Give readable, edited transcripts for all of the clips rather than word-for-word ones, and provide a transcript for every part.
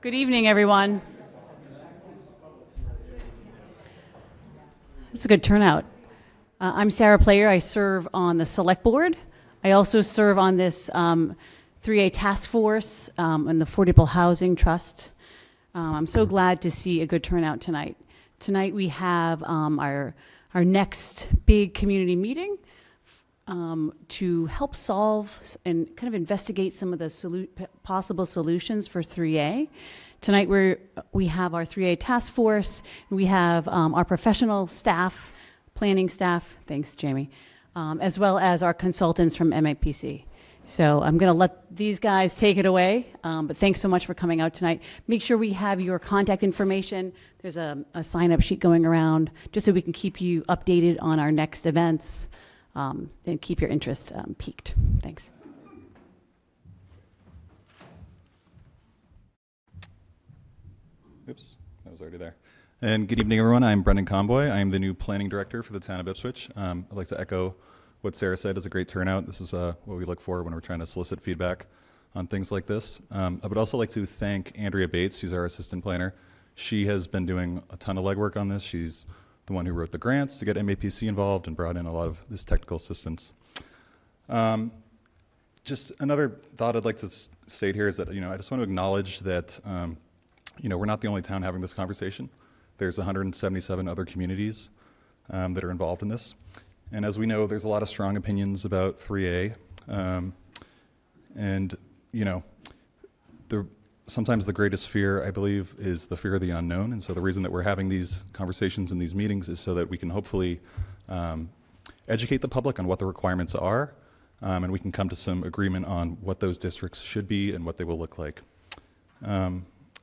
Good evening, everyone. It's a good turnout. I'm Sarah Player. I serve on the Select Board. I also serve on this 3A task force and the Affordable Housing Trust. I'm so glad to see a good turnout tonight. Tonight we have our next big community meeting to help solve and kind of investigate some of the possible solutions for 3A. Tonight we have our 3A task force. We have our professional staff, planning staff, thanks Jamie, as well as our consultants from MAPC. So I'm going to let these guys take it away, but thanks so much for coming out tonight. Make sure we have your contact information. There's a sign-up sheet going around just so we can keep you updated on our next events and keep your interest peaked. Thanks. Oops, I was already there. And good evening, everyone. I'm Brendan Comboy. I'm the new planning director for the town of Ipswich. I'd like to echo what Sarah said is a great turnout. This is what we look for when we're trying to solicit feedback on things like this. I would also like to thank Andrea Bates. She's our assistant planner. She has been doing a ton of legwork on this. She's the one who wrote the grants to get MAPC involved and brought in a lot of this technical assistance. Just another thought I'd like to state here is that, I just want to acknowledge that, we're not the only town having this conversation. There's 177 other communities that are involved in this. And as we know, there's a lot of strong opinions about 3A. Sometimes the greatest fear, I believe, is the fear of the unknown. And so the reason that we're having these conversations and these meetings is so that we can hopefully educate the public on what the requirements are, and we can come to some agreement on what those districts should be and what they will look like.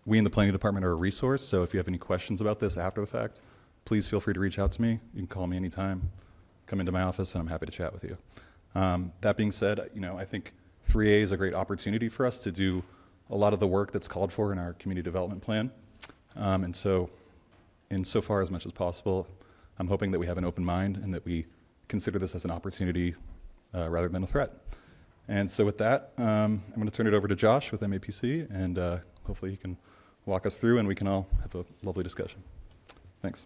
We in the planning department are a resource, so if you have any questions about this after the fact, please feel free to reach out to me. You can call me anytime, come into my office, and I'm happy to chat with you. That being said, I think 3A is a great opportunity for us to do a lot of the work that's called for in our community development plan. And so, insofar as much as possible, I'm hoping that we have an open mind and that we consider this as an opportunity rather than a threat. And so with that, I'm going to turn it over to Josh with MAPC, and hopefully he can walk us through and we can all have a lovely discussion. Thanks.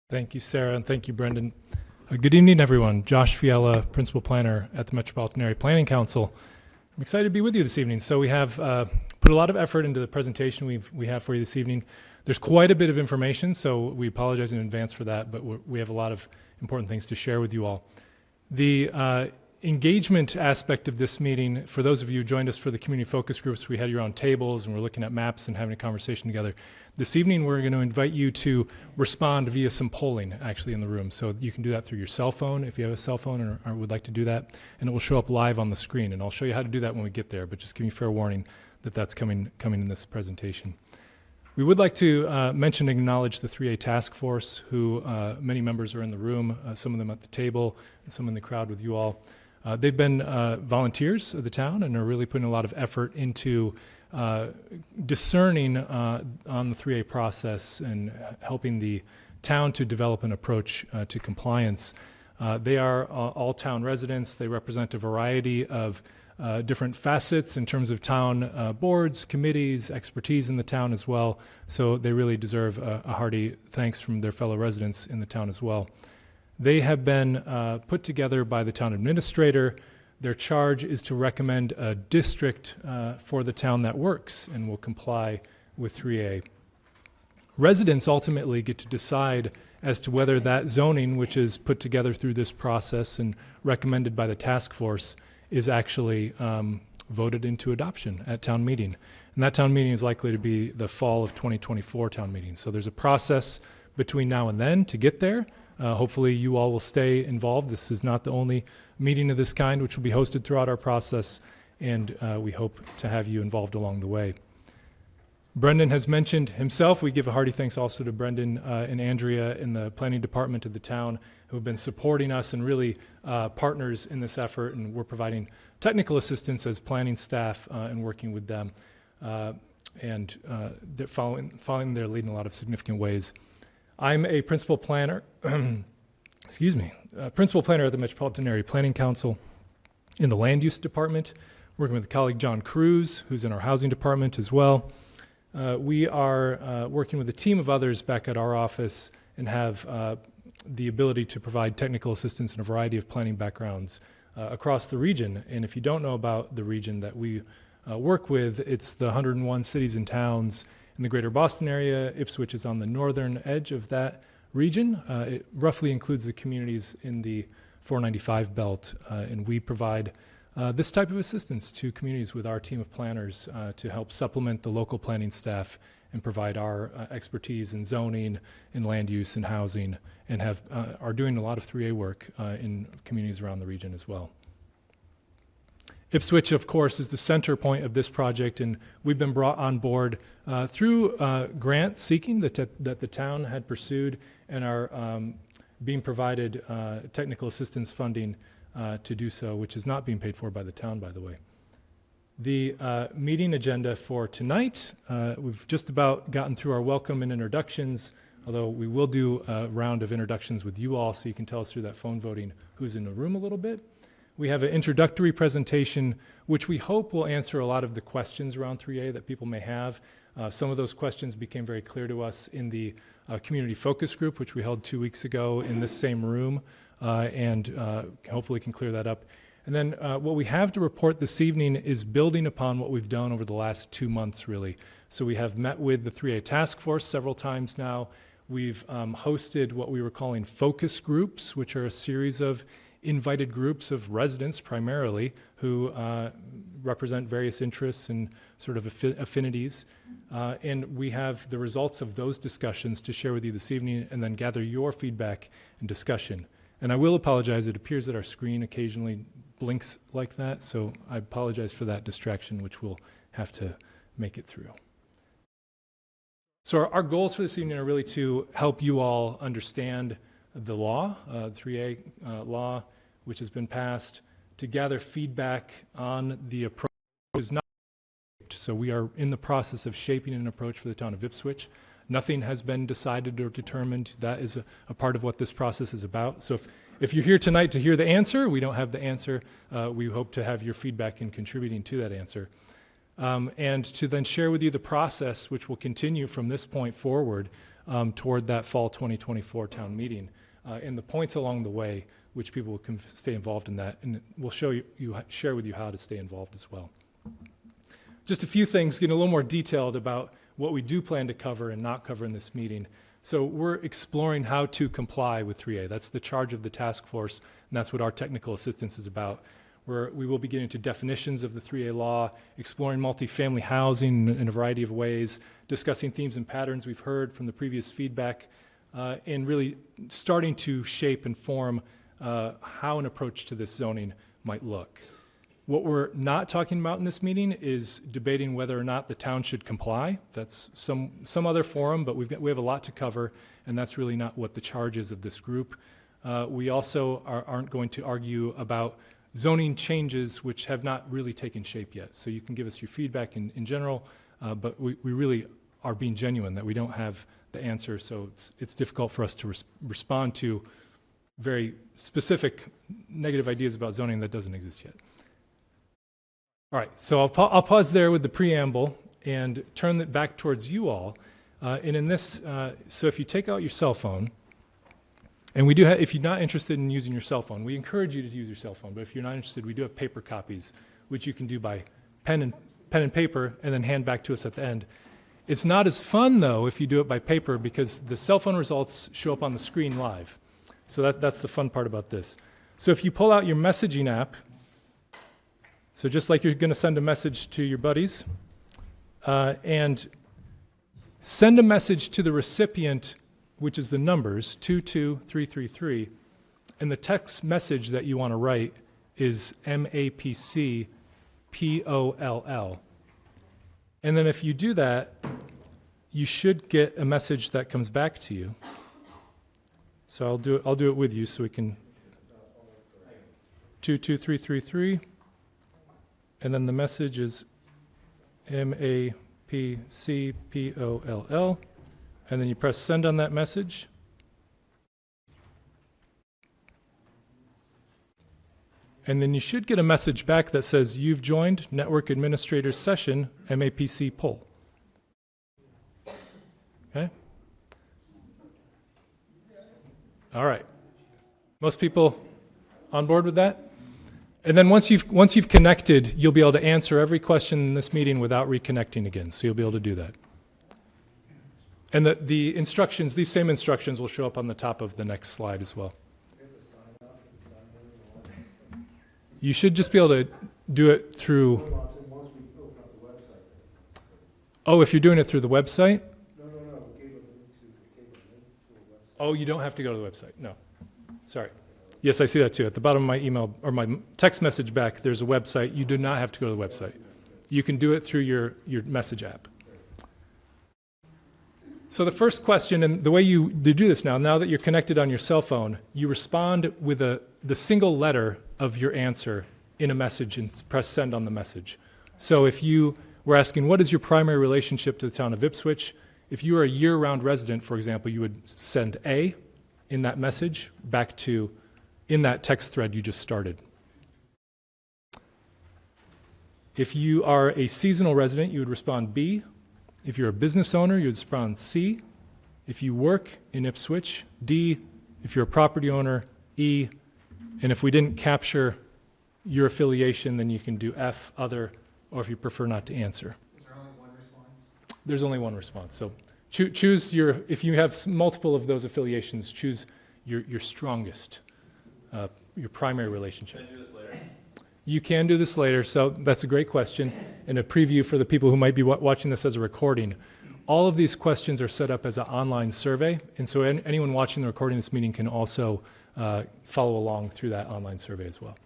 Thank you, Sarah, and thank you, Brendan. Good evening, everyone. Josh Fiala, Principal Planner at the Metropolitan Area Planning Council. I'm excited to be with you this evening. So we have put a lot of effort into the presentation we have for you this evening. There's quite a bit of information, so we apologize in advance for that, but we have a lot of important things to share with you all. The engagement aspect of this meeting, for those of you who joined us for the community focus groups, we had your own tables and we're looking at maps and having a conversation together. This evening, we're going to invite you to respond via some polling actually in the room. So you can do that through your cell phone if you have a cell phone or would like to do that. And it will show up live on the screen. And I'll show you how to do that when we get there, but just give me fair warning that that's coming in this presentation. We would like to mention and acknowledge the 3A task force, who many members are in the room, some of them at the table, and some in the crowd with you all. They've been volunteers of the town and are really putting a lot of effort into discerning on the 3A process and helping the town to develop an approach to compliance. They are all town residents. They represent a variety of different facets in terms of town boards, committees, expertise in the town as well. So they really deserve a hearty thanks from their fellow residents in the town as well. They have been put together by the town administrator. Their charge is to recommend a district for the town that works and will comply with 3A. Residents ultimately get to decide as to whether that zoning, which is put together through this process and recommended by the task force, is actually voted into adoption at town meeting. And that town meeting is likely to be the fall of 2024 town meeting. So there's a process between now and then to get there. Hopefully you all will stay involved. This is not the only meeting of this kind which will be hosted throughout our process, and we hope to have you involved along the way. Brendan has mentioned himself. We give a hearty thanks also to Brendan and Andrea in the planning department of the town, who have been supporting us and really partners in this effort, and we're providing technical assistance as planning staff and working with them. And they're following their lead in a lot of significant ways. I'm a principal planner, principal planner at the Metropolitan Area Planning Council, in the land use department, working with colleague John Cruz, who's in our housing department as well. We are working with a team of others back at our office and have the ability to provide technical assistance in a variety of planning backgrounds across the region. And if you don't know about the region that we work with, it's the 101 cities and towns in the greater Boston area. Ipswich is on the northern edge of that region. It roughly includes the communities in the 495 belt, and we provide this type of assistance to communities with our team of planners to help supplement the local planning staff and provide our expertise in zoning, in land use, and housing, and are doing a lot of 3A work in communities around the region as well. Ipswich, of course, is the center point of this project, and we've been brought on board through grant seeking that the town had pursued, and are being provided technical assistance funding to do so, which is not being paid for by the town, by the way. The meeting agenda for tonight, we've just about gotten through our welcome and introductions, although we will do a round of introductions with you all so you can tell us through that phone voting who's in the room a little bit. We have an introductory presentation, which we hope will answer a lot of the questions around 3A that people may have. Some of those questions became very clear to us in the community focus group, which we held 2 weeks ago in this same room, and hopefully can clear that up. And then what we have to report this evening is building upon what we've done over the last 2 months, really. So we have met with the 3A task force several times now. We've hosted what we were calling focus groups, which are a series of invited groups of residents primarily who represent various interests and sort of affinities. And we have the results of those discussions to share with you this evening and then gather your feedback and discussion. And I will apologize, it appears that our screen occasionally blinks like that, so I apologize for that distraction, which we'll have to make it through. So our goals for this evening are really to help you all understand the law, 3A law, which has been passed, to gather feedback on the approach. Is not so we are in the process of shaping an approach for the town of Ipswich. Nothing has been decided or determined. That is a part of what this process is about. So if you're here tonight to hear the answer, we don't have the answer. We hope to have your feedback in contributing to that answer. And to then share with you the process, which will continue from this point forward toward that fall 2024 town meeting, and the points along the way, which people can stay involved in that. And we'll share with you how to stay involved as well. Just a few things, getting a little more detailed about what we do plan to cover and not cover in this meeting. So we're exploring how to comply with 3A. That's the charge of the task force, and that's what our technical assistance is about. We will be getting into definitions of the 3A law, exploring multifamily housing in a variety of ways, discussing themes and patterns we've heard from the previous feedback, and really starting to shape and form how an approach to this zoning might look. What we're not talking about in this meeting is debating whether or not the town should comply. That's some other forum, but we have a lot to cover, and that's really not what the charge is of this group. We also aren't going to argue about zoning changes which have not really taken shape yet. So you can give us your feedback in general, but we really are being genuine that we don't have the answer, so it's difficult for us to respond to very specific negative ideas about zoning that doesn't exist yet. All right, so I'll pause there with the preamble and turn it back towards you all. And in this, so if you take out your cell phone, and we do have, if you're not interested in using your cell phone, we encourage you to use your cell phone, but if you're not interested, we do have paper copies, which you can do by pen and paper and then hand back to us at the end. It's not as fun, though, if you do it by paper because the cell phone results show up on the screen live. So that's the fun part about this. So if you pull out your messaging app, so just like you're going to send a message to your buddies, and send a message to the recipient, which is the numbers 22333, and the text message that you want to write is MAPC POLL. And then if you do that, you should get a message that comes back to you. So I'll do it with you so we can 22333. And then the message is MAPCPOLL. And then you press send on that message. And then you should get a message back that says, you've joined Network Administrator's Session, MAPC poll. Okay? All right. Most people on board with that? And then once you've connected, you'll be able to answer every question in this meeting without reconnecting again. So you'll be able to do that. And the instructions, these same instructions will show up on the top of the next slide as well. You should just be able to do it through... Oh, if you're doing it through the website? Oh, you don't have to go to the website. No. Sorry. Yes, I see that too. At the bottom of my email or my text message back, there's a website. You do not have to go to the website. You can do it through your message app. So the first question, and the way you do this now that you're connected on your cell phone, you respond with the single letter of your answer in a message and press send on the message. So if you were asking, what is your primary relationship to the town of Ipswich? If you are a year-round resident, for example, you would send A in that message back to in that text thread you just started. If you are a seasonal resident, you would respond B. If you're a business owner, you would respond C. If you work in Ipswich, D. If you're a property owner, E. And if we didn't capture your affiliation, then you can do F, other, or if you prefer not to answer. Is there only one response? There's only one response. So choose if you have multiple of those affiliations, choose your strongest, your primary relationship. Can I do this later? You can do this later, so that's a great question. And a preview for the people who might be watching this as a recording. All of these questions are set up as an online survey, and so anyone watching the recording of this meeting can also follow along through that online survey as well.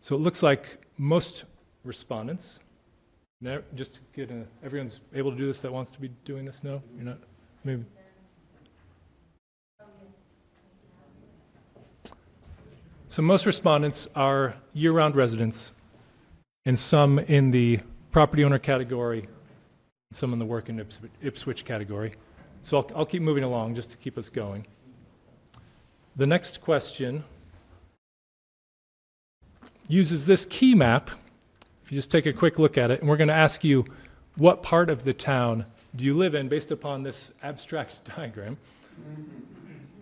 So it looks like most respondents, just to get everyone's able to do this that wants to be doing this? No? You're not? Maybe. So most respondents are year-round residents, and some in the property owner category, some in the work in Ipswich category. So I'll keep moving along just to keep us going. The next question uses this key map. If you just take a quick look at it, and we're going to ask you, what part of the town do you live in based upon this abstract diagram?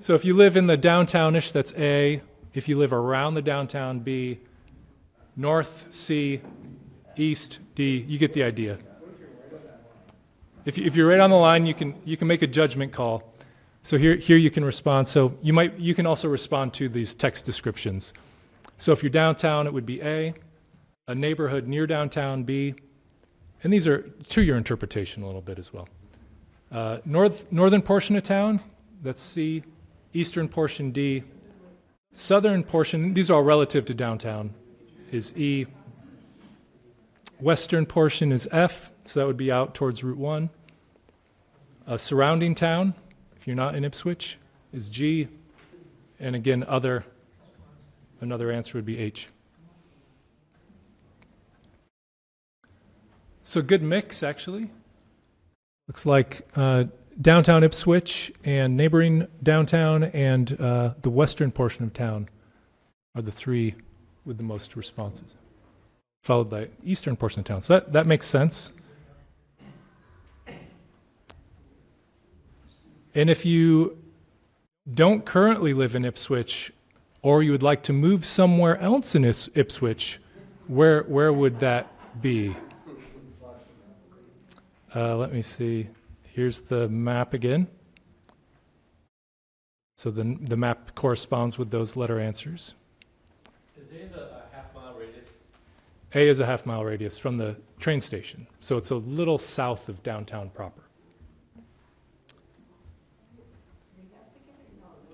So if you live in the downtownish, that's A. If you live around the downtown, B. North, C. East, D. You get the idea. If you're right on the line, you can make a judgment call. So here you can respond. So you can also respond to these text descriptions. So if you're downtown, it would be A. A neighborhood near downtown, B. And these are to your interpretation a little bit as well. Northern portion of town, that's C. Eastern portion, D. Southern portion, these are all relative to downtown, is E. Western portion is F, so that would be out towards Route 1. A surrounding town, if you're not in Ipswich, is G. And again, another answer would be H. So good mix, actually. Looks like downtown Ipswich and neighboring downtown and the western portion of town are the three with the most responses, followed by eastern portion of town. So that makes sense. And if you don't currently live in Ipswich, or you would like to move somewhere else in Ipswich, where would that be? Let me see. Here's the map again. So the map corresponds with those letter answers. Is A a half-mile radius? A is a half-mile radius from the train station. So it's a little south of downtown proper.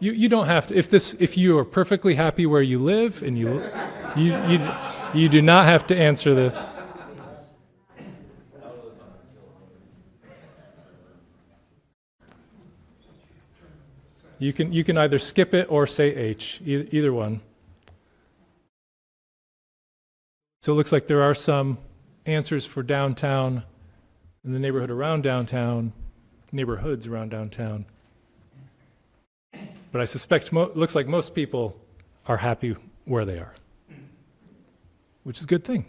You don't have to. If you are perfectly happy where you live, and you do not have to answer this. You can either skip it or say H, either one. So it looks like there are some answers for downtown and the neighborhood around downtown, neighborhoods around downtown. But I suspect looks like most people are happy where they are, which is a good thing.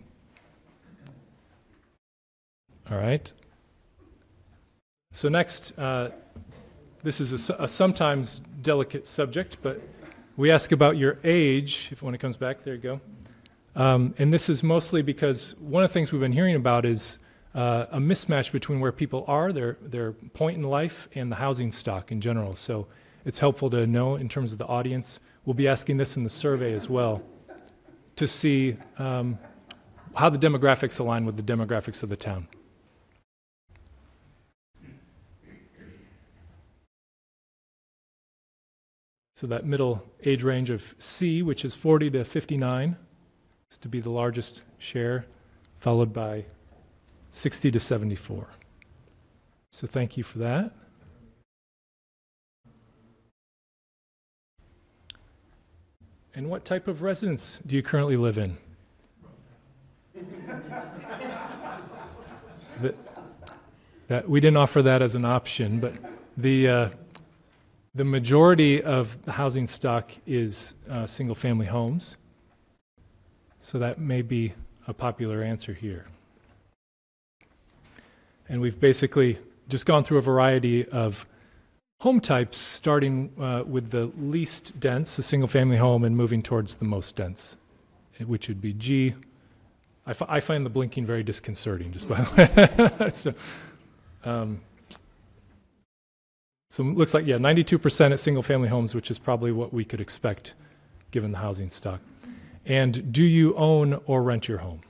All right. So next, this is a sometimes delicate subject, but we ask about your age, when it comes back. There you go. And this is mostly because one of the things we've been hearing about is a mismatch between where people are, their point in life, and the housing stock in general. So it's helpful to know in terms of the audience. We'll be asking this in the survey as well to see how the demographics align with the demographics of the town. So that middle age range of C, which is 40 to 59, is to be the largest share, followed by 60 to 74. So thank you for that. And what type of residence do you currently live in? That we didn't offer that as an option, but the majority of the housing stock is single-family homes. So that may be a popular answer here. And we've basically just gone through a variety of home types, starting with the least dense, a single-family home, and moving towards the most dense, which would be G. I find the blinking very disconcerting, just by the way. So it looks like, 92% at single-family homes, which is probably what we could expect given the housing stock. And do you own or rent your home?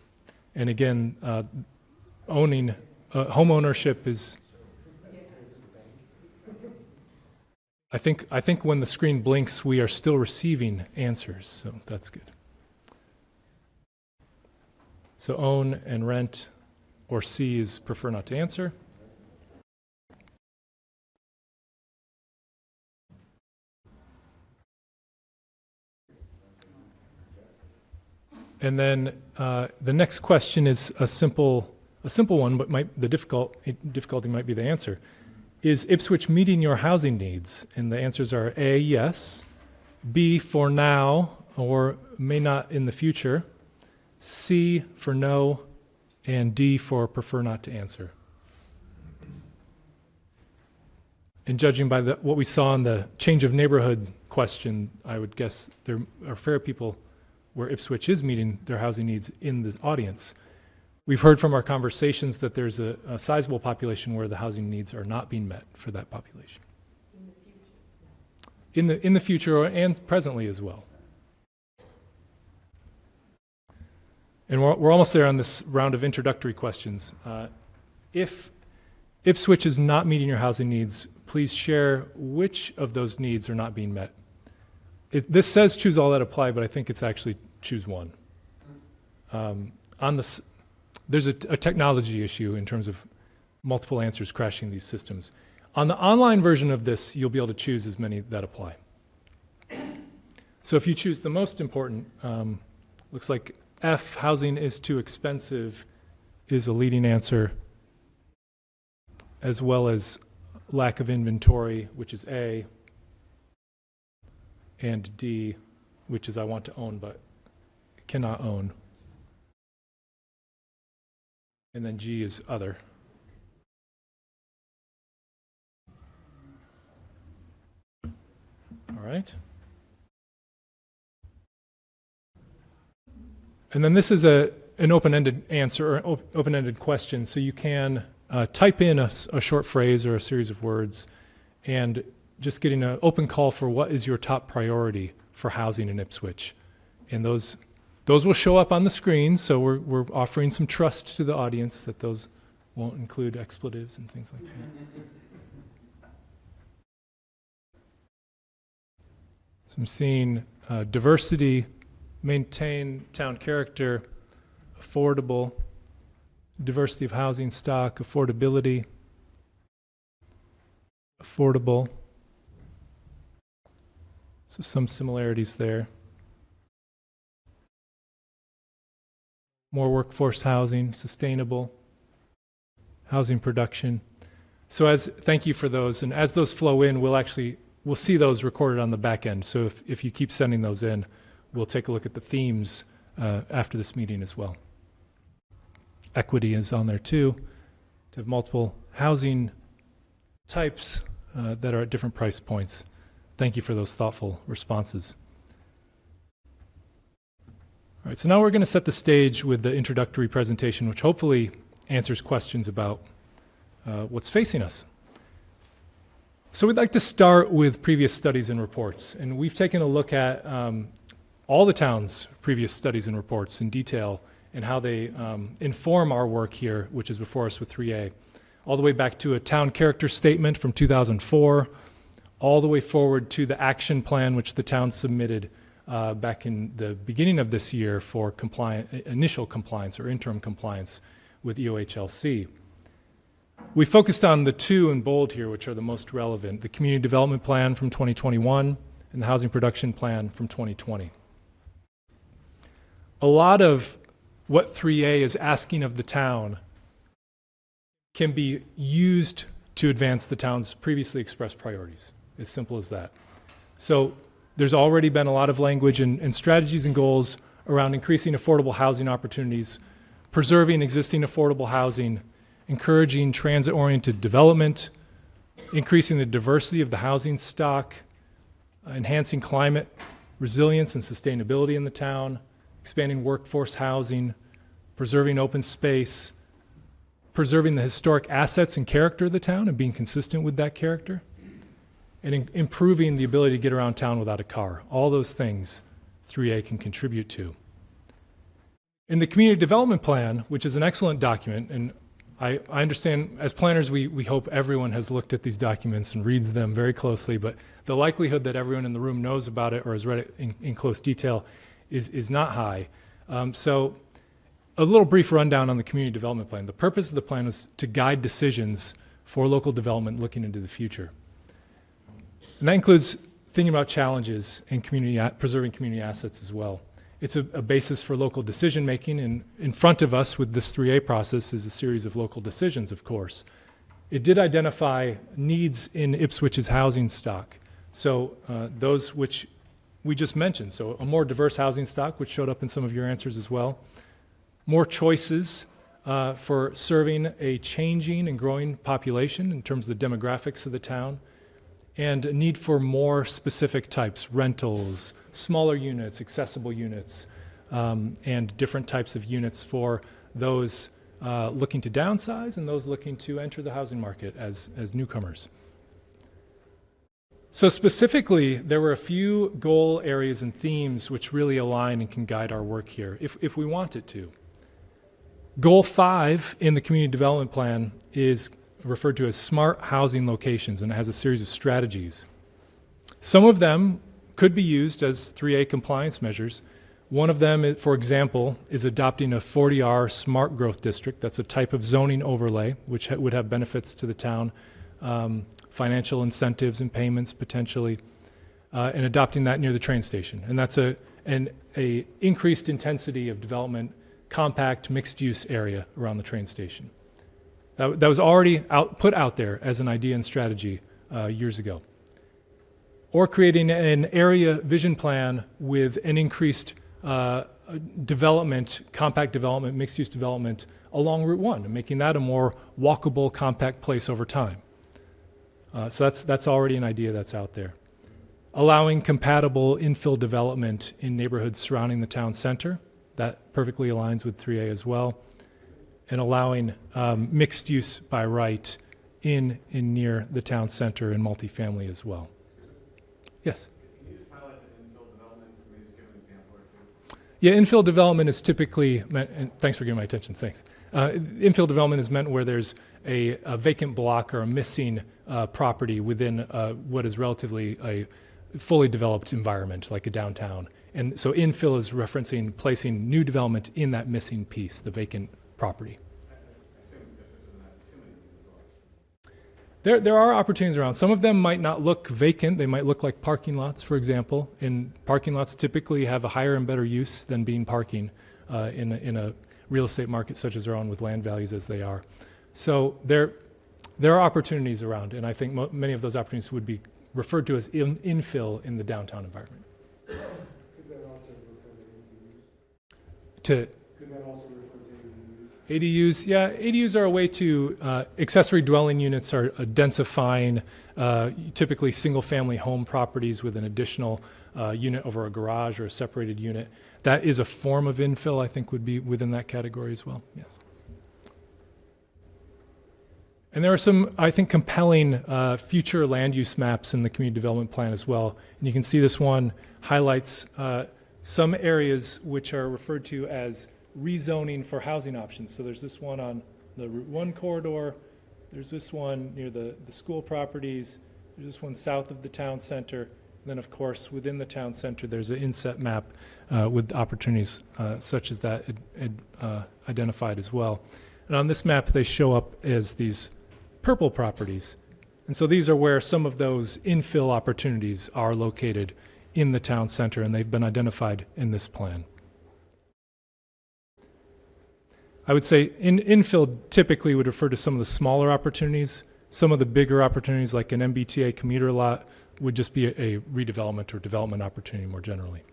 And again, home ownership is, I think when the screen blinks, we are still receiving answers, so that's good. So own and rent, or C is prefer not to answer. And then the next question is a simple one, but the difficulty might be the answer. Is Ipswich meeting your housing needs? And the answers are A, yes, B, for now, or may not in the future, C, for no, and D, for prefer not to answer. And judging by what we saw in the change of neighborhood question, I would guess there are fair people where Ipswich is meeting their housing needs in the audience. We've heard from our conversations that there's a sizable population where the housing needs are not being met for that population. In the future and presently as well. And we're almost there on this round of introductory questions. If Ipswich is not meeting your housing needs, please share which of those needs are not being met. This says choose all that apply, but I think it's actually choose one. There's a technology issue in terms of multiple answers crashing these systems. On the online version of this, you'll be able to choose as many that apply. So if you choose the most important, looks like F, housing is too expensive, is a leading answer, as well as lack of inventory, which is A, and D, which is I want to own but cannot own. And then G is other. All right. And then this is an open-ended answer or open-ended question, so you can type in a short phrase or a series of words and just getting an open call for what is your top priority for housing in Ipswich. And those will show up on the screen, so we're offering some trust to the audience that those won't include expletives and things like that. So I'm seeing diversity, maintain town character, affordable, diversity of housing stock, affordability, affordable. So some similarities there. More workforce housing, sustainable, housing production. So thank you for those. And as those flow in, we'll actually we'll see those recorded on the back end. So if you keep sending those in, we'll take a look at the themes after this meeting as well. Equity is on there too, to have multiple housing types that are at different price points. Thank you for those thoughtful responses. All right, so now we're going to set the stage with the introductory presentation, which hopefully answers questions about what's facing us. So we'd like to start with previous studies and reports. And we've taken a look at all the town's previous studies and reports in detail and how they inform our work here, which is before us with 3A, all the way back to a town character statement from 2004, all the way forward to the action plan which the town submitted back in the beginning of this year for initial compliance or interim compliance with EOHLC. We focused on the two in bold here, which are the most relevant, the Community Development Plan from 2021 and the Housing Production Plan from 2020. A lot of what 3A is asking of the town can be used to advance the town's previously expressed priorities, as simple as that. So there's already been a lot of language and strategies and goals around increasing affordable housing opportunities, preserving existing affordable housing, encouraging transit-oriented development, increasing the diversity of the housing stock, enhancing climate resilience and sustainability in the town, expanding workforce housing, preserving open space, preserving the historic assets and character of the town and being consistent with that character, and improving the ability to get around town without a car. All those things 3A can contribute to. In the Community Development Plan, which is an excellent document, and I understand as planners we hope everyone has looked at these documents and reads them very closely, but the likelihood that everyone in the room knows about it or has read it in close detail is not high. So a little brief rundown on the Community Development Plan. The purpose of the plan is to guide decisions for local development looking into the future. And that includes thinking about challenges and preserving community assets as well. It's a basis for local decision making, and in front of us with this 3A process is a series of local decisions, of course. It did identify needs in Ipswich's housing stock. So those which we just mentioned, so a more diverse housing stock, which showed up in some of your answers as well. More choices for serving a changing and growing population in terms of the demographics of the town, and a need for more specific types, rentals, smaller units, accessible units, and different types of units for those looking to downsize and those looking to enter the housing market as newcomers. So specifically, there were a few goal areas and themes which really align and can guide our work here, if we want it to. Goal 5 in the Community Development Plan is referred to as smart housing locations, and it has a series of strategies. Some of them could be used as 3A compliance measures. One of them, for example, is adopting a 40R smart growth district. That's a type of zoning overlay which would have benefits to the town, financial incentives and payments potentially, and adopting that near the train station. And that's an increased intensity of development, compact mixed-use area around the train station. That was already put out there as an idea and strategy years ago. Or creating an area vision plan with an increased development, compact development, mixed-use development along Route 1, and making that a more walkable, compact place over time. So that's already an idea that's out there. Allowing compatible infill development in neighborhoods surrounding the town center. That perfectly aligns with 3A as well. And allowing mixed use by right in near the town center and multifamily as well. Yes? Can you just highlight the infill development? Can we just give an example or two? Yeah, infill development is typically meant, and thanks for giving my attention, thanks. Infill development is meant where there's a vacant block or a missing property within what is relatively a fully developed environment, like a downtown. And so infill is referencing placing new development in that missing piece, the vacant property. I assume if it doesn't have too many There are opportunities around. Some of them might not look vacant. They might look like parking lots, for example. And parking lots typically have a higher and better use than being parking in a real estate market such as our own with land values as they are. So there are opportunities around, and I think many of those opportunities would be referred to as infill in the downtown environment. Could that also refer to ADUs? To Could that also refer to ADUs? ADUs, yeah, ADUs are a way to, accessory dwelling units are densifying typically single-family home properties with an additional unit over a garage or a separated unit. That is a form of infill, I think would be within that category as well, yes. And there are some, I think, compelling future land use maps in the community development plan as well. And you can see this one highlights some areas which are referred to as rezoning for housing options. So there's this one on the Route 1 corridor, there's this one near the school properties, there's this one south of the town center, and then of course within the town center there's an inset map with opportunities such as that identified as well. And on this map they show up as these purple properties. And so these are where some of those infill opportunities are located in the town center, and they've been identified in this plan. I would say infill typically would refer to some of the smaller opportunities. Some of the bigger opportunities, like an MBTA commuter lot, would just be a redevelopment or development opportunity more generally.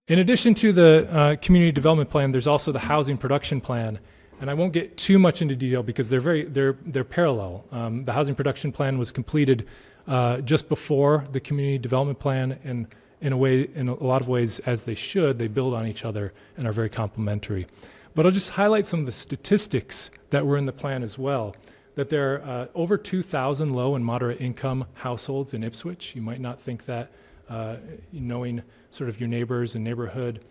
In addition to the community development plan, there's also the housing production plan. And I won't get too much into detail because they're parallel. The housing production plan was completed just before the community development plan, and in a lot of ways, as they should, they build on each other and are very complementary. But I'll just highlight some of the statistics that were in the plan as well. That there are over 2,000 low and moderate income households in Ipswich. You might not think that, knowing sort of your neighbors and neighborhood.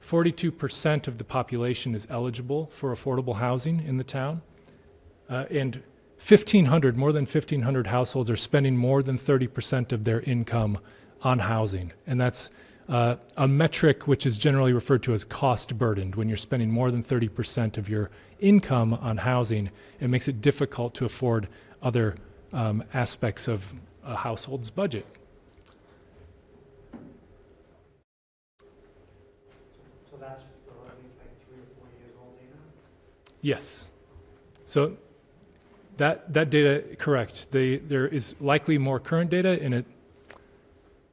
42% of the population is eligible for affordable housing in the town. And more than 1,500 households are spending more than 30% of their income on housing. And that's a metric which is generally referred to as cost burdened. When you're spending more than 30% of your income on housing, it makes it difficult to afford other aspects of a household's budget. That's like 3 or 4 years old data? Yes. So that data, correct. There is likely more current data in it.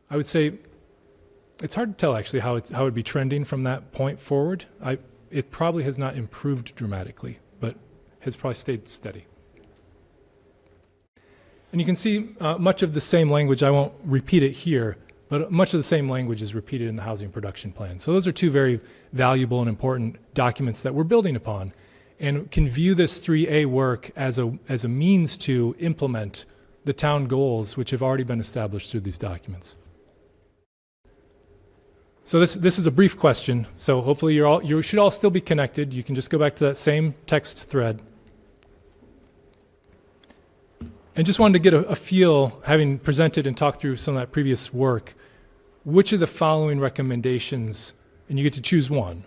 I would say it's hard to tell actually how it would be trending from that point forward. It probably has not improved dramatically, but has probably stayed steady. And you can see much of the same language. I won't repeat it here, but much of the same language is repeated in the housing production plan. So those are two very valuable and important documents that we're building upon, and can view this 3A work as a means to implement the town goals which have already been established through these documents. So this is a brief question. So hopefully you should all still be connected. You can just go back to that same text thread. And just wanted to get a feel, having presented and talked through some of that previous work, which of the following recommendations, and you get to choose one,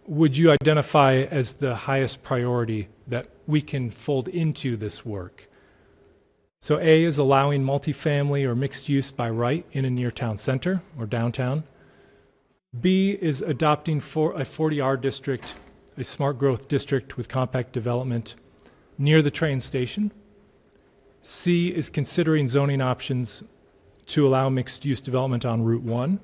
would you identify as the highest priority that we can fold into this work? So A is allowing multifamily or mixed use by right in a near town center or downtown. B is adopting a 40R district, a smart growth district with compact development near the train station. C is considering zoning options to allow mixed-use development on Route 1.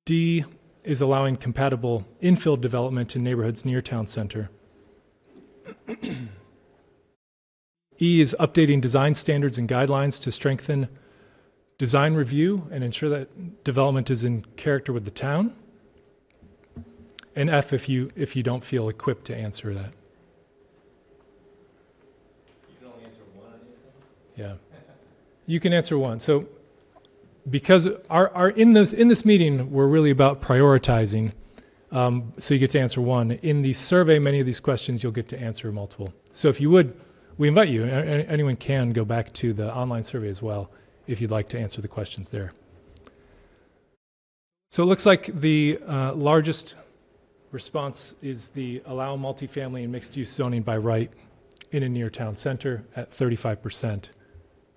D is allowing compatible infill development in neighborhoods near town center. E is updating design standards and guidelines to strengthen design review and ensure that development is in character with the town. And F, if you don't feel equipped to answer that. You can only answer one of these things? Yeah. You can answer one. So because our in this meeting, we're really about prioritizing. So you get to answer one. In the survey, many of these questions, you'll get to answer multiple. So if you would, we invite you, anyone can go back to the online survey as well if you'd like to answer the questions there. So it looks like the largest response is the allow multifamily and mixed-use zoning by right in a near town center at 35%,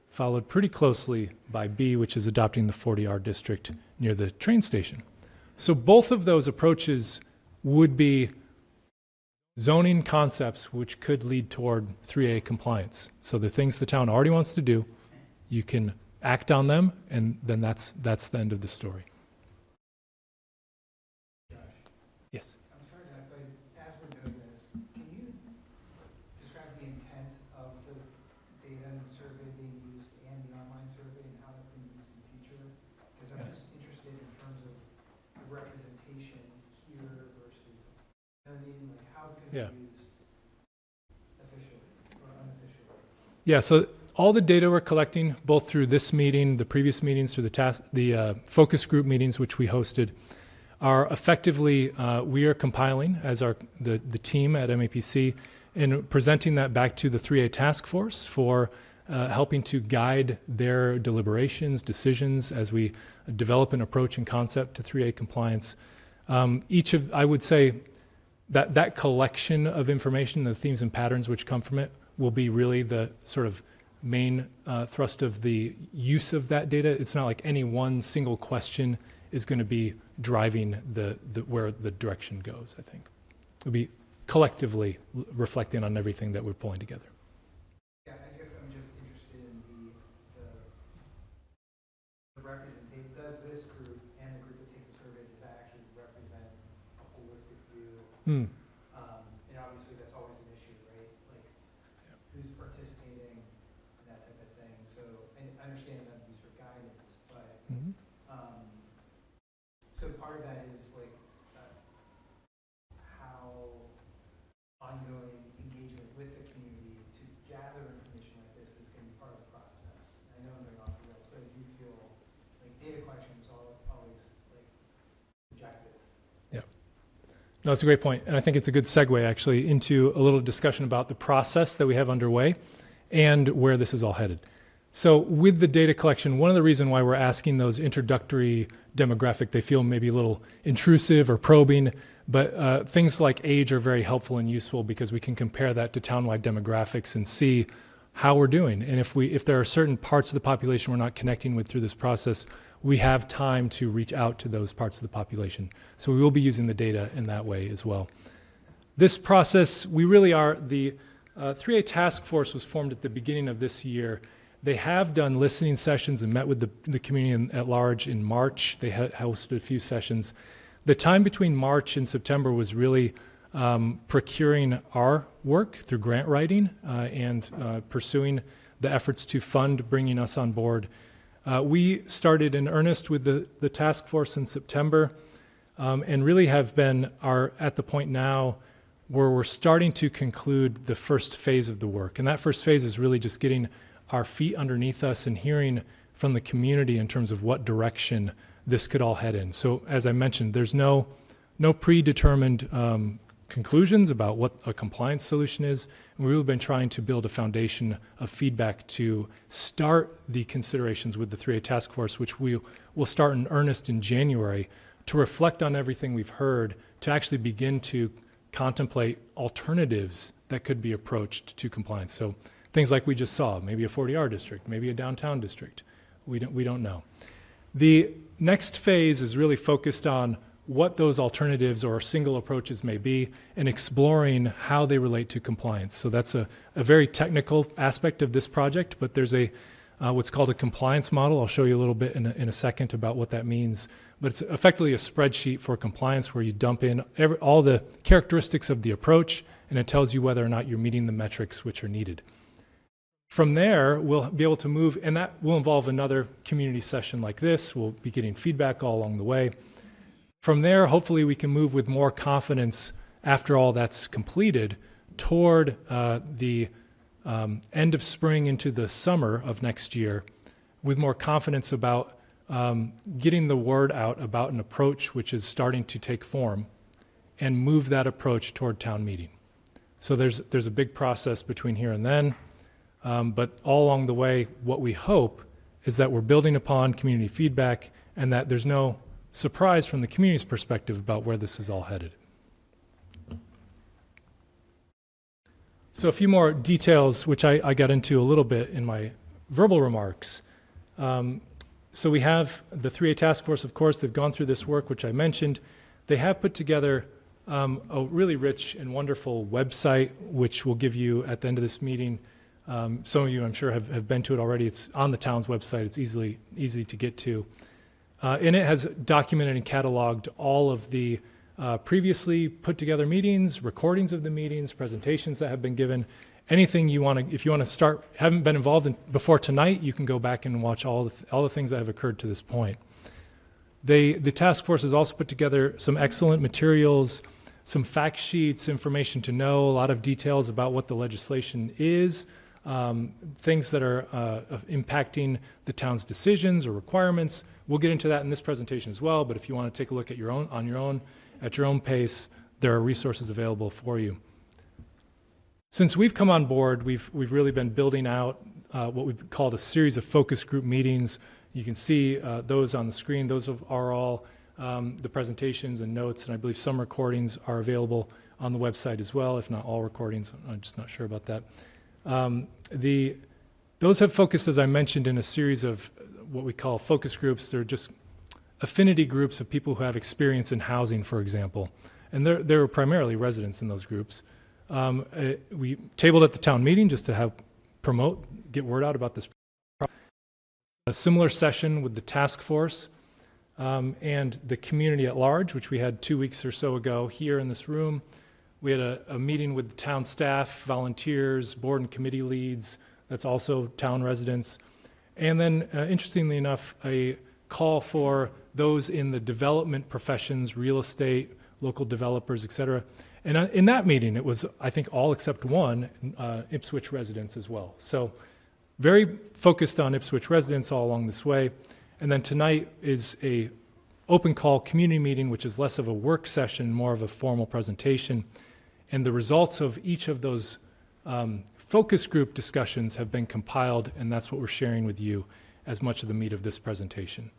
followed pretty closely by B, which is adopting the 40R district near the train station. So both of those approaches would be zoning concepts which could lead toward 3A compliance. So the things the town already wants to do, you can act on them, and then that's the end of the story. Yes. I'm sorry, Doc, but as we're doing this, can you describe the intent of the data and survey being used and the online survey and how that's going to be used in the future? Because I'm just interested in terms of the representation here versus, you know what I mean? Like, how's it going to be used officially or unofficially? Yeah, so all the data we're collecting, both through this meeting, the previous meetings, through the focus group meetings, which we hosted, are effectively, we are compiling as the team at MAPC and presenting that back to the 3A task force for helping to guide their deliberations, decisions as we develop an approach and concept to 3A compliance. I would say that collection of information, the themes and patterns which come from it, will be really the sort of main thrust of the use of that data. It's not like any one single question is going to be driving the where the direction goes, I think. It'll be collectively reflecting on everything that we're pulling together. Yeah, I guess I'm just interested in the representation. Does this group and the group that takes the survey, does that actually represent a holistic view? And obviously that's always an issue, right? Like, who's participating and that type of thing. So I understand that these are guidance, but so part of that is like how ongoing engagement with the community to gather information like this is going to be part of the process. I know I'm going off the rails, but I do feel like data collection is always like subjective. Yeah. No, it's a great point. And I think it's a good segue actually into a little discussion about the process that we have underway and where this is all headed. So with the data collection, one of the reasons why we're asking those introductory demographic, they feel maybe a little intrusive or probing, but things like age are very helpful and useful because we can compare that to townwide demographics and see how we're doing. And if there are certain parts of the population we're not connecting with through this process, we have time to reach out to those parts of the population. So we will be using the data in that way as well. This process, we really are, the 3A task force was formed at the beginning of this year. They have done listening sessions and met with the community at large in March. They hosted a few sessions. The time between March and September was really procuring our work through grant writing and pursuing the efforts to fund bringing us on board. We started in earnest with the task force in September and really have been at the point now where we're starting to conclude the first phase of the work. And that first phase is really just getting our feet underneath us and hearing from the community in terms of what direction this could all head in. So as I mentioned, there's no predetermined conclusions about what a compliance solution is. And we've been trying to build a foundation of feedback to start the considerations with the 3A task force, which we will start in earnest in January, to reflect on everything we've heard, to actually begin to contemplate alternatives that could be approached to compliance. So things like we just saw, maybe a 40R district, maybe a downtown district. We don't know. The next phase is really focused on what those alternatives or single approaches may be and exploring how they relate to compliance. So that's a very technical aspect of this project, but there's what's called a compliance model. I'll show you a little bit in a second about what that means. But it's effectively a spreadsheet for compliance where you dump in all the characteristics of the approach, and it tells you whether or not you're meeting the metrics which are needed. From there, we'll be able to move, and that will involve another community session like this. We'll be getting feedback all along the way. From there, hopefully we can move with more confidence after all that's completed toward the end of spring into the summer of next year with more confidence about getting the word out about an approach which is starting to take form and move that approach toward town meeting. So there's a big process between here and then. But all along the way, what we hope is that we're building upon community feedback and that there's no surprise from the community's perspective about where this is all headed. So a few more details, which I got into a little bit in my verbal remarks. So we have the 3A task force, of course, they've gone through this work, which I mentioned. They have put together a really rich and wonderful website, which we'll give you at the end of this meeting. Some of you, I'm sure, have been to it already. It's on the town's website. It's easy to get to. And it has documented and cataloged all of the previously put together meetings, recordings of the meetings, presentations that have been given. Anything you want to, if you want to start, haven't been involved in before tonight, you can go back and watch all the things that have occurred to this point. The task force has also put together some excellent materials, some fact sheets, information to know, a lot of details about what the legislation is, things that are impacting the town's decisions or requirements. We'll get into that in this presentation as well, but if you want to take a look at at your own pace, there are resources available for you. Since we've come on board, we've really been building out what we've called a series of focus group meetings. You can see those on the screen. Those are all the presentations and notes, and I believe some recordings are available on the website as well, if not all recordings. I'm just not sure about that. Those have focused, as I mentioned, in a series of what we call focus groups. They're just affinity groups of people who have experience in housing, for example. And there are primarily residents in those groups. We tabled at the town meeting just to help get word out about this. A similar session with the task force and the community at large, which we had 2 weeks or so ago here in this room. We had a meeting with the town staff, volunteers, board and committee leads. That's also town residents. And then, interestingly enough, a call for those in the development professions, real estate, local developers, et cetera. And in that meeting, it was, I think, all except one, Ipswich residents as well. So very focused on Ipswich residents all along this way. And then tonight is a open call community meeting, which is less of a work session, more of a formal presentation. And the results of each of those focus group discussions have been compiled, and that's what we're sharing with you as much of the meat of this presentation.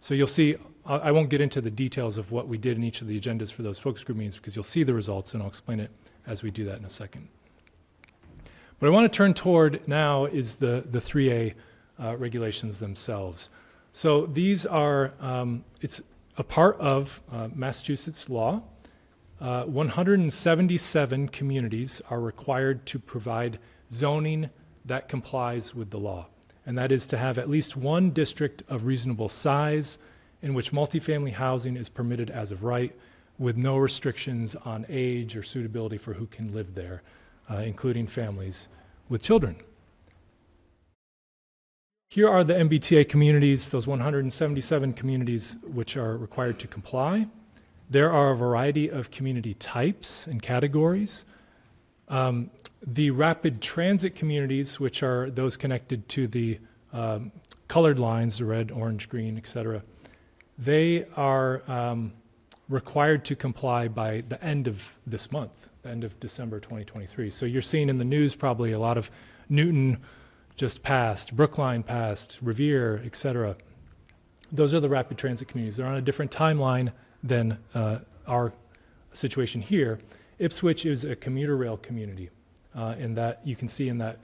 So you'll see, I won't get into the details of what we did in each of the agendas for those focus group meetings because you'll see the results, and I'll explain it as we do that in a second. What I want to turn toward now is the 3A regulations themselves. So these are, it's a part of Massachusetts law. 177 communities are required to provide zoning that complies with the law. And that is to have at least one district of reasonable size in which multifamily housing is permitted as of right, with no restrictions on age or suitability for who can live there, including families with children. Here are the MBTA communities, those 177 communities which are required to comply. There are a variety of community types and categories. The rapid transit communities, which are those connected to the colored lines, the red, orange, green, et cetera, they are required to comply by the end of this month, the end of December 2023. So you're seeing in the news probably a lot of Newton just passed, Brookline passed, Revere, et cetera. Those are the rapid transit communities. They're on a different timeline than our situation here. Ipswich is a commuter rail community. In that you can see in that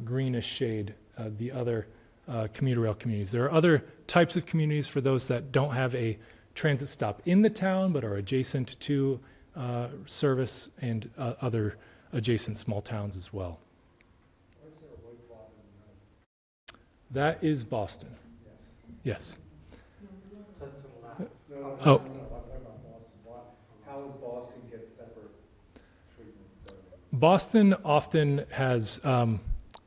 greenish shade the other commuter rail communities. There are other types of communities for those that don't have a transit stop in the town but are adjacent to service and other adjacent small towns as well. That is Boston. Yes. Oh. How does Boston get separate treatment? Boston often has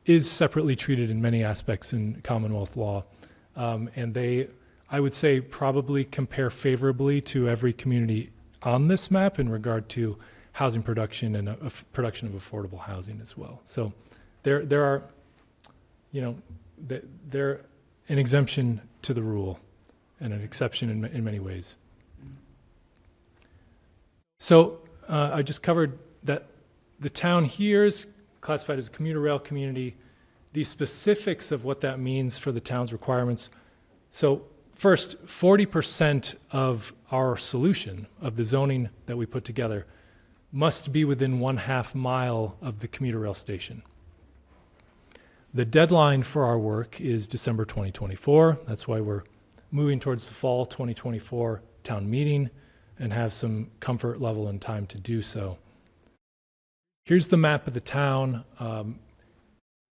is separately treated in many aspects in Commonwealth law, and they, I would say, probably compare favorably to every community on this map in regard to housing production and production of affordable housing as well. So there are, they're an exemption to the rule and an exception in many ways. So I just covered that the town here is classified as a commuter rail community, the specifics of what that means for the town's requirements. So first, 40% of our solution of the zoning that we put together must be within 1/2 mile of the commuter rail station. The deadline for our work is December 2024. That's why we're moving towards the fall 2024 town meeting. and have some comfort level and time to do so. Here's the map of the town.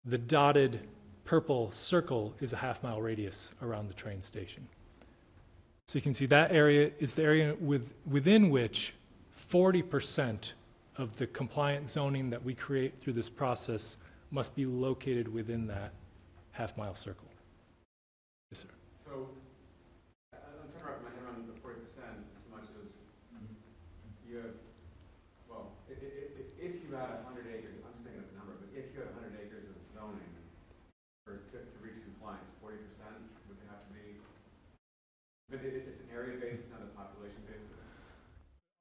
The dotted purple circle is a half-mile radius around the train station. So you can see that area is the area within which 40% of the compliant zoning that we create through this process must be located within that half-mile circle. Yes, sir. So, I'm trying to wrap my head around the 40% as much as you have, well, if you had 100 acres, I'm just thinking of a number, but if you had 100 acres of zoning to reach compliance, 40% would have to be, but it's an area basis, not a population basis.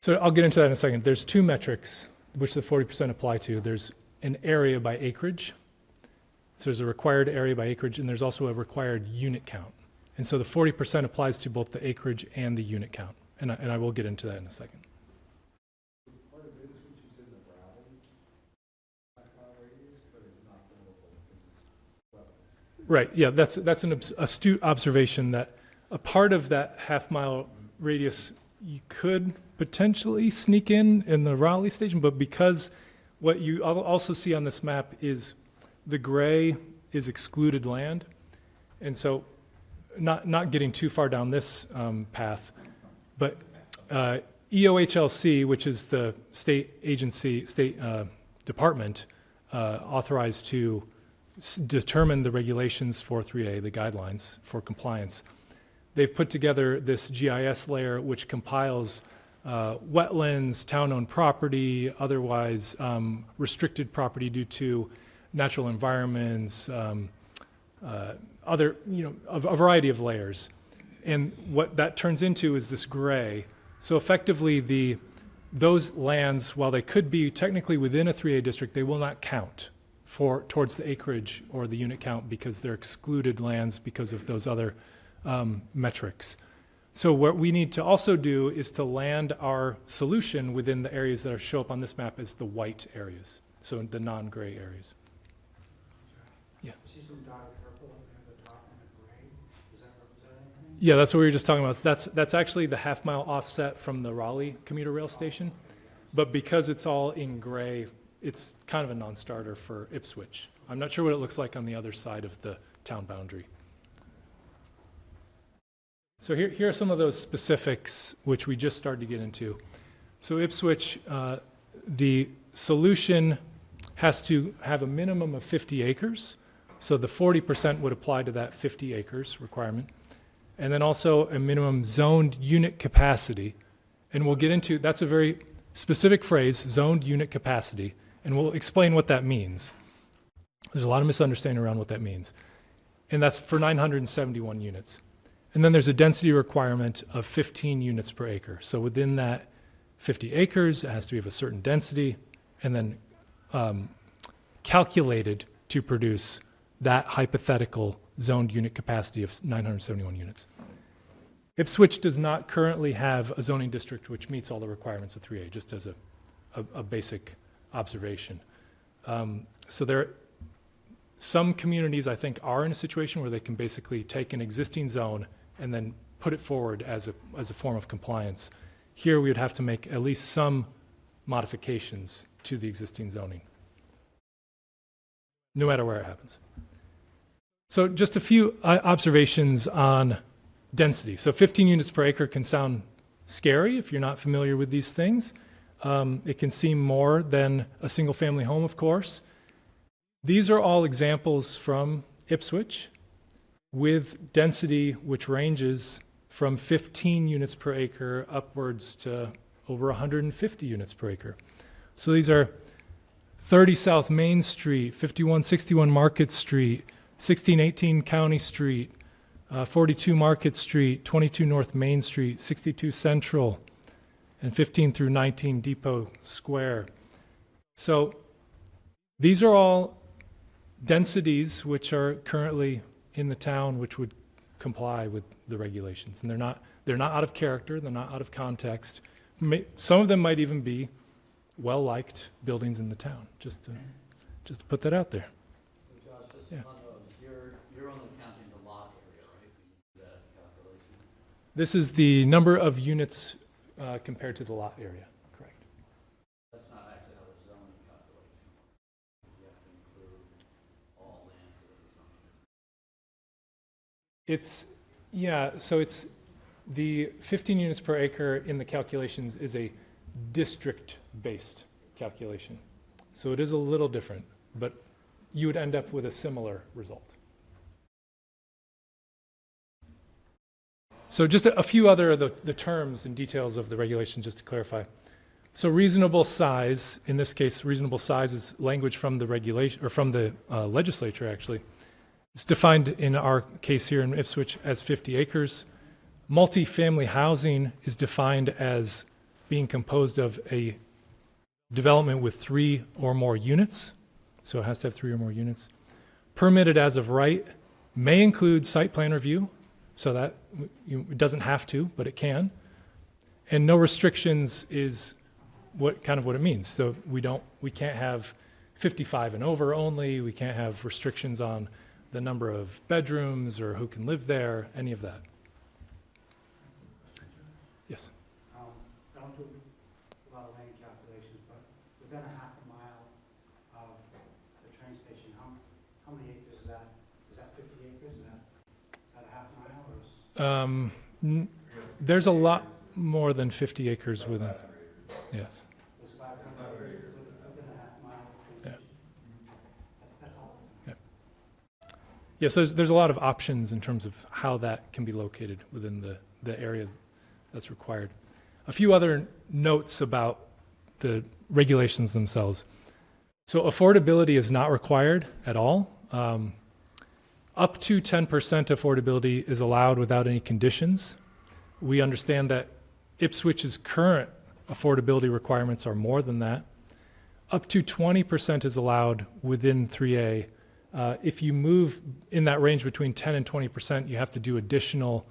So I'll get into that in a second. There's two metrics which the 40% apply to. There's an area by acreage. So there's a required area by acreage, and there's also a required unit count. And so the 40% applies to both the acreage and the unit count. And I will get into that in a second. Part of it is what you said, the gravel, radius, but it's not buildable. Right, yeah, that's an astute observation that a part of that half-mile radius you could potentially sneak in the Raleigh station, but because what you also see on this map is the gray is excluded land, and so not getting too far down this path, but EOHLC, which is the state agency, department authorized to determine the regulations for 3A, the guidelines for compliance. They've put together this GIS layer which compiles wetlands, town-owned property, otherwise restricted property due to natural environments, other, a variety of layers. And what that turns into is this gray. So effectively, those lands, while they could be technically within a 3A district, they will not count towards the acreage or the unit count because they're excluded lands because of those other metrics. So what we need to also do is to land our solution within the areas that show up on this map as the white areas, so the non-gray areas. Yeah. See some dotted purple up near the top and the gray? Does that represent anything? Yeah, that's what we were just talking about. That's actually the half-mile offset from the Raleigh commuter rail station, but because it's all in gray, it's kind of a non-starter for Ipswich. I'm not sure what it looks like on the other side of the town boundary. So here are some of those specifics which we just started to get into. So Ipswich, the solution has to have a minimum of 50 acres. So the 40% would apply to that 50 acres requirement. And then also a minimum zoned unit capacity. And we'll get into, that's a very specific phrase, zoned unit capacity. And we'll explain what that means. There's a lot of misunderstanding around what that means. And that's for 971 units. And then there's a density requirement of 15 units per acre. So within that 50 acres, it has to be of a certain density, and then calculated to produce that hypothetical zoned unit capacity of 971 units. Ipswich does not currently have a zoning district which meets all the requirements of 3A, just as a basic observation. So some communities, I think, are in a situation where they can basically take an existing zone and then put it forward as a form of compliance. Here, we would have to make at least some modifications to the existing zoning, no matter where it happens. So just a few observations on density. So 15 units per acre can sound scary if you're not familiar with these things. It can seem more than a single-family home, of course. These are all examples from Ipswich with density which ranges from 15 units per acre upwards to over 150 units per acre. So these are 30 South Main Street, 5161 Market Street, 1618 County Street, 42 Market Street, 22 North Main Street, 62 Central, and 15 through 19 Depot Square. So these are all densities which are currently in the town which would comply with the regulations. And they're not out of character, they're not out of context. Some of them might even be well-liked buildings in the town, just to put that out there. So Josh, just Yeah. on those, you're only counting the lot area, right? When you do that calculation? This is the number of units compared to the lot area, correct. That's not actually how the zoning calculation works. You have to include all land for the zoning. So it's the 15 units per acre in the calculations is a district-based calculation. So it is a little different, but you would end up with a similar result. So just a few other of the terms and details of the regulation, just to clarify. So reasonable size, in this case, reasonable size is language from the regulation, or from the legislature actually. It's defined in our case here in Ipswich as 50 acres. Multifamily housing is defined as being composed of a development with 3 or more units. So it has to have 3 or more units. Permitted as of right may include site plan review, so that it doesn't have to, but it can. And no restrictions is what it means. So we can't have 55 and over only. We can't have restrictions on the number of bedrooms or who can live there, any of that. Yes. I don't do a lot of land calculations, but within a half a mile of the train station, how many acres is that? Is that 50 acres? Is that a half mile or is? There's a lot more than 50 acres within. Yes. There's 500 acres within a half mile of the train station? That's all. Yeah, so there's a lot of options in terms of how that can be located within the area that's required. A few other notes about the regulations themselves. So affordability is not required at all. Up to 10% affordability is allowed without any conditions. We understand that Ipswich's current affordability requirements are more than that. Up to 20% is allowed within 3A. If you move in that range between 10 and 20%, you have to do additional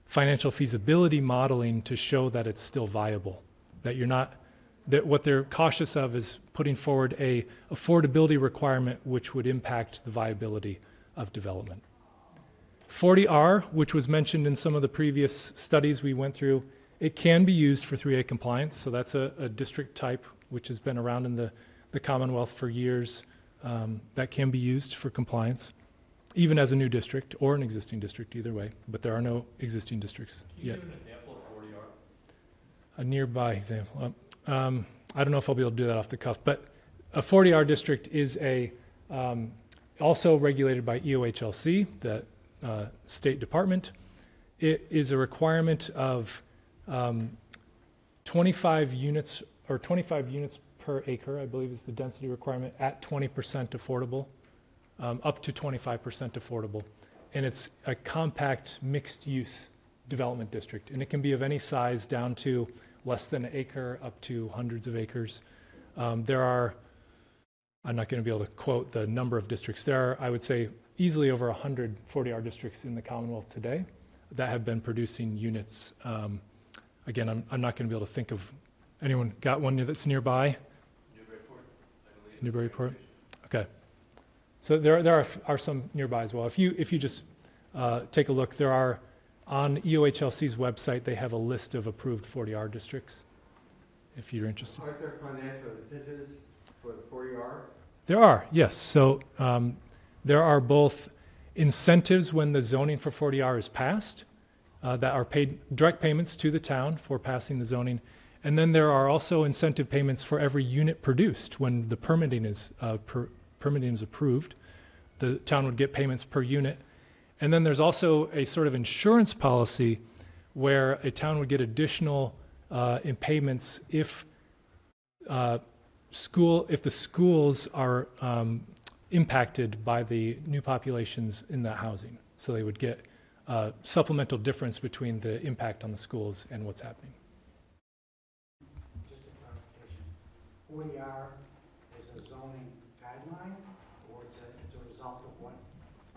financial feasibility modeling to show that it's still viable, that what they're cautious of is putting forward a affordability requirement which would impact the viability of development. 40R, which was mentioned in some of the previous studies we went through, it can be used for 3A compliance, so that's a district type which has been around in the Commonwealth for years. That can be used for compliance, even as a new district or an existing district, either way, but there are no existing districts yet. Can you give an example of 40R? A nearby example. I don't know if I'll be able to do that off the cuff, but a 40R district is also regulated by EOHLC, the State Department. It is a requirement of 25 units per acre, I believe is the density requirement, at 20% affordable, up to 25% affordable. And it's a compact mixed-use development district. And it can be of any size down to less than an acre up to hundreds of acres. There are, I'm not going to be able to quote the number of districts. There are, I would say, easily over 100 40R districts in the Commonwealth today that have been producing units. Again, I'm not going to be able to think of, anyone got one that's nearby? Newburyport, I believe. Newburyport? Okay. So there are some nearby as well. If you just take a look, there are, on EOHLC's website, they have a list of approved 40R districts, if you're interested. Aren't there financial incentives for the 40R? There are, yes. So there are both incentives when the zoning for 40R is passed that are paid direct payments to the town for passing the zoning. And then there are also incentive payments for every unit produced when the permitting is approved. The town would get payments per unit. And then there's also a sort of insurance policy where a town would get additional in payments if the schools are impacted by the new populations in that housing. So they would get supplemental difference between the impact on the schools and what's happening. Just a clarification. 40R is a zoning guideline, or it's a result of what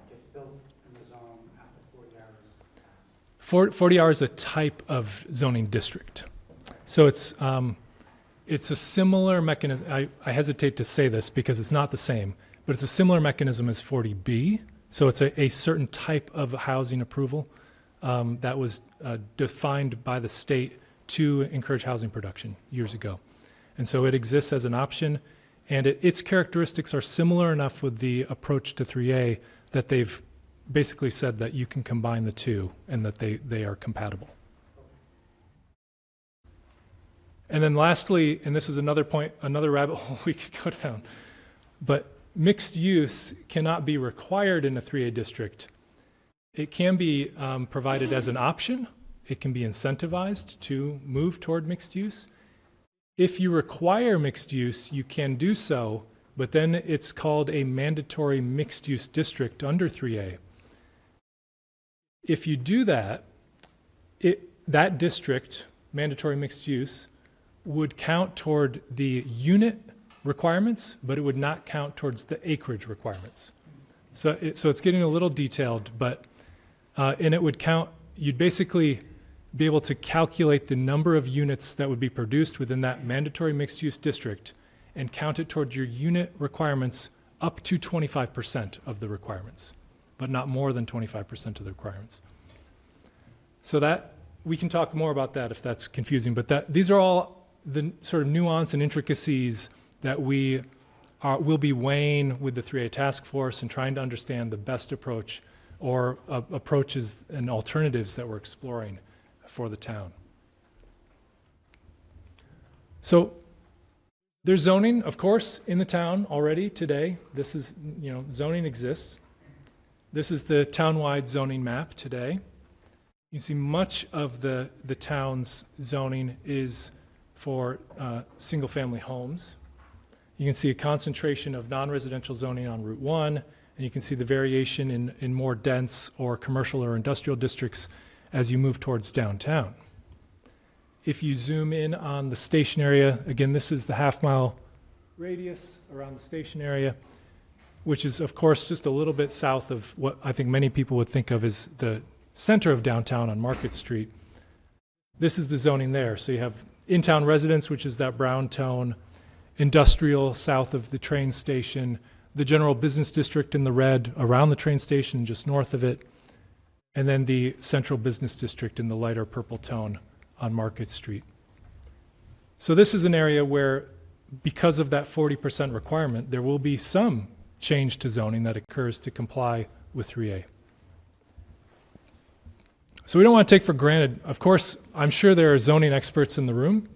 gets built in the zone after 40R is passed? 40R is a type of zoning district. So it's a similar mechanism. I hesitate to say this because it's not the same, but it's a similar mechanism as 40B. So it's a certain type of housing approval that was defined by the state to encourage housing production years ago. And so it exists as an option, and its characteristics are similar enough with the approach to 3A that they've basically said that you can combine the two and that they are compatible. And then lastly, and this is another point, another rabbit hole we could go down, but mixed use cannot be required in a 3A district. It can be provided as an option. It can be incentivized to move toward mixed use. If you require mixed use, you can do so, but then it's called a mandatory mixed use district under 3A. If you do that, that district, mandatory mixed use, would count toward the unit requirements, but it would not count towards the acreage requirements. So it's getting a little detailed, but and it would count, you'd basically be able to calculate the number of units that would be produced within that mandatory mixed use district and count it towards your unit requirements up to 25% of the requirements, but not more than 25% of the requirements. So that, we can talk more about that if that's confusing, but these are all the sort of nuance and intricacies that will be weighing with the 3A task force and trying to understand the best approach or approaches and alternatives that we're exploring for the town. So there's zoning, of course, in the town already today. This is, zoning exists. This is the townwide zoning map today. You see much of the town's zoning is for single-family homes. You can see a concentration of non-residential zoning on Route 1, and you can see the variation in more dense or commercial or industrial districts as you move towards downtown. If you zoom in on the station area, again, this is the half-mile radius around the station area, which is, of course, just a little bit south of what I think many people would think of as the center of downtown on Market Street. This is the zoning there. So you have in-town residence, which is that brown tone, industrial south of the train station, the general business district in the red around the train station just north of it, and then the central business district in the lighter purple tone on Market Street. So this is an area where, because of that 40% requirement, there will be some change to zoning that occurs to comply with 3A. So we don't want to take for granted, of course, I'm sure there are zoning experts in the room.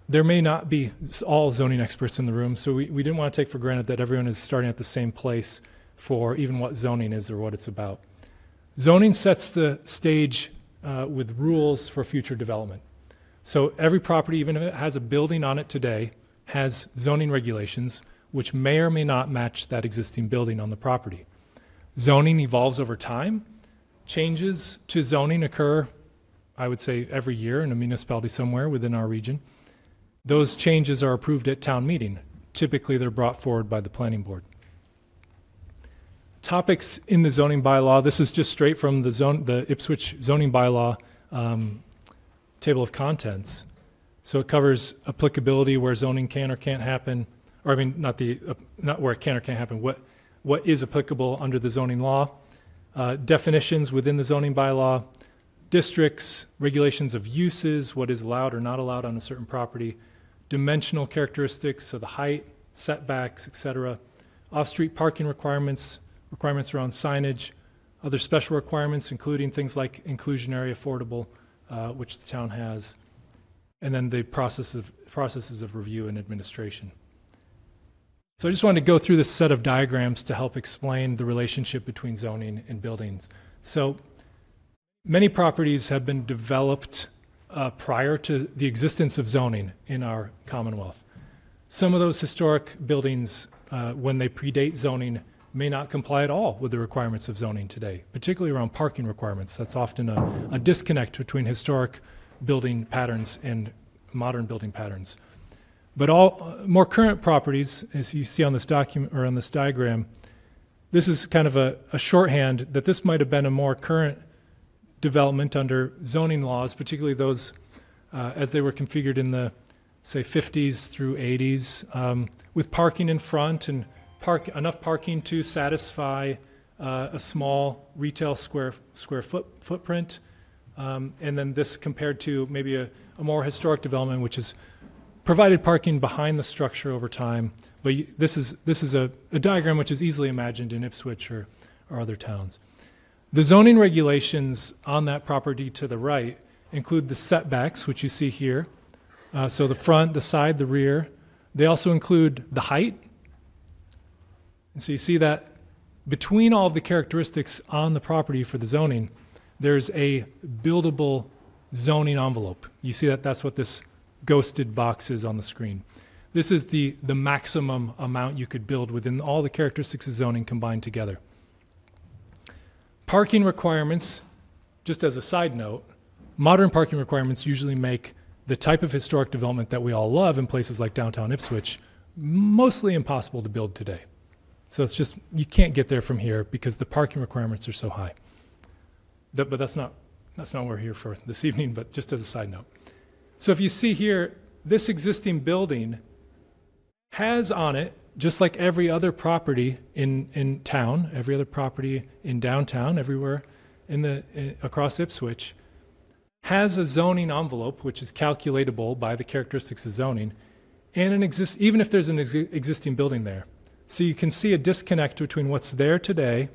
There may not be all zoning experts in the room, so we didn't want to take for granted that everyone is starting at the same place for even what zoning is or what it's about. Zoning sets the stage with rules for future development. So every property, even if it has a building on it today, has zoning regulations which may or may not match that existing building on the property. Zoning evolves over time. Changes to zoning occur, I would say, every year in a municipality somewhere within our region. Those changes are approved at town meeting. Typically, they're brought forward by the planning board. Topics in the zoning bylaw. This is just straight from the Ipswich zoning bylaw table of contents. So it covers applicability, where zoning can or can't happen, or I mean, not where it can or can't happen. What is applicable under the zoning law? Definitions within the zoning bylaw, districts, regulations of uses, what is allowed or not allowed on a certain property, dimensional characteristics, so the height, setbacks, etc., off-street parking requirements around signage, other special requirements, including things like inclusionary, affordable, which the town has, and then the processes of review and administration. So I just wanted to go through this set of diagrams to help explain the relationship between zoning and buildings. So many properties have been developed prior to the existence of zoning in our Commonwealth. Some of those historic buildings, when they predate zoning, may not comply at all with the requirements of zoning today, particularly around parking requirements. That's often a disconnect between historic building patterns and modern building patterns. But all more current properties, as you see on this document or on this diagram, this is kind of a shorthand that this might have been a more current development under zoning laws, particularly those as they were configured in the, say, 50s through 80s, with parking in front and enough parking to satisfy a small retail square footprint, And then this compared to maybe a more historic development, which has provided parking behind the structure over time. But this is a diagram which is easily imagined in Ipswich or other towns. The zoning regulations on that property to the right include the setbacks, which you see here. So the front, the side, the rear. They also include the height. And so you see that between all of the characteristics on the property for the zoning, there's a buildable zoning envelope. You see that that's what this ghosted box is on the screen. This is the maximum amount you could build within all the characteristics of zoning combined together. Parking requirements, just as a side note, modern parking requirements usually make the type of historic development that we all love in places like downtown Ipswich mostly impossible to build today. So it's just, you can't get there from here because the parking requirements are so high. But that's not what we're here for this evening, but just as a side note. So if you see here, this existing building has on it, just like every other property in town, every other property in downtown, everywhere across Ipswich, has a zoning envelope, which is calculatable by the characteristics of zoning, and even if there's an existing building there. So you can see a disconnect between what's there today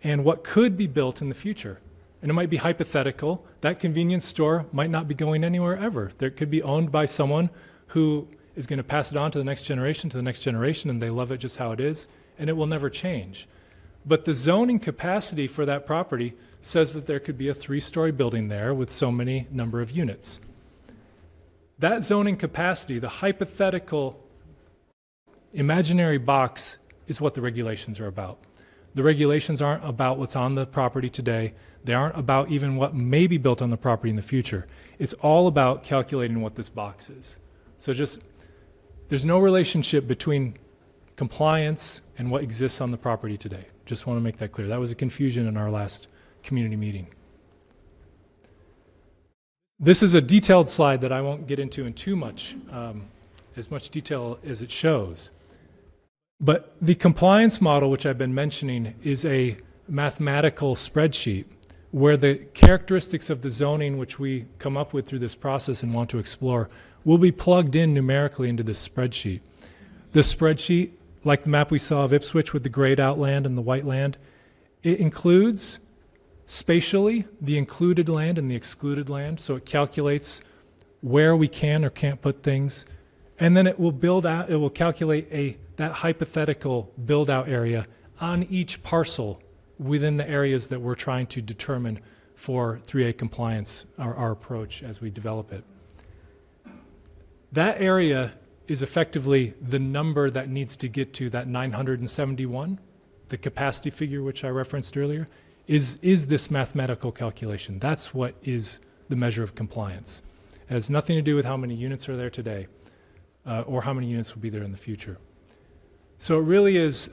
and what could be built in the future. And it might be hypothetical. That convenience store might not be going anywhere ever. It could be owned by someone who is going to pass it on to the next generation, and they love it just how it is, and it will never change. But the zoning capacity for that property says that there could be a 3-story building there with so many number of units. That zoning capacity, the hypothetical imaginary box, is what the regulations are about. The regulations aren't about what's on the property today. They aren't about even what may be built on the property in the future. It's all about calculating what this box is. So there's no relationship between compliance and what exists on the property today. Just want to make that clear. That was a confusion in our last community meeting. This is a detailed slide that I won't get into in as much detail as it shows. But the compliance model, which I've been mentioning, is a mathematical spreadsheet where the characteristics of the zoning which we come up with through this process and want to explore will be plugged in numerically into this spreadsheet. This spreadsheet, like the map we saw of Ipswich with the grayed out land and the white land, it includes spatially the included land and the excluded land, so it calculates where we can or can't put things, and then it will calculate that hypothetical build-out area on each parcel within the areas that we're trying to determine for 3A compliance, our approach as we develop it. That area is effectively the number that needs to get to that 971, the capacity figure which I referenced earlier, is this mathematical calculation. That's what is the measure of compliance. It has nothing to do with how many units are there today or how many units will be there in the future. So it really is,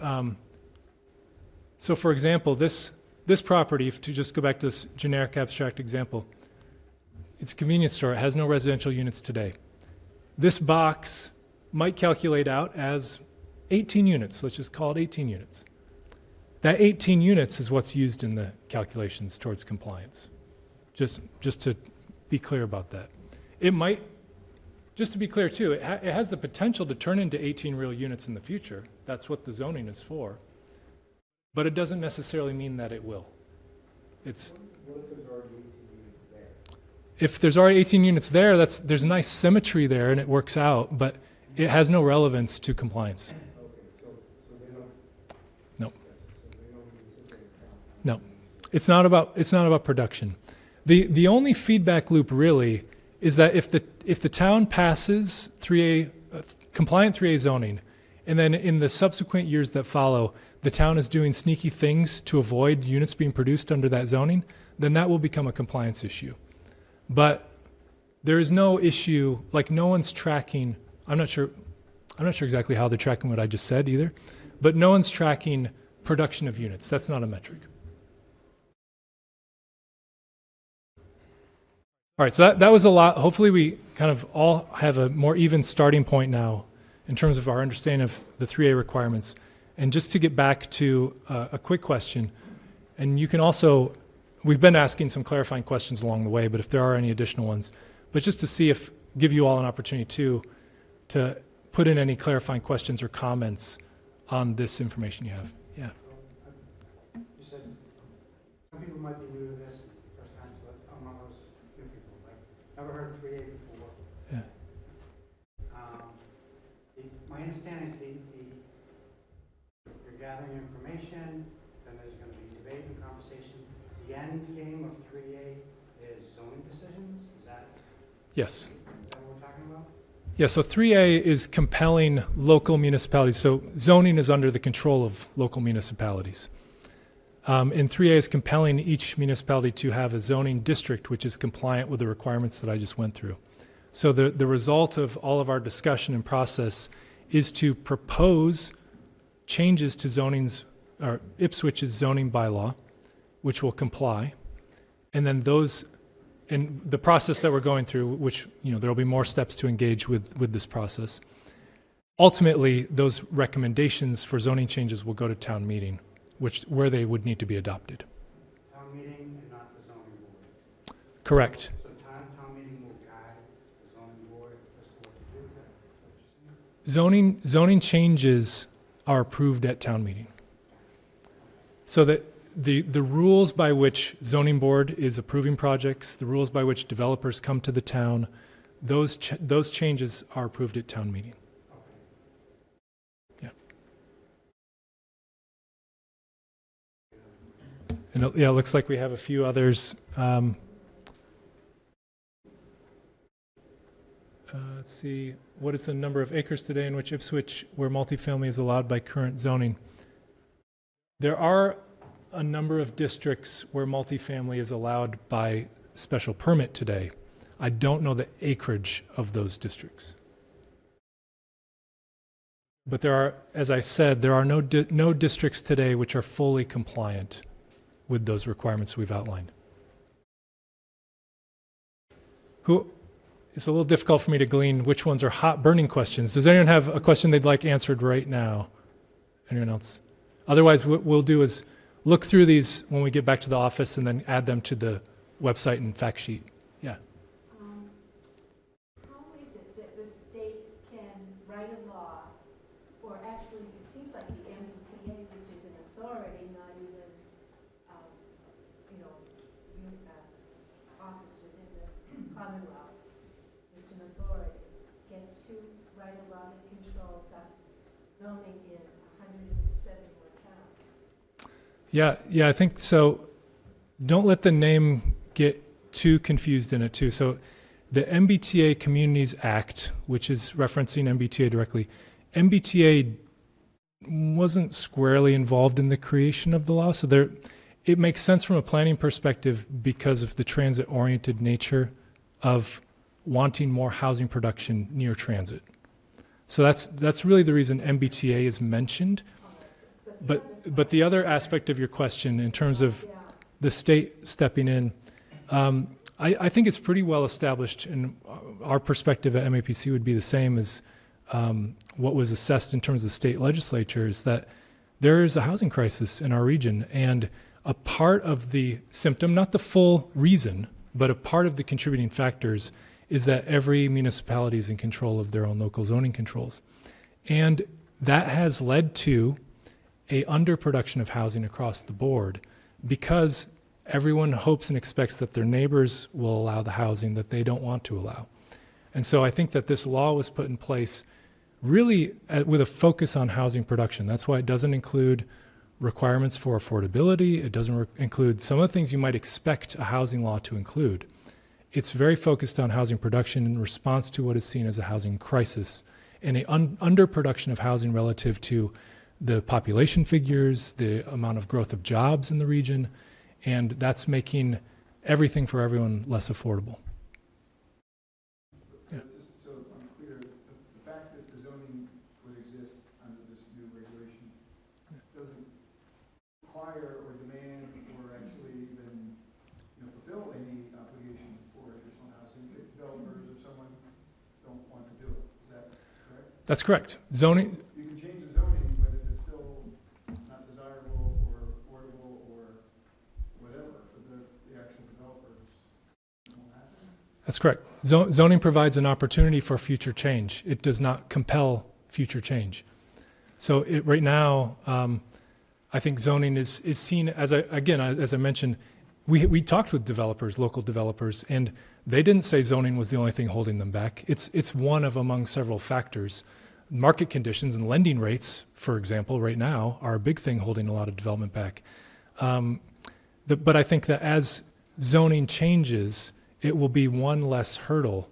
so for example, this property, to just go back to this generic abstract example, it's a convenience store. It has no residential units today. This box might calculate out as 18 units. Let's just call it 18 units. That 18 units is what's used in the calculations towards compliance. Just to be clear about that. It might, just to be clear too, it has the potential to turn into 18 real units in the future. That's what the zoning is for. But it doesn't necessarily mean that it will. What if there's already 18 units there? If there's already 18 units there, there's nice symmetry there and it works out, but it has no relevance to compliance. No, it's not about production. The only feedback loop really is that if the town passes compliant 3A zoning, and then in the subsequent years that follow, the town is doing sneaky things to avoid units being produced under that zoning, then that will become a compliance issue. But there is no issue, like no one's tracking, I'm not sure exactly how they're tracking what I just said either, but no one's tracking production of units. That's not a metric. All right, so that was a lot. Hopefully we kind of all have a more even starting point now in terms of our understanding of the 3A requirements. And just to get back to a quick question, and you can also, we've been asking some clarifying questions along the way, but if there are any additional ones, but just to see if, give you all an opportunity to put in any clarifying questions or comments on this information you have. Yeah. You said some people might be new to this, first time, so I'm one of those new people, like, never heard of 3A before. Yeah. My understanding is you're gathering information, then there's going to be debate and conversation. The end game of 3A is zoning decisions? Yes. Is that what we're talking about? Yeah, so 3A is compelling local municipalities. So zoning is under the control of local municipalities. And 3A is compelling each municipality to have a zoning district which is compliant with the requirements that I just went through. So the result of all of our discussion and process is to propose changes to Ipswich's zoning bylaw, which will comply. And then and the process that we're going through, which, there will be more steps to engage with this process. Ultimately, those recommendations for zoning changes will go to town meeting, where they would need to be adopted. Town meeting and not the zoning board. Correct. So town meeting will guide the zoning board as to what to do with that? Is that what you're saying? Zoning changes are approved at town meeting. So that the rules by which zoning board is approving projects, the rules by which developers come to the town, those changes are approved at town meeting. Yeah. And it looks like we have a few others. Let's see. What is the number of acres today in which Ipswich, where multifamily is allowed by current zoning? There are a number of districts where multifamily is allowed by special permit today. I don't know the acreage of those districts. But there are, as I said, there are no districts today which are fully compliant with those requirements we've outlined. It's a little difficult for me to glean which ones are hot burning questions. Does anyone have a question they'd like answered right now? Anyone else? Otherwise, what we'll do is look through these when we get back to the office and then add them to the website and fact sheet. Yeah. How is it that the state can write a law, or actually it seems like the MBTA, which is an authority, not even, office within the Commonwealth, just an authority, get to write a law that controls zoning in 171 towns? Yeah, I think so. Don't let the name get too confused in it too. So the MBTA Communities Act, which is referencing MBTA directly, MBTA wasn't squarely involved in the creation of the law. So it makes sense from a planning perspective because of the transit-oriented nature of wanting more housing production near transit. So that's really the reason MBTA is mentioned. But the other aspect of your question in terms of the state stepping in, I think it's pretty well established, and our perspective at MAPC would be the same as what was assessed in terms of the state legislature, is that there is a housing crisis in our region, and a part of the symptom, not the full reason, but a part of the contributing factors is that every municipality is in control of their own local zoning controls. And that has led to a underproduction of housing across the board because everyone hopes and expects that their neighbors will allow the housing that they don't want to allow. And so I think that this law was put in place really with a focus on housing production. That's why it doesn't include requirements for affordability. It doesn't include some of the things you might expect a housing law to include. It's very focused on housing production in response to what is seen as a housing crisis and an underproduction of housing relative to the population figures, the amount of growth of jobs in the region, and that's making everything for everyone less affordable. Yeah. Just so I'm clear, the fact that the zoning would exist under this new regulation doesn't require or demand or actually even fulfill any obligation for additional housing if developers or someone don't want to do it. Is that correct? That's correct. Zoning. You can change the zoning, but if it's still not desirable or affordable or whatever for the That's correct. Zoning provides an opportunity for future change. It does not compel future change. So right now, I think zoning is seen as as I mentioned, we talked with developers, local developers, and they didn't say zoning was the only thing holding them back. It's one of among several factors. Market conditions and lending rates, for example, right now are a big thing holding a lot of development back. But I think that as zoning changes, it will be one less hurdle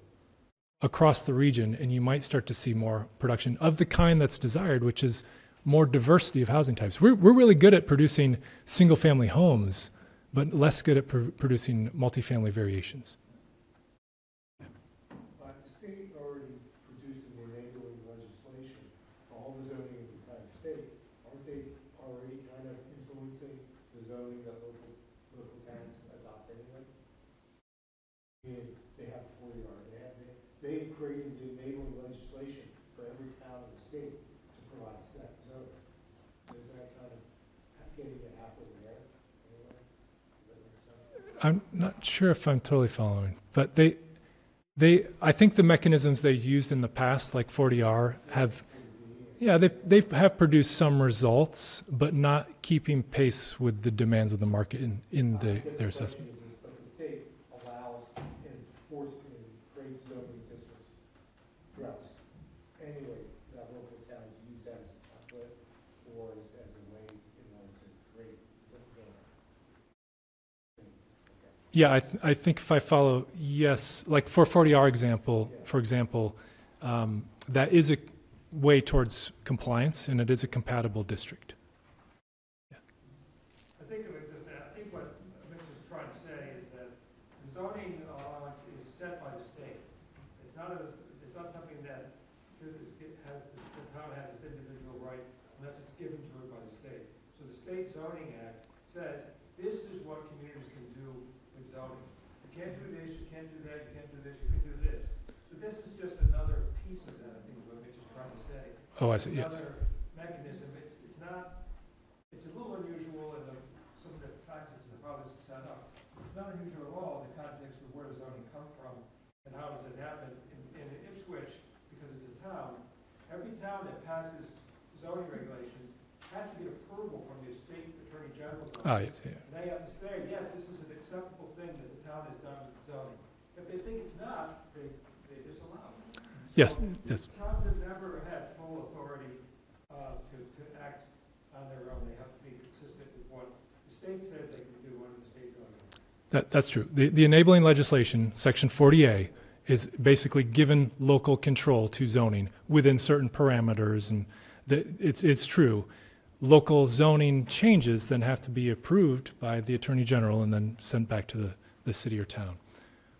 across the region, and you might start to see more production of the kind that's desired, which is more diversity of housing types. We're really good at producing single-family homes, but less good at producing multifamily variations. The state already produced an enabling legislation for all the zoning of the entire state. Aren't they already kind of influencing the zoning that local towns adopt anyway? They have 40R. They've created the enabling legislation for every town in the state to provide that zoning. So is that kind of getting it halfway there anyway? Does that make sense? I'm not sure if I'm totally following, but I think the mechanisms they used in the past, like 40R, they have produced some results, but not keeping pace with the demands of the market in their assessment. But the state allows and forces and creates zoning districts throughout the state. Anyway, that local towns use that as a template or as a way in order to create zoning. Yeah, I think if I follow, yes, like for 40R example, for example, that is a way towards compliance, and it is a compatible district. I think what Mitch is trying to say is that the zoning allowance is set by the state. It's not something that the town has its individual right unless it's given to it by the state. So the state zoning act says this is what communities can do with zoning. You can't do this, you can't do that, you can't do this, you can do this. So this is just another piece of that, I think is what Mitch is trying to say. Oh, I see, yes. Another mechanism. It's a little unusual in some of the facets of how this is set up. It's not unusual at all in the context of where does zoning come from and how does it happen. In Ipswich, because it's a town, every town that passes zoning regulations has to get approval from the state attorney general. Yes, yeah. And they have to say, yes, this is an acceptable thing that the town has done with zoning. If they think it's not, they disallow it. Yes, So yes. Towns have never had full authority to act on their own. They have to be consistent with what the state says they can do under the state zoning. That's true. The enabling legislation, Section 40A, is basically given local control to zoning within certain parameters, and it's true. Local zoning changes then have to be approved by the Attorney General and then sent back to the city or town.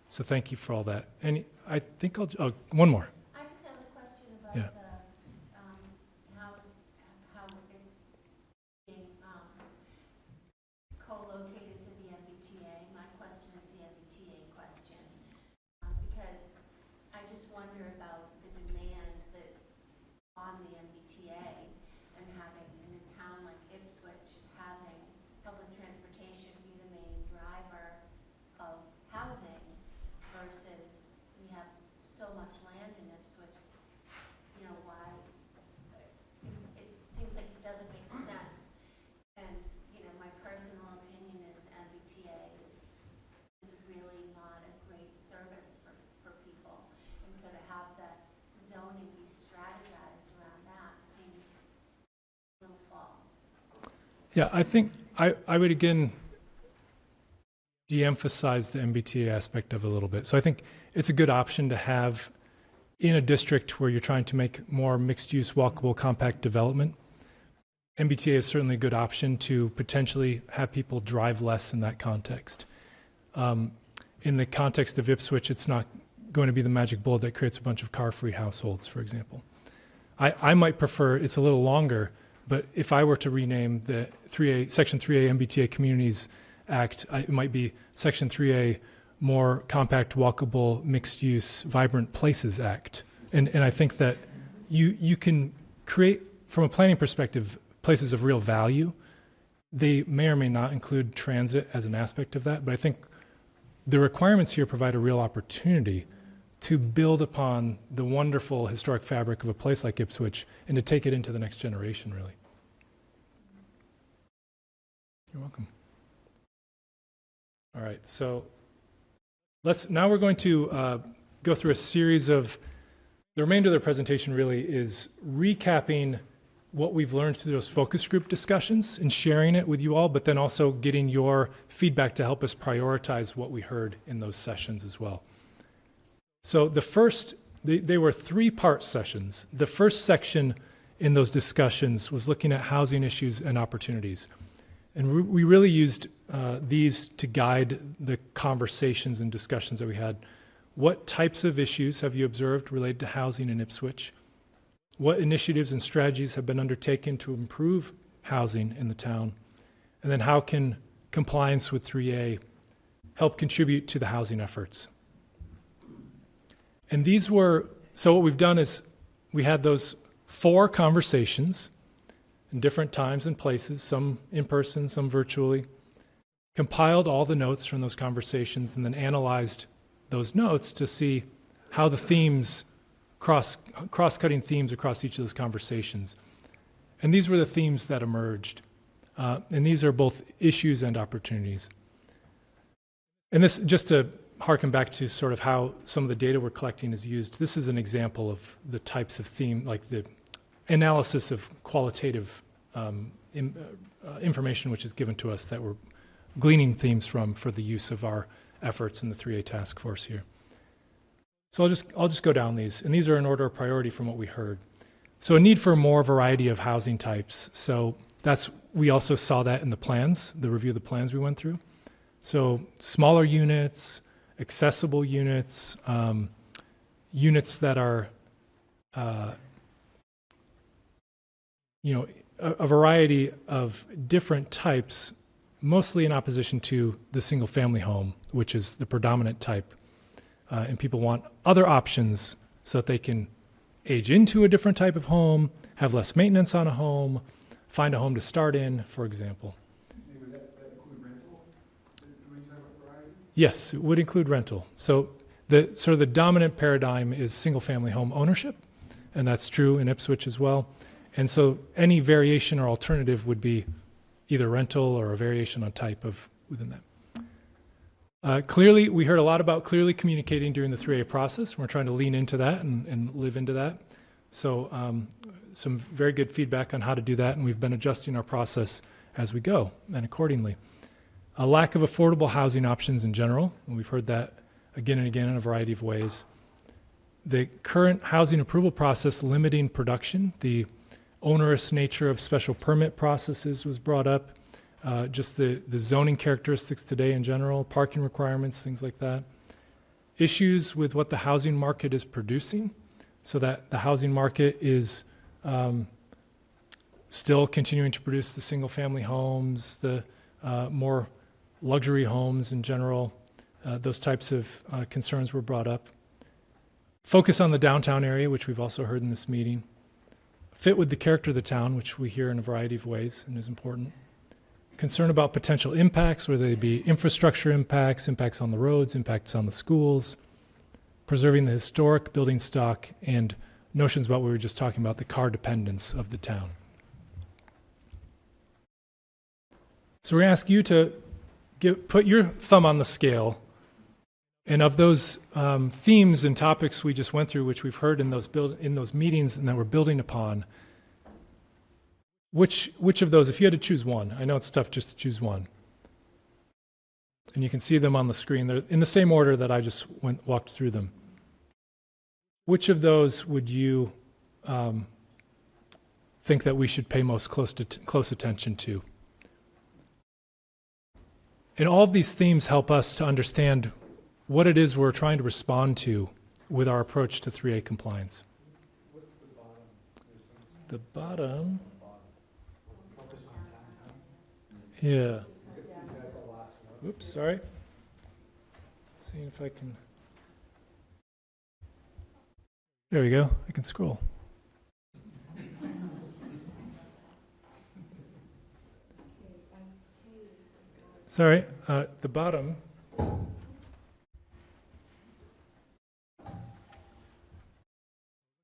So thank you for all that. And I think one more. I just have a question about Yeah. how it's being co-located to the MBTA. My question is the MBTA question, because I just wonder about the demand that on the MBTA and having in a town like Ipswich, having public transportation be the main driver of housing versus we have so much land in Ipswich. You know, why, it seems like it doesn't make sense. And, you know, my personal opinion is the MBTA is really not a great service for people. And so to have that zoning be strategized around that seems a little false. Yeah, I think I would again de-emphasize the MBTA aspect of it a little bit. So I think it's a good option to have in a district where you're trying to make more mixed-use, walkable, compact development. MBTA is certainly a good option to potentially have people drive less in that context. In the context of Ipswich, it's not going to be the magic bullet that creates a bunch of car-free households, for example. I might prefer, it's a little longer, but if I were to rename the Section 3A MBTA Communities Act, it might be Section 3A More Compact, Walkable, Mixed-Use, Vibrant Places Act. And I think that you can create, from a planning perspective, places of real value. They may or may not include transit as an aspect of that, but I think the requirements here provide a real opportunity to build upon the wonderful historic fabric of a place like Ipswich and to take it into the next generation, really. You're welcome. All right, so now we're going to go through a series of, the remainder of the presentation really is recapping what we've learned through those focus group discussions and sharing it with you all, but then also getting your feedback to help us prioritize what we heard in those sessions as well. So the first, they were 3-part sessions. The first section in those discussions was looking at housing issues and opportunities. And we really used these to guide the conversations and discussions that we had. What types of issues have you observed related to housing in Ipswich? What initiatives and strategies have been undertaken to improve housing in the town? And then how can compliance with 3A help contribute to the housing efforts? And these were, so what we've done is we had those 4 conversations in different times and places, some in person, some virtually, compiled all the notes from those conversations and then analyzed those notes to see how the themes, cross-cutting themes across each of those conversations. And these were the themes that emerged. And these are both issues and opportunities. And this, just to harken back to sort of how some of the data we're collecting is used, this is an example of the types of theme, like the analysis of qualitative information which is given to us that we're gleaning themes from for the use of our efforts in the 3A task force here. So I'll just go down these, and these are in order of priority from what we heard. So a need for more variety of housing types. So we also saw that in the plans, the review of the plans we went through. So smaller units, accessible units, units that are, a variety of different types, mostly in opposition to the single-family home, which is the predominant type. And people want other options so that they can age into a different type of home, have less maintenance on a home, find a home to start in, for example. Maybe that include rental? Do we talk about variety? Yes, it would include rental. So the dominant paradigm is single-family home ownership, and that's true in Ipswich as well. And so any variation or alternative would be either rental or a variation on type of within that. Clearly, we heard a lot about clearly communicating during the 3A process. We're trying to lean into that and live into that. So some very good feedback on how to do that, and we've been adjusting our process as we go and accordingly. A lack of affordable housing options in general, and we've heard that again and again in a variety of ways. The current housing approval process limiting production, the onerous nature of special permit processes was brought up, just the zoning characteristics today in general, parking requirements, things like that. Issues with what the housing market is producing, so that the housing market is still continuing to produce the single-family homes, the more luxury homes in general. Those types of concerns were brought up. Focus on the downtown area, which we've also heard in this meeting. Fit with the character of the town, which we hear in a variety of ways and is important. Concern about potential impacts, whether they be infrastructure impacts, impacts on the roads, impacts on the schools, preserving the historic building stock, and notions about what we were just talking about, the car dependence of the town. So we ask you to put your thumb on the scale, and of those themes and topics we just went through, which we've heard in those meetings and that we're building upon, which of those, if you had to choose one, I know it's tough just to choose one, and you can see them on the screen. They're in the same order that I just walked through them. Which of those would you think that we should pay most close attention to? And all of these themes help us to understand what it is we're trying to respond to with our approach to 3A compliance. What's the bottom? The bottom, Focus on downtown. yeah. Is that the last one? Oops, sorry. Seeing if I can. There we go. I can scroll. Sorry, the bottom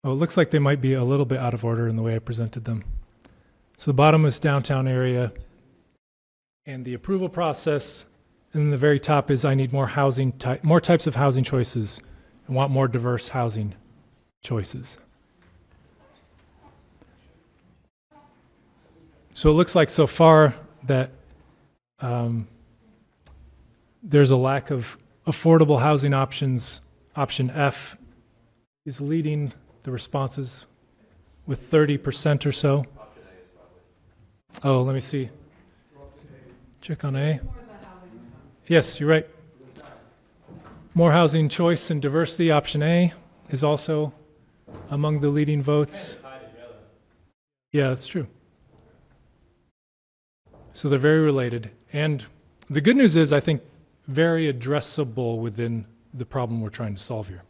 Oh, it looks like they might be a little bit out of order in the way I presented them. So the bottom is downtown area and the approval process. And then the very top is I need more more types of housing choices and want more diverse housing choices. So it looks like so far that there's a lack of affordable housing options. Option F is leading the responses with 30% or so. Oh, let me see. Check on A. Yes, you're right. More housing choice and diversity. Option A is also among the leading votes. Yeah, that's true. So they're very related. And the good news is, I think, very addressable within the problem we're trying to solve here.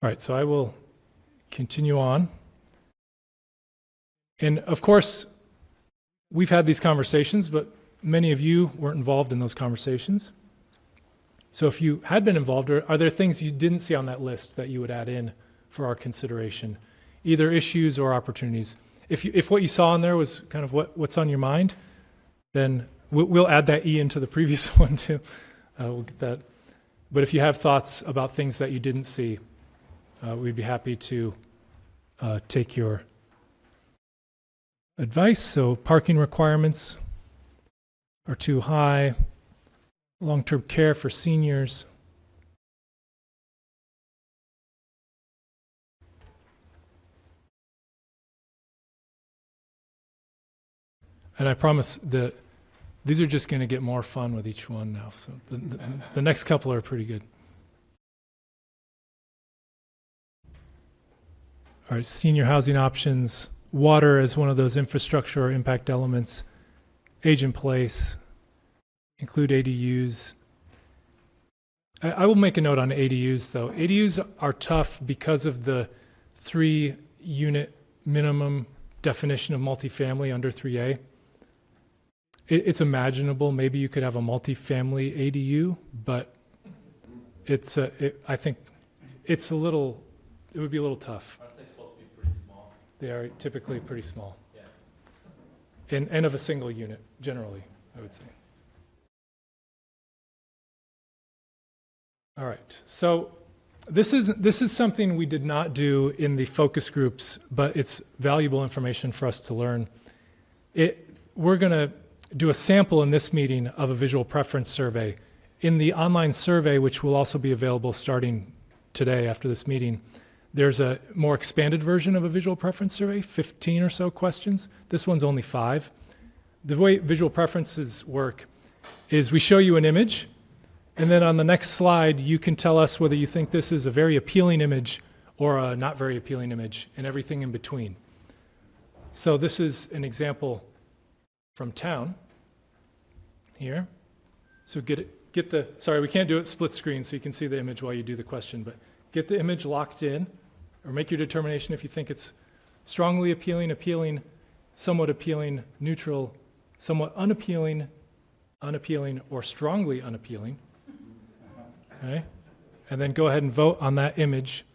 All right, so I will continue on. And of course, we've had these conversations, but many of you weren't involved in those conversations. So if you had been involved, are there things you didn't see on that list that you would add in for our consideration, either issues or opportunities? If what you saw in there was kind of what's on your mind, then we'll add that E into the previous one too. We'll get that. But if you have thoughts about things that you didn't see, we'd be happy to take your advice. So parking requirements are too high. Long-term care for seniors. And I promise that these are just going to get more fun with each one now. So the next couple are pretty good. All right, senior housing options. Water is one of those infrastructure or impact elements. Age in place. Include ADUs. I will make a note on ADUs, though. ADUs are tough because of the 3-unit minimum definition of multifamily under 3A. It's imaginable. Maybe you could have a multifamily ADU, but I think it would be a little tough. Aren't they supposed to be pretty small? They are typically pretty small. Yeah. And of a single unit, generally, I would say. All right, so this is something we did not do in the focus groups, but it's valuable information for us to learn. We're going to do a sample in this meeting of a visual preference survey. In the online survey, which will also be available starting today after this meeting, there's a more expanded version of a visual preference survey, 15 or so questions. This one's only 5. The way visual preferences work is we show you an image, and then on the next slide, you can tell us whether you think this is a very appealing image or a not very appealing image, and everything in between. So this is an example from town here. So sorry, we can't do it split screen so you can see the image while you do the question, but get the image locked in, or make your determination if you think it's strongly appealing, appealing, somewhat appealing, neutral, somewhat unappealing, unappealing, or strongly unappealing. Okay? And then go ahead and vote on that image.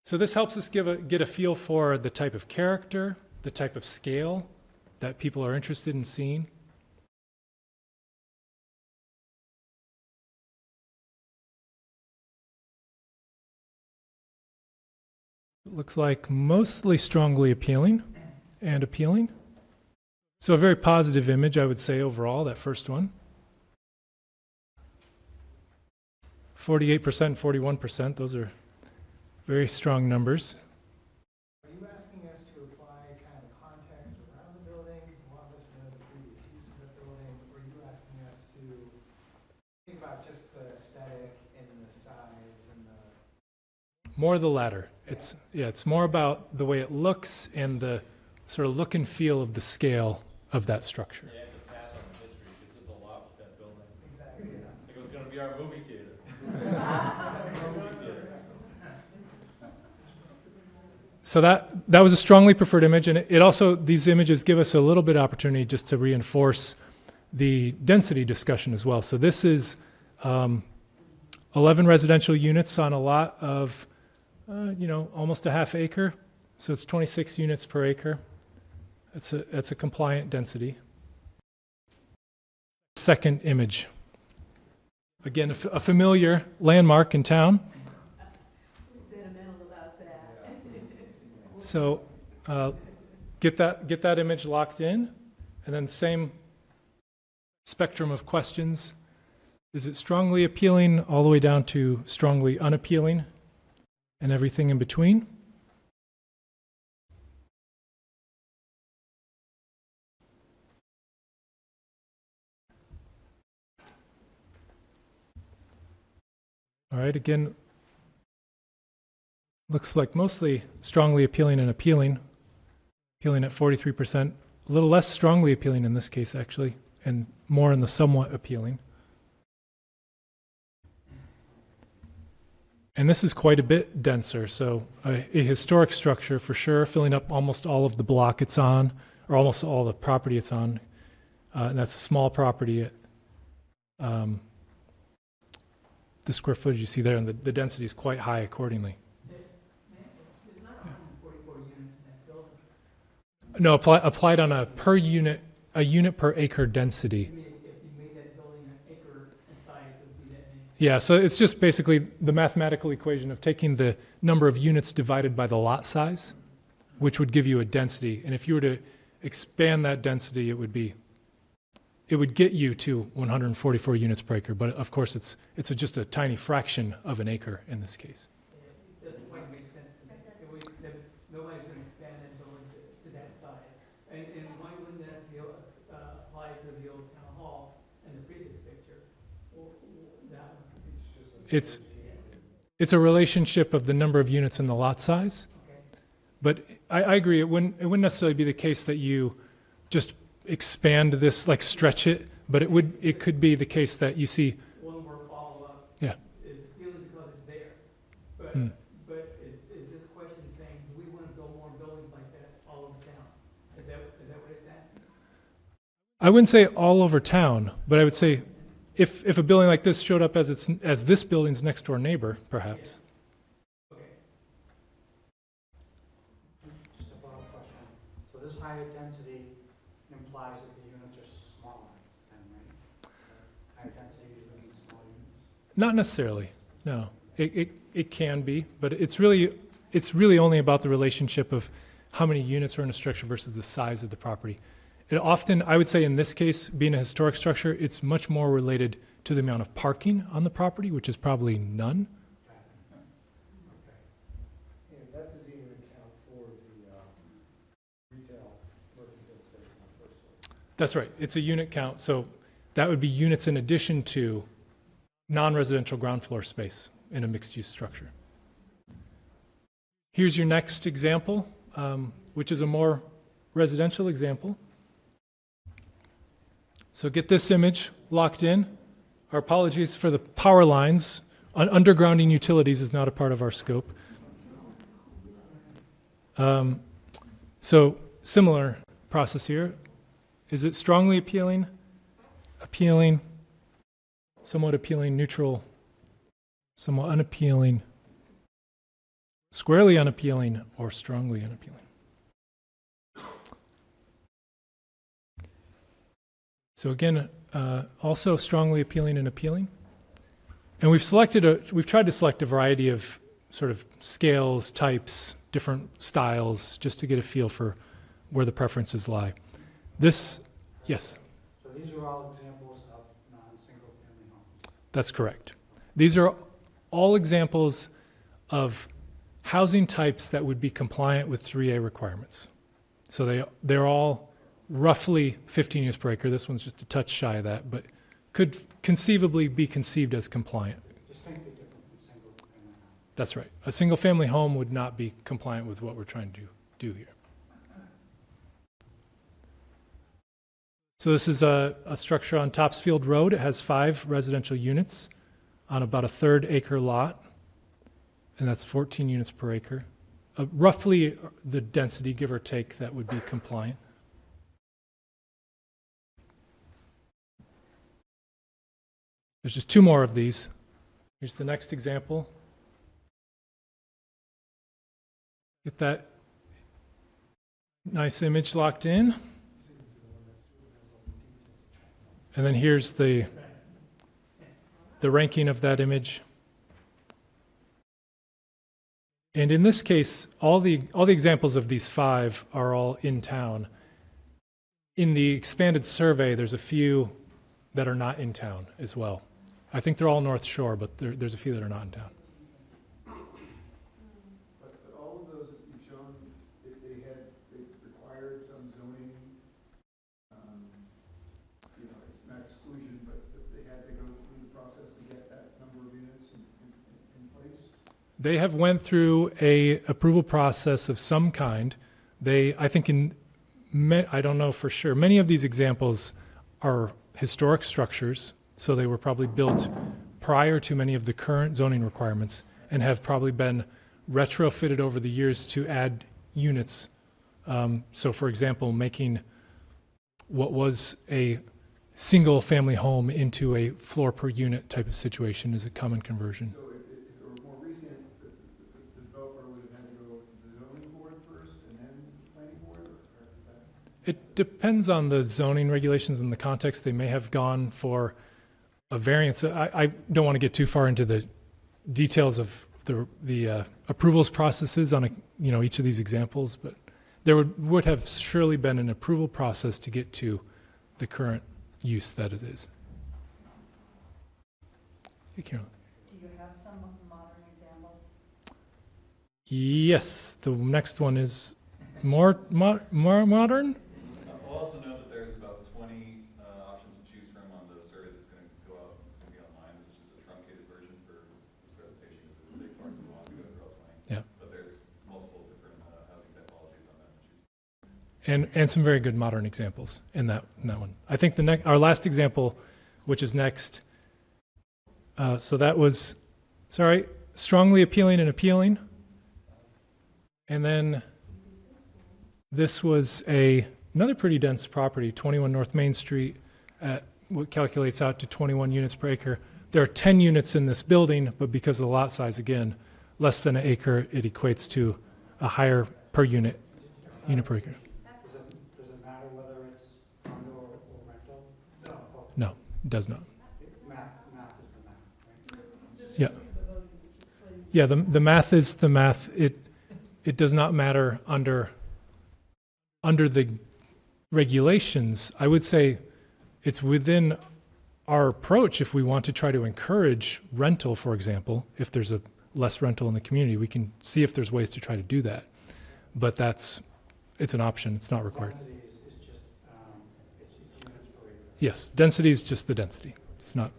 So this helps us get a feel for the type of character, the type of scale that people are interested in seeing. It looks like mostly strongly appealing and appealing. So a very positive image, I would say, overall, that first one. 48% and 41%, those are very strong numbers. Are you asking us to apply kind of context around the building, because a lot of us know the previous use of the building, or are you asking us to think about just the aesthetic and the size and the... More the latter. It's more about the way it looks and the sort of look and feel of the scale of that structure. Yeah, it's a pass on the history, because there's a lot with that building. Exactly. I think it was gonna be our movie theater. So that was a strongly preferred image, and it also, these images give us a little bit of opportunity just to reinforce the density discussion as well. So this is a 11 residential units on a lot of, almost a half acre. So it's 26 units per acre. That's a compliant density. Second image. Again, a familiar landmark in town. Sentimental about that. So get that image locked in, and then same spectrum of questions. Is it strongly appealing all the way down to strongly unappealing and everything in between? All right, again, looks like mostly strongly appealing and appealing. Appealing at 43%, a little less strongly appealing in this case, actually, and more in the somewhat appealing. And this is quite a bit denser, so a historic structure for sure, filling up almost all of the block it's on, or almost all the property it's on. And that's a small property. The square footage you see there, and the density is quite high accordingly. There's not 144 units in that building. No, applied on a unit per acre density. If you made that building an acre in size, it would be that many. Yeah, so it's just basically the mathematical equation of taking the number of units divided by the lot size, which would give you a density. And if you were to expand that density, it would get you to 144 units per acre. But of course, it's just a tiny fraction of an acre in this case. It doesn't quite make sense to me. Nobody's going to expand that building to that size. And why wouldn't that be applied to the old town hall in the previous picture? Or that one? It's a relationship of the number of units and the lot size. Okay. But I agree, it wouldn't necessarily be the case that you just expand this, like stretch it, but it could be the case that you see. One more follow-up. Yeah. It's appealing because it's there. But, Hmm. but is this question saying, do we want to build more buildings like that all over town? Is that what it's asking? I wouldn't say all over town, but I would say if a building like this showed up as this building's next door neighbor, perhaps. Okay. Just a follow-up question. So this higher density implies that the units are smaller then, right? Higher density usually means smaller units? Not necessarily, no. It can be, but it's really only about the relationship of how many units are in a structure versus the size of the property. It often, I would say in this case, being a historic structure, it's much more related to the amount of parking on the property, which is probably none. And that doesn't even account for the retail mercantile space on the first floor. That's right, it's a unit count, so that would be units in addition to non-residential ground floor space in a mixed-use structure. Here's your next example, which is a more residential example. So get this image locked in. Our apologies for the power lines. Undergrounding utilities is not a part of our scope. So similar process here. Is it strongly appealing, appealing, somewhat appealing, neutral, somewhat unappealing, squarely unappealing, or strongly unappealing? So again, also strongly appealing and appealing. And we've tried to select a variety of sort of scales, types, different styles, just to get a feel for where the preferences lie. This, yes, So these are all examples of non-single family homes? that's correct. These are all examples of housing types that would be compliant with 3A requirements. So they're all roughly 15 units per acre. This one's just a touch shy of that, but could conceivably be conceived as compliant. Distinctly different from single family homes? That's right. A single-family home would not be compliant with what we're trying to do here. So this is a structure on Topsfield Road. It has 5 residential units on about a 1/3 acre lot, and that's 14 units per acre. Roughly the density, give or take, that would be compliant. There's just 2 more of these. Here's the next example. Get that nice image locked in. And then here's the ranking of that image. And in this case, all the examples of these 5 are all in town. In the expanded survey, there's a few that are not in town as well. I think they're all North Shore, but there's a few that are not in town. But all of those that you've shown, they required some zoning, it's not exclusion, but they had to go through the process to get that number of units in place? They have went through a approval process of some kind. I think I don't know for sure. Many of these examples are historic structures, so they were probably built prior to many of the current zoning requirements and have probably been retrofitted over the years to add units. So for example, making what was a single family home into a floor per unit type of situation is a common conversion. So if it were more recent, the developer would have had to go to the zoning board first and then the planning board, or is that? It depends on the zoning regulations and the context. They may have gone for a variance. I don't want to get too far into the details of the approvals processes on each of these examples, but there would have surely been an approval process to get to the current use that it is. Hey, Carolyn. Do you have some modern examples? Yes, the next one is more modern. We'll also know that there's about 20 options to choose from on the survey that's going to go out. It's going to be online. This is just a truncated version for this presentation because it's a big part of the one to go through all 20. Yeah. But there's multiple different housing typologies on that to choose. And some very good modern examples in that one. I think our last example, which is next, so that was, strongly appealing and appealing. And then this was another pretty dense property, 21 North Main Street, at what calculates out to 21 units per acre. There are 10 units in this building, but because of the lot size, again, less than an acre, it equates to a higher per unit per acre. Does it matter whether it's condo or rental? No, it does not. Math is the math, right? Yeah. Yeah, the math is the math. It does not matter under the regulations. I would say it's within our approach if we want to try to encourage rental, for example. If there's a less rental in the community, we can see if there's ways to try to do that. But it's an option. It's not required. Density is just, it's units per acre. Yes, density is just the density. It's not.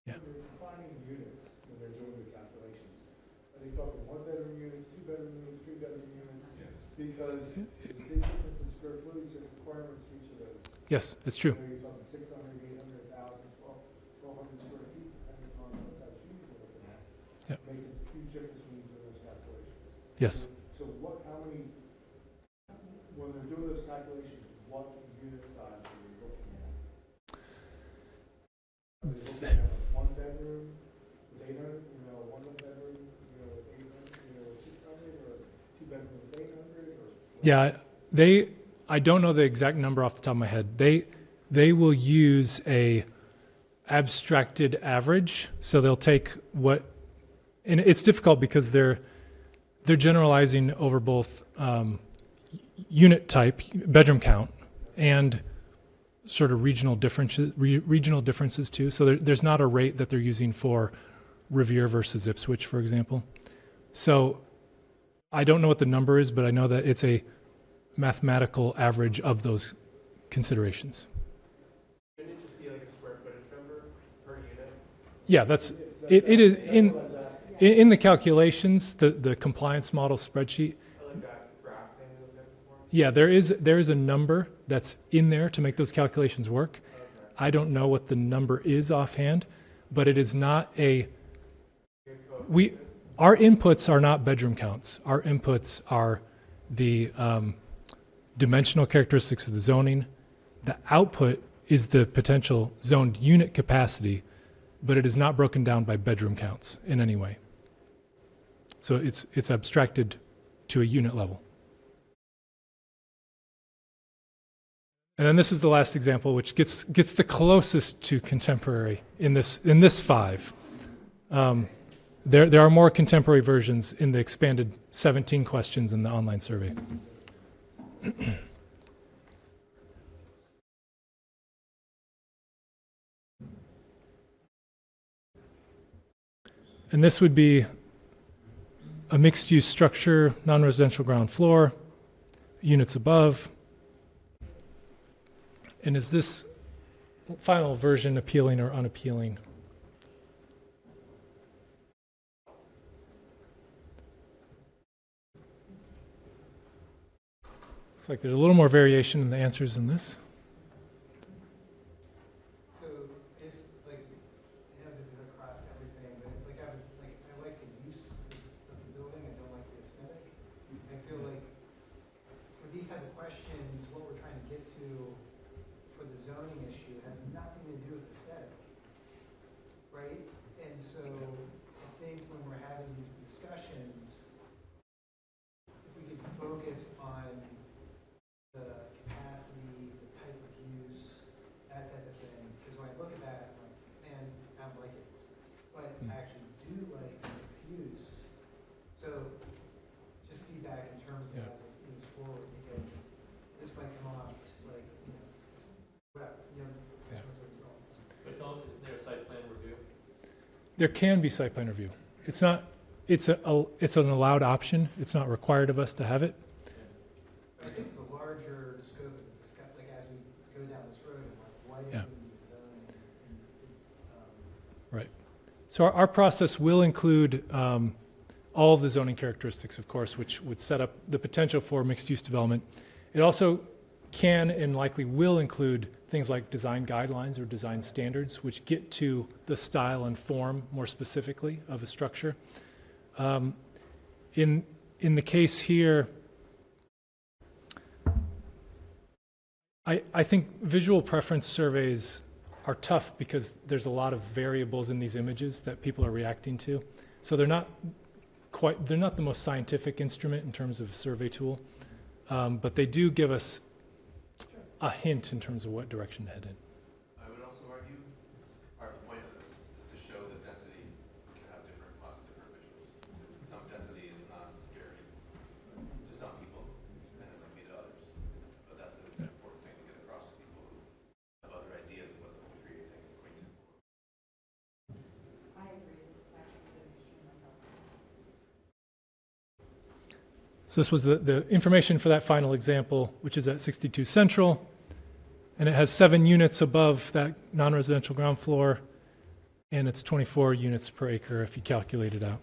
They're defining units when they're doing the calculations. Are they talking 1-bedroom units, 2-bedroom units, 3-bedroom units? Because there's a big difference in square footage and requirements for each of those. Yes, it's true. You're talking 600, 800, 1,000, 1,200 square feet, depending on what size unit you're looking at. Yep. Makes a huge difference when you do those calculations. Yes. So when they're doing those calculations, what unit size are you looking at? Are they looking at a 1-bedroom with 800, 1-bedroom, with 800, with 600, or 2-bedroom with 800, or? Yeah, I don't know the exact number off the top of my head. They will use a abstracted average, so they'll take and it's difficult because they're generalizing over both unit type, bedroom count, and sort of regional differences too. So there's not a rate that they're using for Revere versus Ipswich, for example. So I don't know what the number is, but I know that it's a mathematical average of those considerations. Shouldn't it just be like a square footage number per unit? Yeah, it is in the calculations, the compliance model spreadsheet. I like that graph thing you looked at before. Yeah, there is a number that's in there to make those calculations work. Okay. I don't know what the number is offhand, but it is not our inputs are not bedroom counts. Our inputs are the dimensional characteristics of the zoning. The output is the potential zoned unit capacity, but it is not broken down by bedroom counts in any way. So it's abstracted to a unit level. And then this is the last example, which gets the closest to contemporary in this 5. There are more contemporary versions in the expanded 17 questions in the online survey. And this would be a mixed-use structure, non-residential ground floor, units above. And is this final version appealing or unappealing? Looks like there's a little more variation in the answers in this. So, is, like, I know this is across everything, but I like the use of the building, I don't like the aesthetic. I feel like for these type of questions, what we're trying to get to for the zoning issue has nothing to do with aesthetic, right? And so I think when we're having these discussions, if we could focus on the capacity, the type of use, that type of thing, because when I look at that, I'm like, man, I don't like it. But I actually do like its use. So just feedback in terms of Yeah. as this moves forward, because this might come off like, whatever, Yeah. in terms of results. But isn't there a site plan review? There can be site plan review. It's not. It's an allowed option. It's not required of us to have it. I think the larger scope of the discussion, like as we go down this road, I'm like, what is Yeah. in the zone? Right. So our process will include all of the zoning characteristics, of course, which would set up the potential for mixed-use development. It also can and likely will include things like design guidelines or design standards, which get to the style and form more specifically of a structure. In the case here, I think visual preference surveys are tough because there's a lot of variables in these images that people are reacting to. So they're not the most scientific instrument in terms of survey tool, but they do give us a hint in terms of what direction to head in. I would also argue, part of the point of this is to show that density can have lots of different visuals. Some density is not scary to some people, and it might be to others. But that's an important thing to get across to people who have other ideas of what the whole 3A thing is going to. I agree, this is actually been extremely helpful. So this was the information for that final example, which is at 62 Central, and it has 7 units above that non-residential ground floor, and it's 24 units per acre if you calculate it out.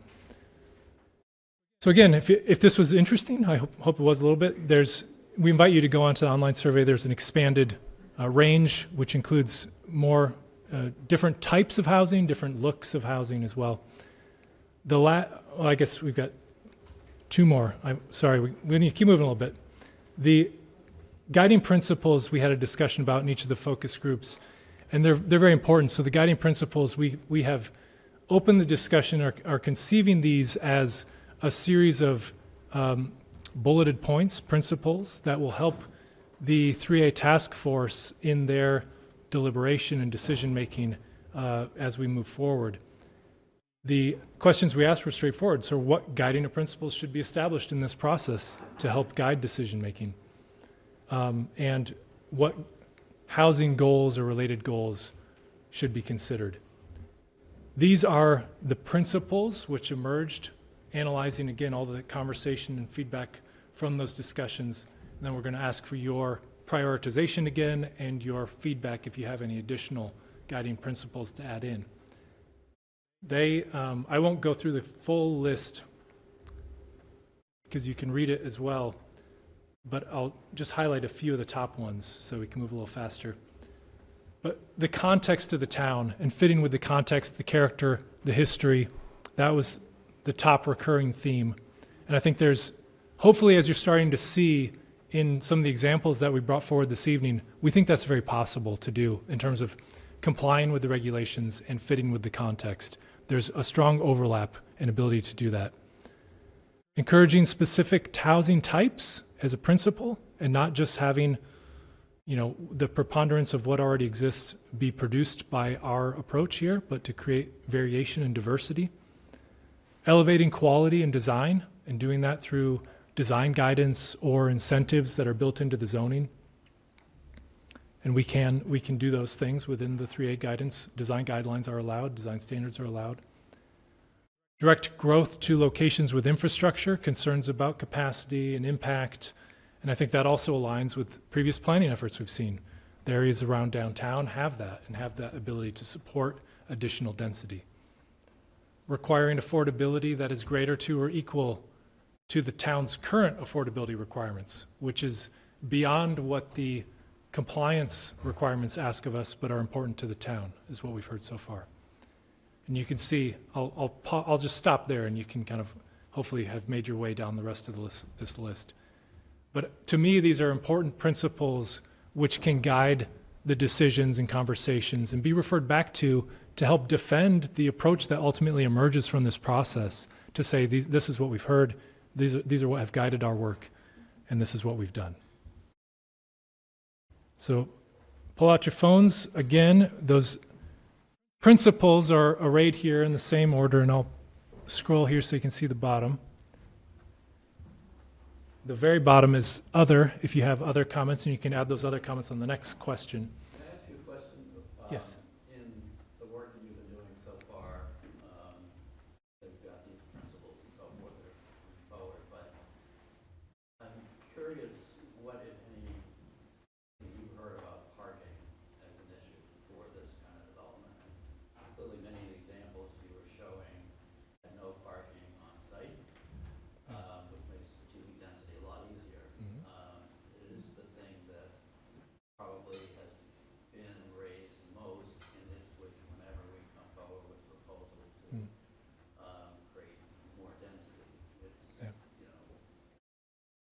So again, if this was interesting, I hope it was a little bit, we invite you to go onto the online survey. There's an expanded range, which includes more different types of housing, different looks of housing as well. I guess we've got 2 more. We need to keep moving a little bit. The guiding principles we had a discussion about in each of the focus groups, and they're very important. So the guiding principles, we have opened the discussion, are conceiving these as a series of bulleted points, principles that will help the 3A task force in their deliberation and decision making as we move forward. The questions we asked were straightforward. So what guiding principles should be established in this process to help guide decision making? And what housing goals or related goals should be considered? These are the principles which emerged, analyzing again all the conversation and feedback from those discussions. And then we're going to ask for your prioritization again and your feedback if you have any additional guiding principles to add in. I won't go through the full list because you can read it as well, but I'll just highlight a few of the top ones so we can move a little faster. But the context of the town and fitting with the context, the character, the history, that was the top recurring theme. And I think there's, hopefully as you're starting to see in some of the examples that we brought forward this evening, we think that's very possible to do in terms of complying with the regulations and fitting with the context. There's a strong overlap and ability to do that. Encouraging specific housing types as a principle and not just having, the preponderance of what already exists be produced by our approach here, but to create variation and diversity. Elevating quality and design and doing that through design guidance or incentives that are built into the zoning. And we can do those things within the 3A guidance. Design guidelines are allowed, design standards are allowed. Direct growth to locations with infrastructure, concerns about capacity and impact. And I think that also aligns with previous planning efforts we've seen. The areas around downtown have that and have that ability to support additional density. Requiring affordability that is greater to or equal to the town's current affordability requirements, which is beyond what the compliance requirements ask of us, but are important to the town, is what we've heard so far. And you can see, I'll just stop there, and you can kind of hopefully have made your way down the rest of this list. But to me, these are important principles which can guide the decisions and conversations and be referred back to help defend the approach that ultimately emerges from this process, to say this is what we've heard, these are what have guided our work, and this is what we've done. So pull out your phones. Again, those principles are arrayed here in the same order, and I'll scroll here so you can see the bottom. The very bottom is other, if you have other comments, and you can add those other comments on the next question. Can I ask you a question? Yes. In the work that you've been doing so far, that you've got these principles and so forth that are moving forward, but I'm curious what, if any, you've heard about parking as an issue for this kind of development. Clearly, many of the examples you were showing had no parking on site, which makes achieving density a lot easier. It is the thing that probably has been raised most in Ipswich whenever we come forward with proposals to create more density. It's, Yeah.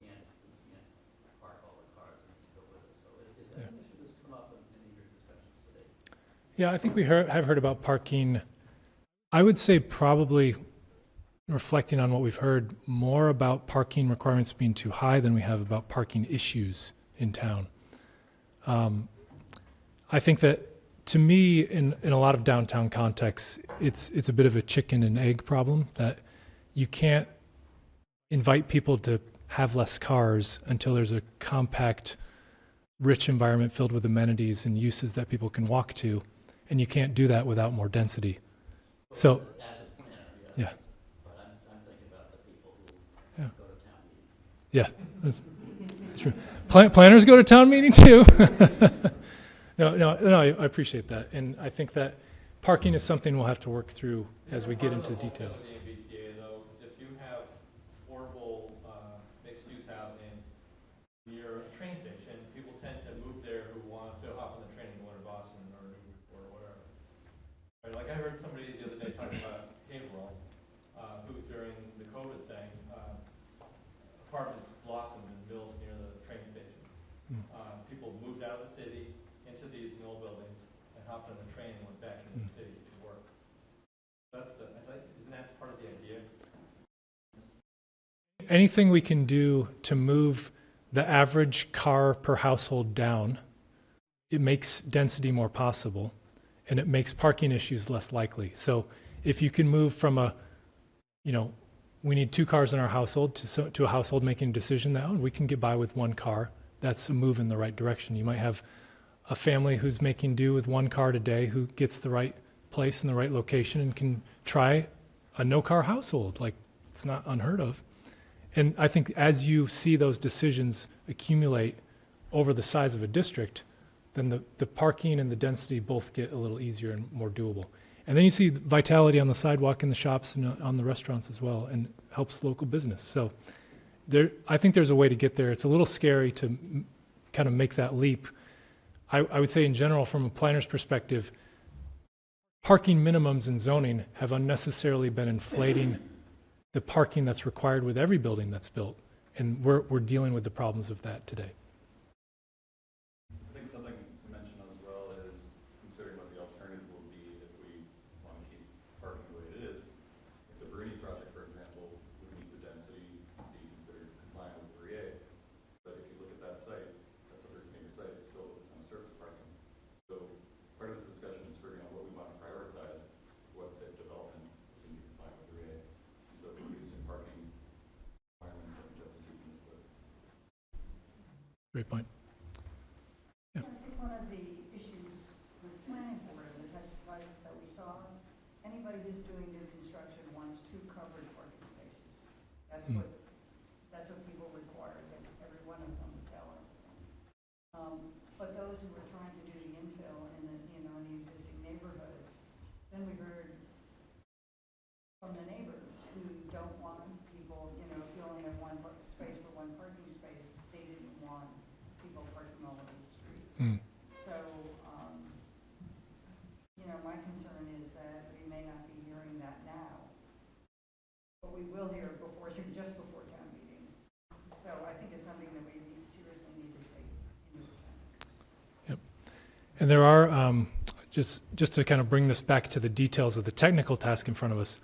You can't park all the cars and go with it. So is that an issue that's come up in any of your discussions today? Yeah, I think we have heard about parking. I would say probably, reflecting on what we've heard, more about parking requirements being too high than we have about parking issues in town. I think that, to me, in a lot of downtown contexts, it's a bit of a chicken and egg problem, that you can't invite people to have less cars until there's a compact, rich environment filled with amenities and uses that people can walk to, and you can't do that without more density. So, As a planner, yeah. But I'm thinking about the people who Yeah. go to town meetings. Yeah, that's true. Planners go to town meeting too. No, I appreciate that, and I think that parking is something we'll have to work through as we get into the details. The MBTA though, because if you have affordable mixed-use housing near a train station, people tend to move there who want to hop on the train and go to Boston or whatever. Right, like I heard somebody the other day talking about Haverhill, who during the COVID thing, apartments blossomed in Mills near the train station. People moved out of the city into these new buildings and hopped on the train and went back into the city to work. Isn't that part of the idea? Anything we can do to move the average car per household down, it makes density more possible, and it makes parking issues less likely. So if you can move from we need 2 cars in our household to a household making a decision that we can get by with 1 car, that's a move in the right direction. You might have a family who's making do with 1 car today who gets the right place in the right location and can try a no-car household. Like, it's not unheard of. And I think as you see those decisions accumulate over the size of a district, then the parking and the density both get a little easier and more doable. And then you see vitality on the sidewalk in the shops and on the restaurants as well, and helps local business. So I think there's a way to get there. It's a little scary to kind of make that leap. I would say in general, from a planner's perspective, parking minimums in zoning have unnecessarily been inflating the parking that's required with every building that's built. And we're dealing with the problems of that today. I think something to mention as well is considering what the Great point. I think one of the issues with planning board and the types of projects that we saw, anybody who's doing new construction wants 2 covered parking spaces. That's what people require, that every one of them would tell us. But those who were trying to do the infill in the, in the existing neighborhoods, then we heard from the neighbors who don't want people, if you only have space for one parking space, they didn't want people parking all over the street. So, my concern is that we may not be hearing that now, but we will hear it just before town meeting. So I think it's something that we seriously need to take into account. Yep. And there are, just to kind of bring this back to the details of the technical task in front of us,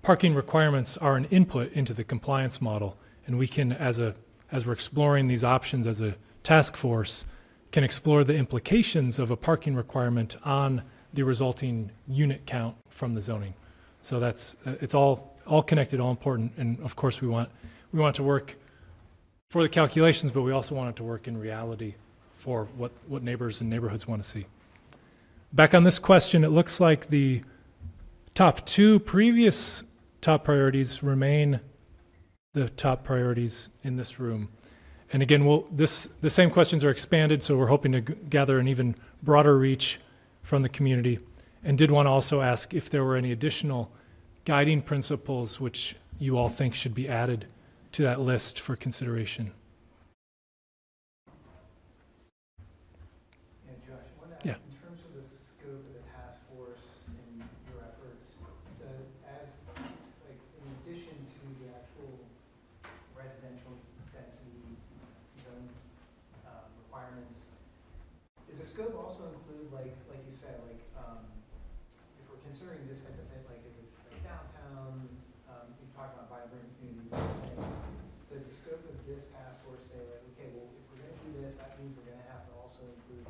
parking requirements are an input into the compliance model, and we can, as we're exploring these options as a task force, can explore the implications of a parking requirement on the resulting unit count from the zoning. So that's it's all connected, all important, and of course we want it to work for the calculations, but we also want it to work in reality for what neighbors and neighborhoods want to see. Back on this question, it looks like the top 2 previous top priorities remain the top priorities in this room. And again, the same questions are expanded, so we're hoping to gather an even broader reach from the community. And did want to also ask if there were any additional guiding principles which you all think should be added to that list for consideration. Yeah, Josh, I want to Yeah. ask, in terms of the scope of the task force and your efforts, in addition to the actual residential density zone requirements, is the scope also include, like you said, if we're considering this type of thing, like if it's like downtown, you talk about vibrant communities, does the scope of this task force say, like, okay, well, if we're going to do this, that means we're going to have to also include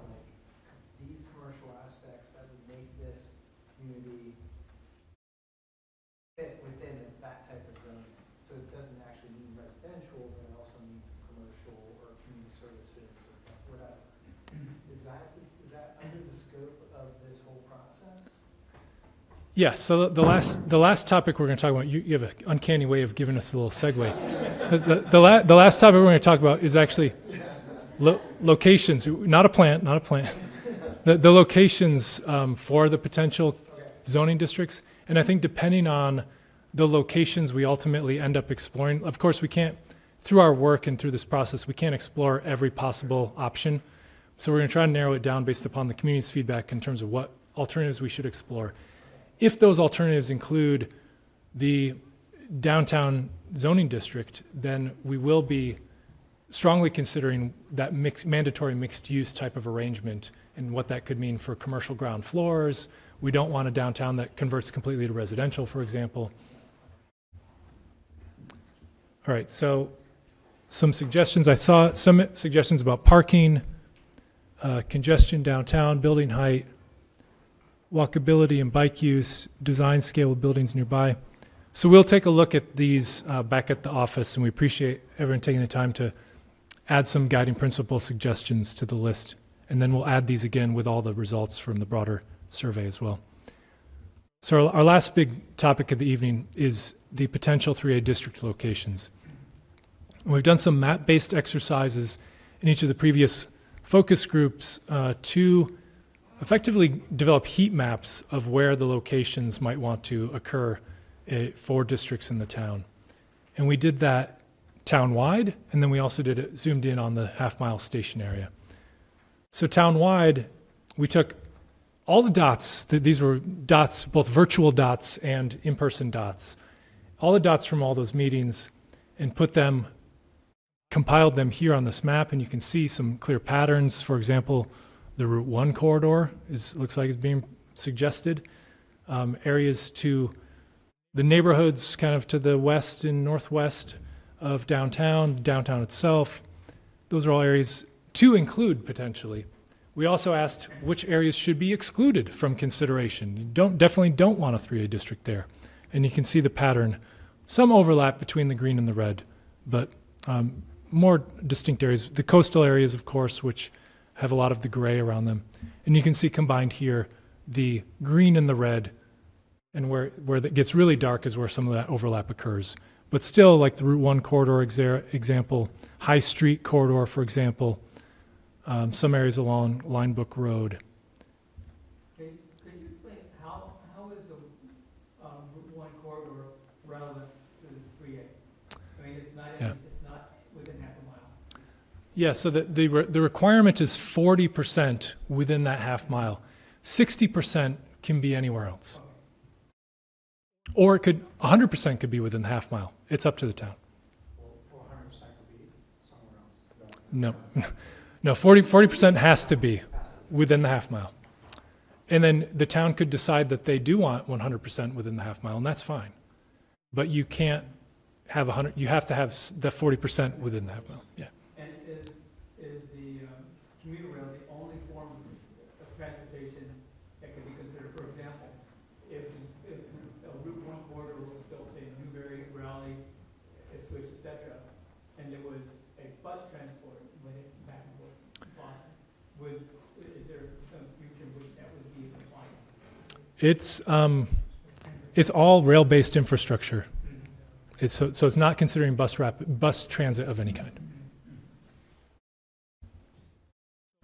these commercial aspects that would make this community fit within that type of zone. So it doesn't actually mean residential, but it also means commercial or community services or whatever. Is that under the scope of this whole process? Yes, so the last topic we're going to talk about, you have an uncanny way of giving us a little segue. The last topic we're going to talk about is actually locations, not a plant. The locations for the potential zoning districts. And I think depending on the locations we ultimately end up exploring, of course we can't, through our work and through this process, we can't explore every possible option. So we're going to try to narrow it down based upon the community's feedback in terms of what alternatives we should explore. If those alternatives include the downtown zoning district, then we will be strongly considering that mandatory mixed-use type of arrangement and what that could mean for commercial ground floors. We don't want a downtown that converts completely to residential, for example. All right, so some suggestions. I saw some suggestions about parking, congestion downtown, building height, walkability and bike use, design scale of buildings nearby. So we'll take a look at these back at the office, and we appreciate everyone taking the time to add some guiding principle suggestions to the list. And then we'll add these again with all the results from the broader survey as well. So our last big topic of the evening is the potential 3A district locations. And we've done some map-based exercises in each of the previous focus groups to effectively develop heat maps of where the locations might want to occur for districts in the town. And we did that town-wide, and then we also did it zoomed in on the half-mile station area. So town-wide, we took all the dots, these were dots, both virtual dots and in-person dots, all the dots from all those meetings, and compiled them here on this map, and you can see some clear patterns. For example, the Route 1 corridor looks like it's being suggested. Areas to the neighborhoods kind of to the west and northwest of downtown itself. Those are all areas to include potentially. We also asked which areas should be excluded from consideration. You definitely don't want a 3A district there. And you can see the pattern, some overlap between the green and the red, but more distinct areas. The coastal areas, of course, which have a lot of the gray around them. And you can see combined here the green and the red, and where it gets really dark is where some of that overlap occurs. But still, like the Route 1 corridor example, High Street corridor, for example, some areas along Linebrook Road. Could you explain how is the Route 1 corridor relevant to the 3A? I mean, it's not within half a mile. Yeah, so the requirement is 40% within that half mile. 60% can be anywhere else. Or 100% could be within the half mile. It's up to the town. Or 100% could be somewhere else. No, 40% has to be within the half mile. And then the town could decide that they do want 100% within the half mile, and that's fine. But you can't have 100, you have to have the 40% within the half mile, yeah. And is the commuter rail the only form of transportation that can be considered? For example, if a Route 1 corridor was built, say, in Newbury, Raleigh, Ipswich, et cetera, and there was a bus transport back and forth to Boston, is there some future in which that would be in compliance? It's all rail-based infrastructure. So it's not considering bus transit of any kind.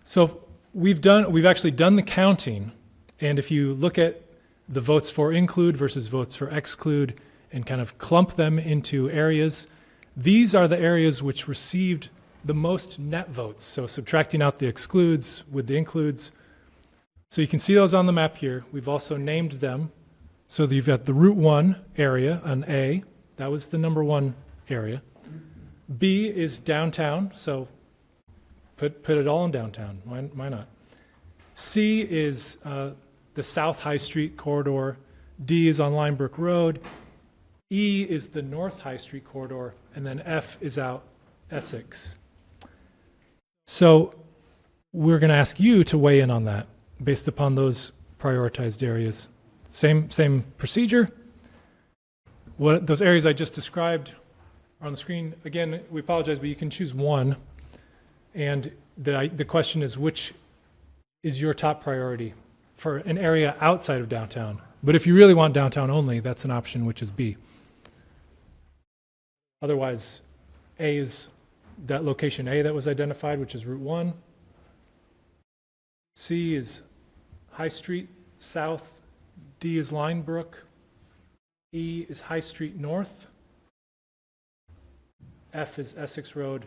So we've actually done the counting, and if you look at the votes for include versus votes for exclude and kind of clump them into areas, these are the areas which received the most net votes. So subtracting out the excludes with the includes. So you can see those on the map here. We've also named them. So you've got the Route 1 area, an A. That was the number 1 area. B is downtown, so put it all in downtown. Why not? C is the South High Street corridor. D is on Linebrook Road. E is the North High Street corridor. And then F is out Essex. So we're going to ask you to weigh in on that based upon those prioritized areas. Same procedure. What those areas I just described are on the screen. Again, we apologize, but you can choose one. And the question is, which is your top priority for an area outside of downtown? But if you really want downtown only, that's an option, which is B. Otherwise, A is that location A that was identified, which is Route 1. C is High Street South. D is Linebrook. E is High Street North. F is Essex Road.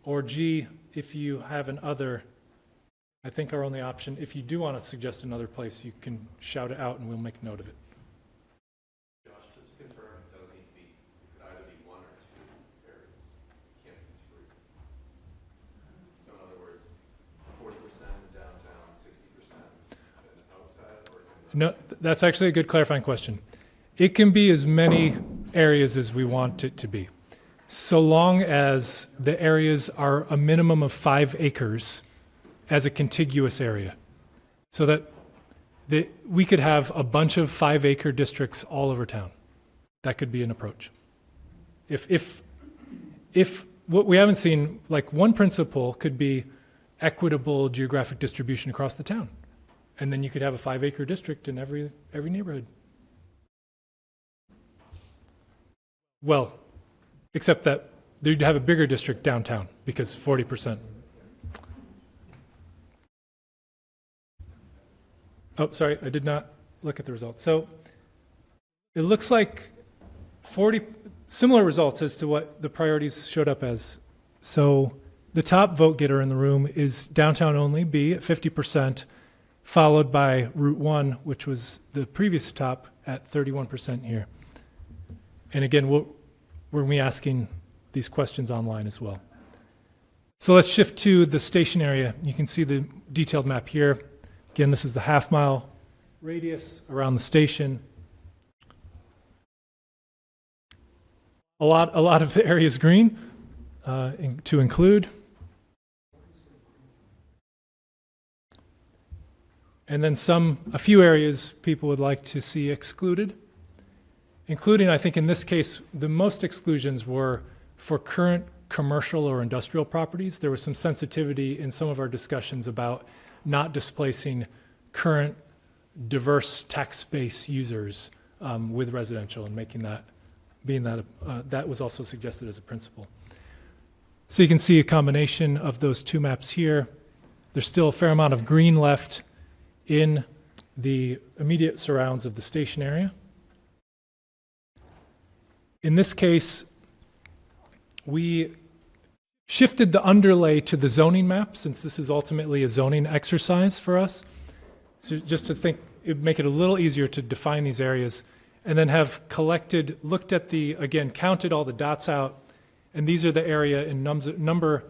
Or G, if you have an other, I think our only option, if you do want to suggest another place, you can shout it out and we'll make note of it. Josh, just to confirm, it does need to be, it could either be 1 or 2 areas. It can't be 3. So in other words, 40% in downtown, 60% in the outside, or No, that's actually a good clarifying question. It can be as many areas as we want it to be, so long as the areas are a minimum of 5 acres as a contiguous area. So that we could have a bunch of 5-acre districts all over town. That could be an approach. If what we haven't seen, like one principle could be equitable geographic distribution across the town. And then you could have a 5-acre district in every neighborhood. Well, except that you'd have a bigger district downtown because 40%. Oh, sorry, I did not look at the results. So it looks like 40 similar results as to what the priorities showed up as. So the top vote getter in the room is downtown only, B, at 50%, followed by Route 1, which was the previous top at 31% here. And again, we're going to be asking these questions online as well. So let's shift to the station area. You can see the detailed map here. Again, this is the half-mile radius around the station. A lot of the area is green to include. And then a few areas people would like to see excluded, including, I think in this case, the most exclusions were for current commercial or industrial properties. There was some sensitivity in some of our discussions about not displacing current diverse tax base users with residential and making that, that was also suggested as a principle. So you can see a combination of those two maps here. There's still a fair amount of green left in the immediate surrounds of the station area. In this case, we shifted the underlay to the zoning map, since this is ultimately a zoning exercise for us. So just to think, it would make it a little easier to define these areas, and then have looked at again, counted all the dots out, and these are the area in number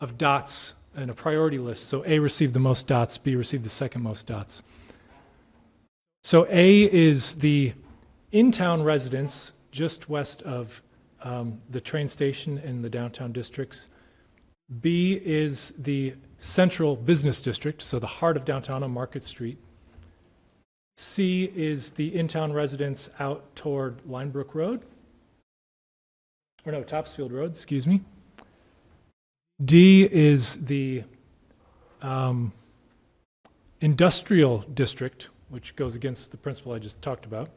of dots in a priority list. So A received the most dots, B received the second most dots. So A is the in-town residents just west of the train station in the downtown districts. B is the central business district, so the heart of downtown on Market Street. C is the in-town residents out toward Linebrook Road. Or no, Topsfield Road, excuse me. D is the industrial district, which goes against the principle I just talked about.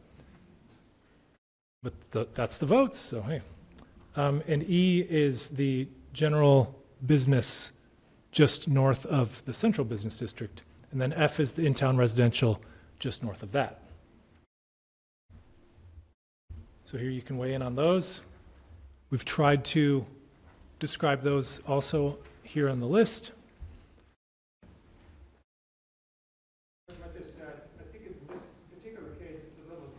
But that's the votes, so hey. And E is the general business just north of the central business district. And then F is the in-town residential just north of that. So here you can weigh in on those. We've tried to describe those also here on the list. I just, I think in this particular case, it's a little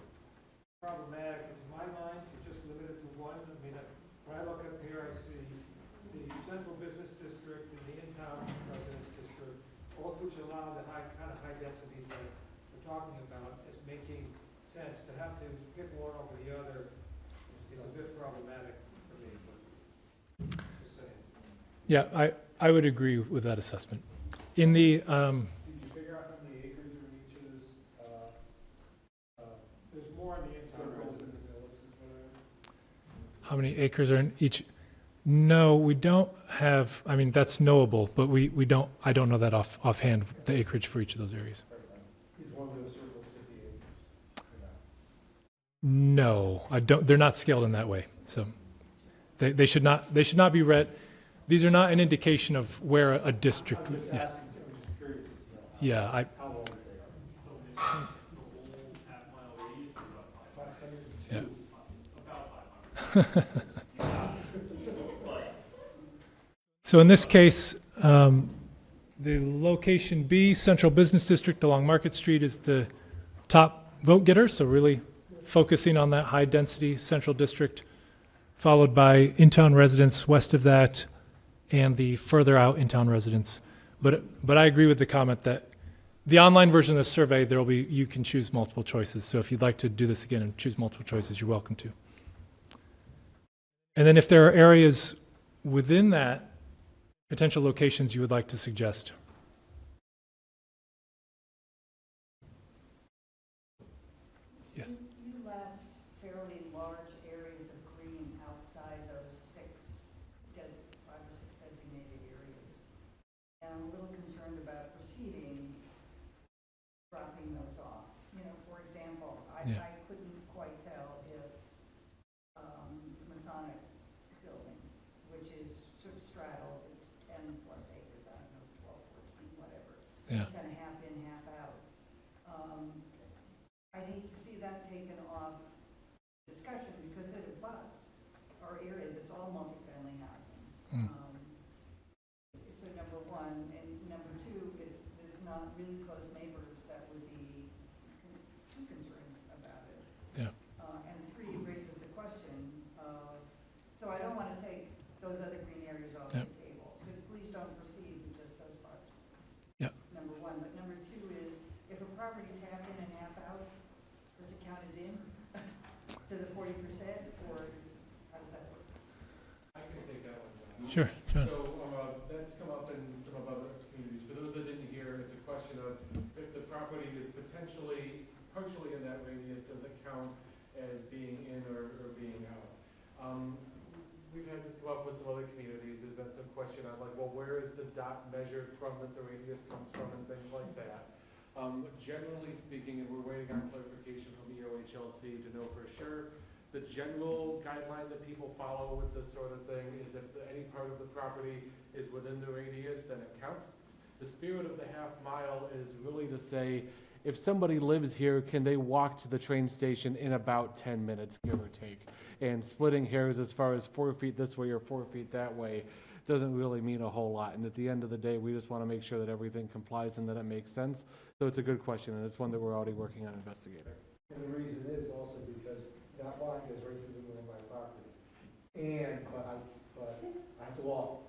problematic. In my mind, it's just limited to one. I mean, when I look up here, I see the central business district and the in-town residence district, both which allow the kind of high densities that we're talking about, as making sense. To have to pick one over the other is a bit problematic for me. But just saying. Yeah, I would agree with that assessment. In the Did you figure out how many acres are in each of this? There's more in the in-town residence. how many acres are in each? No, we don't have, I mean, that's knowable, but I don't know that offhand, the acreage for each of those areas. Is one of those circles 50 acres? No, I don't, they're not scaled in that way. So they should not be read. These are not an indication of where a district would, yeah. I'm just curious. Yeah, How long they are. So it's the whole half-mile radius or about 500? yeah. About 500. So in this case, the location B, Central Business District along Market Street, is the top vote getter, so really focusing on that high-density central district, followed by in-town residents west of that, and the further out in-town residents. But I agree with the comment that the online version of the survey, you can choose multiple choices. So if you'd like to do this again and choose multiple choices, you're welcome to. And then if there are areas within that, potential locations you would like to suggest. Yes. You left fairly large areas of green outside those 5 or 6 designated areas. And I'm a little concerned about proceeding, dropping those off. You know, for example, I couldn't quite tell if Masonic building, which is sort of straddles, it's 10 plus acres, I don't know, 12, 14, whatever. Yeah. It's kind of half in, half out. I hate to see that taken off discussion because it abuts our area that's all multifamily housing. Mm. So number one, and number two, there's not really close neighbors that would be too concerned about it. Yeah. And three, raises the question of, so I don't want to take those other green areas off the table. So please don't proceed with just those parts. Yeah. Number one. But number two is, if a property's half in and half out, does it count as in to the 40%, or how does that work? I can take that one, John. Sure, John. So that's come up in some of other communities. For those that didn't hear, it's a question of if the property is potentially partially in that radius, does it count as being in or being out? We've had this come up with some some other communities, there's been some question on like, well, where is the dot measured from that the radius comes from and things like that. Generally speaking, and we're waiting on clarification from EOHLC to know for sure, the general guideline that people follow with this sort of thing is if any part of the property is within the radius, then it counts. The spirit of the half mile is really to say, if somebody lives here, can they walk to the train station in about 10 minutes, give or take? And splitting hairs as far as 4 feet this way or 4 feet that way doesn't really mean a whole lot. And at the end of the day, we just want to make sure that everything complies and that it makes sense. So it's a good question, and it's one that we're already working on investigating. And the reason is also because that lot goes right through the middle of my property. But I have to walk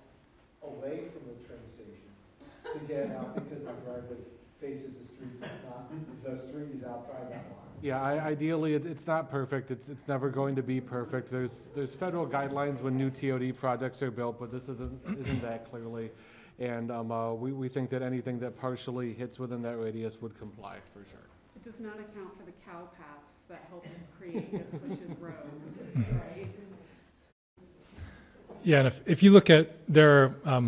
away from the train station to get out because my driveway faces the street. It's not, the street is outside that line. Yeah, ideally, it's not perfect. It's never going to be perfect. There's federal guidelines when new TOD projects are built, but this isn't that clearly. And we think that anything that partially hits within that radius would comply for sure. It does not account for the cow paths that helped create Ipswich's roads, right? Yeah, and if you look at, there are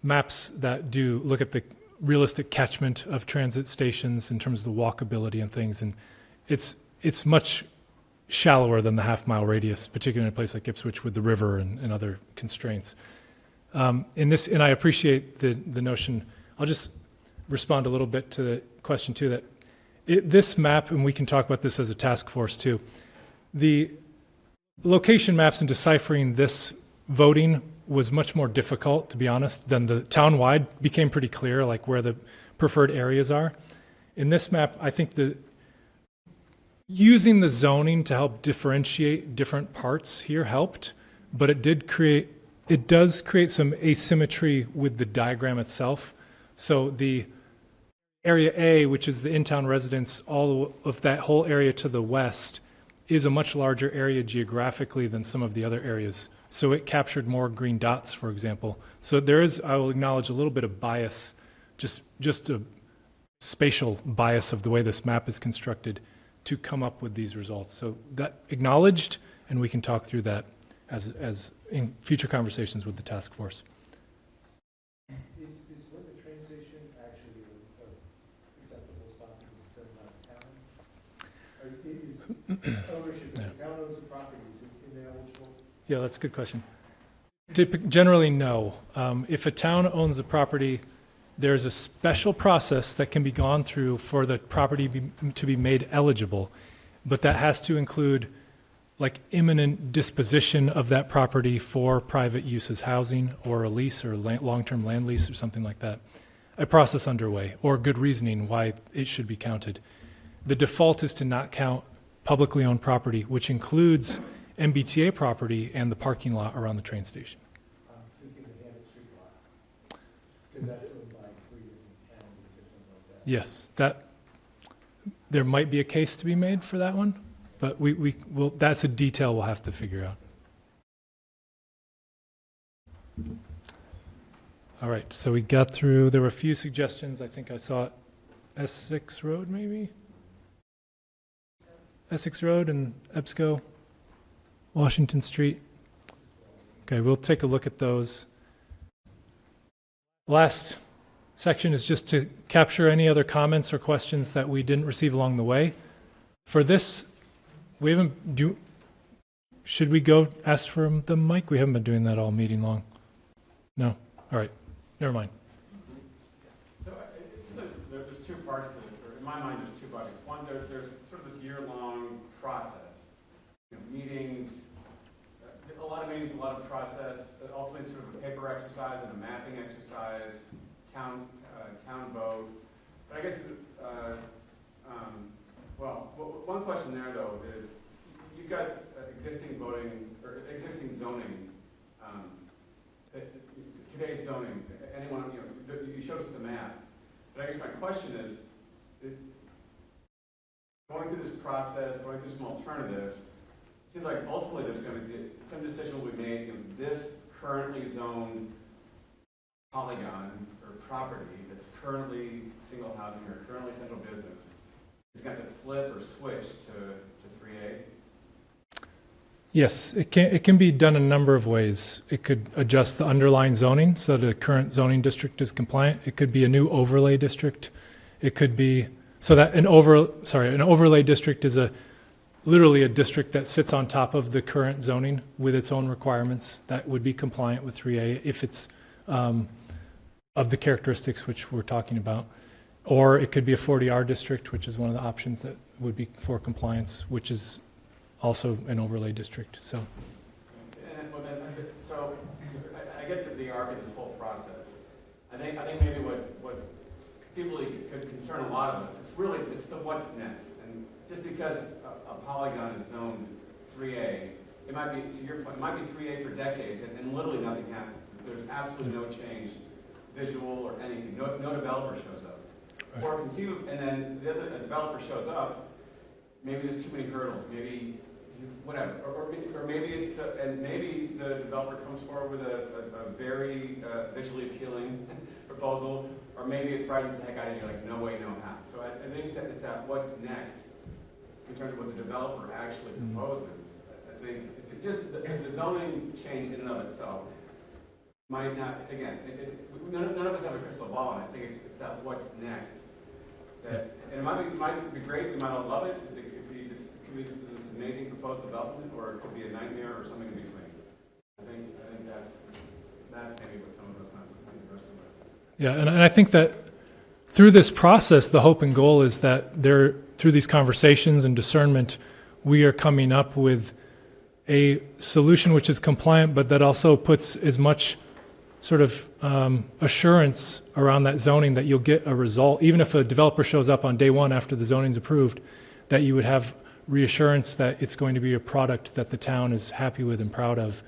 maps that do look at the realistic catchment of transit stations in terms of the walkability and things, and it's much shallower than the half-mile radius, particularly in a place like Ipswich with the river and other constraints. And I appreciate the notion. I'll just respond a little bit to the question too, that this map, and we can talk about this as a task force too, the location maps and deciphering this voting was much more difficult, to be honest, than the town-wide became pretty clear, like where the preferred areas are. In this map, I think using the zoning to help differentiate different parts here helped, but it does create some asymmetry with the diagram itself. So the area A, which is the in-town residents, all of that whole area to the west, is a much larger area geographically than some of the other areas. So it captured more green dots, for example. So there is, I will acknowledge, a little bit of bias, just a spatial bias of the way this map is constructed to come up with these results. So that acknowledged, and we can talk through that as in future conversations with the task force. Is where the train station actually an acceptable spot to send out of town? Or is ownership, if the town owns the property, is it ineligible? Yeah, that's a good question. Generally, no. If a town owns a property, there's a special process that can be gone through for the property to be made eligible, but that has to include like imminent disposition of that property for private use as housing or a lease or long-term land lease or something like that. A process underway or good reasoning why it should be counted. The default is to not count publicly owned property, which includes MBTA property and the parking lot around the train station. I'm thinking the Hammond Street lot, because that's owned by 3 different counties or something like that. Yes, there might be a case to be made for that one, but will that's a detail we'll have to figure out. All right, so we got through, there were a few suggestions. I think I saw Essex Road maybe? Essex Road and EBSCO, Washington Street. Okay, we'll take a look at those. Last section is just to capture any other comments or questions that we didn't receive along the way. For this, should we go ask for the mic? We haven't been doing that all meeting long. No? All right, never mind. So there's 2 parts to this, or in my mind there's 2 buckets. One, there's sort of this year-long process. Meetings, a lot of meetings, a lot of process, ultimately sort of a paper exercise and a mapping exercise, town vote. But I guess, one question there though is, you've got existing voting, or existing zoning, today's zoning, anyone, you showed us the map. But I guess my question is going through this process, going through some alternatives, it seems like ultimately there's going to be some decision will be made in this currently zoned polygon or property that's currently single housing or currently central business is going to flip or switch to 3A? Yes, it can be done a number of ways. It could adjust the underlying zoning so the current zoning district is compliant. It could be a new overlay district. It could be so that an overlay district is literally a district that sits on top of the current zoning with its own requirements that would be compliant with 3A if it's of the characteristics which we're talking about. Or it could be a 40R district, which is one of the options that would be for compliance, which is also an overlay district. So, So I get the arc of this whole process. I think maybe what conceivably could concern a lot of us, it's the what's next. And just because a polygon is zoned 3A, it might be, to your point, it might be 3A for decades, and literally nothing happens. There's absolutely no change, visual or anything. No developer shows up. Right. Or conceivably, and then a developer shows up. Maybe there's too many hurdles. Maybe whatever, or maybe it's and maybe the developer comes forward with a very visually appealing proposal, or maybe it frightens the heck out of you. Like, no way, no how. So I think it's at what's next in terms of what the developer actually proposes. I think it's just the zoning change in and of itself might not. Again, none of us have a crystal ball, and I think it's that what's next. That, and it might be great. We might all love it. It could be this amazing proposed development, or it could be a nightmare, or something in between. I think that's maybe what some of us might be wrestling with. yeah, and I think that through this process, the hope and goal is that through these conversations and discernment, we are coming up with a solution which is compliant, but that also puts as much sort of assurance around that zoning that you'll get a result, even if a developer shows up on day one after the zoning's approved, that you would have reassurance that it's going to be a product that the town is happy with and proud of,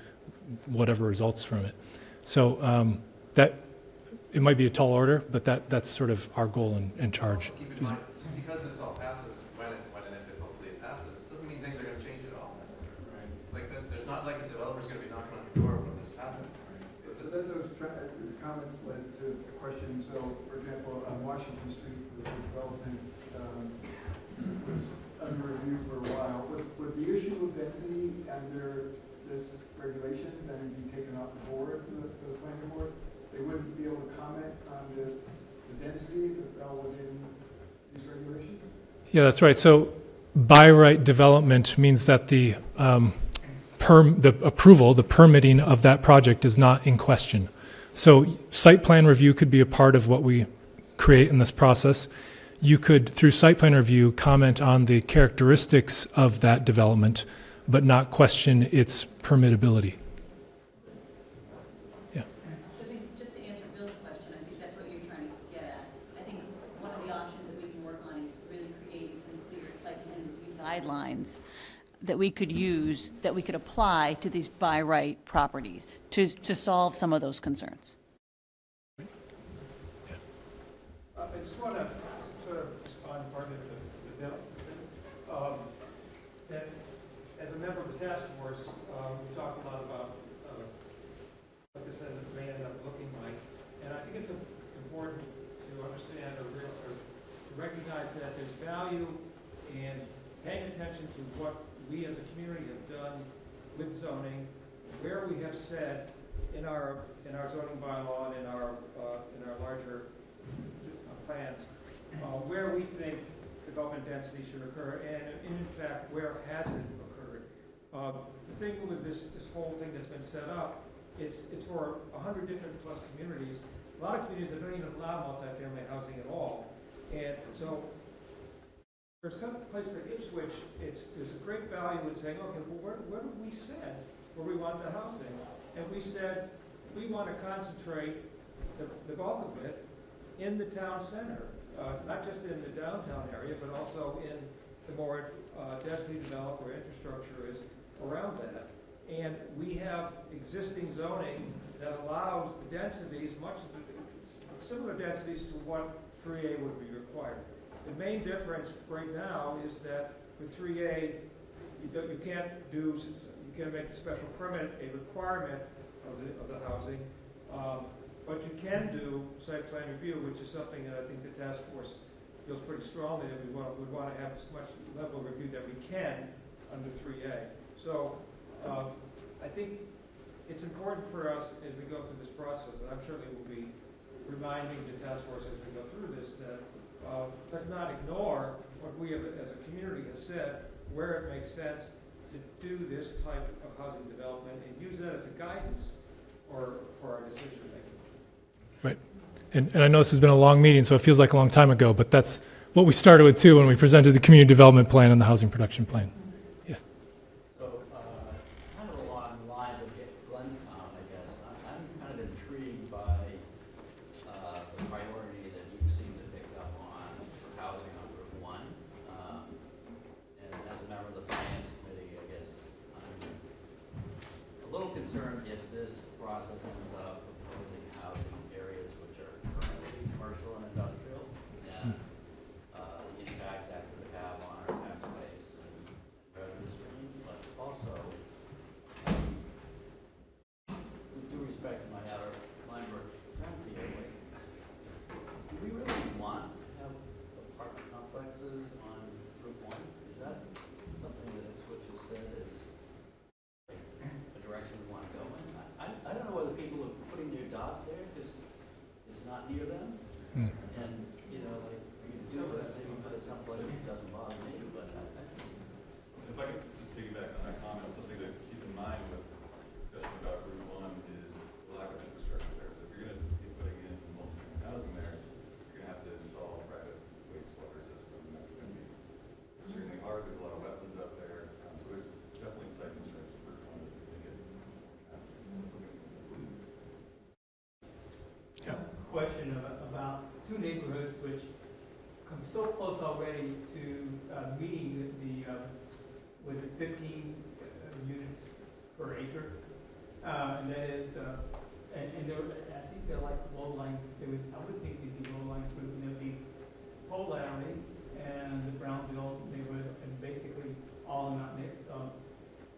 whatever results from it. So that it might be a tall order, but that's sort of our goal and charge. Keep in mind, just because this all passes, when and if it hopefully it passes, doesn't mean things are going to change at all necessarily. Right? Like there's not like a developer's going to be knocking on your door when this happens. Right? So those comments led to a question. So, for example, on Washington Street, the development was under review for a while. Would the issue of density under this regulation then be taken off the board for the planning board? They wouldn't be able to comment on the density that fell within these regulations? Yeah, that's right. So by right development means that the approval, the permitting of that project is not in question. So site plan review could be a part of what we create in this process. You could, through site plan review, comment on the characteristics of that development, but not question its permittability. Yeah. I think just to answer Bill's question, I think that's what you're trying to get at. I think one of the options that we can work on is really creating some clear site plan review guidelines that we could use, that we could apply to these by right properties to solve some of those concerns. I just want to sort of respond partly to the bill. That as a member of the task force, we talked a lot about what this may end up looking like. And I think it's important to understand or to recognize that there's value in paying attention to what we as a community have done with zoning, where we have said in our zoning bylaw and in our larger plans, where we think development density should occur, and in fact, where has it occurred. The thing with this whole thing that's been set up is it's for 100 different plus communities. A lot of communities that don't even allow multifamily housing at all. And so for some places like Ipswich, there's a great value in saying, okay, well, where have we said where we want the housing? And we said we want to concentrate the bulk of it in the town center, not just in the downtown area, but also in the more densely developed where infrastructure is around that. And we have existing zoning that allows the densities, similar densities to what 3A would be required. The main difference right now is that with 3A, you can't make the special permit a requirement of the housing, but you can do site plan review, which is something that I think the task force feels pretty strongly that we want to have as much level of review that we can under 3A. So I think it's important for us as we go through this process, and I'm certainly will be reminding the task force as we go through this, that let's not ignore what we have, as a community has said, where it makes sense to do this type of housing development and use that as a guidance for our decision making. Right. And I know this has been a long meeting, so it feels like a long time ago, but that's what we started with too when we presented the community development plan and the housing production plan. Yes. So, kind of along the lines of Glenn's comment, I guess, I'm kind of intrigued by the priority that you seem to pick up on for housing on Route 1. And as a member of the finance committee, I guess I'm a little concerned if this process ends up proposing housing areas which are currently commercial and industrial, and the impact that could have on our tax base and revenue stream, but also, with due respect to my other Kleinberg friends here, like, do we really want to have apartment complexes on Route 1? Is that something that Ipswich has said is a direction we want to go in? I don't know whether people are putting their dots there because it's not near them. And, you know, like, we can do it, maybe put it someplace that doesn't bother me, but If I could just piggyback on that comment, something to keep in mind with discussion about Route 1 is the lack of infrastructure there. So if you're going to be putting in multi-family housing there, you're going to have to install a private wastewater system, and that's going to be extremely hard. There's a lot of wetlands out there, so there's definitely site constraints for Route 1 that we think it something to consider. Question about two neighborhoods which come so close already to meeting with the 15 units per acre, and that is, and I think they're like low lying. I would think they'd be low lying fruit, and there'd be Pole Alley and the Brownville neighborhood, and basically all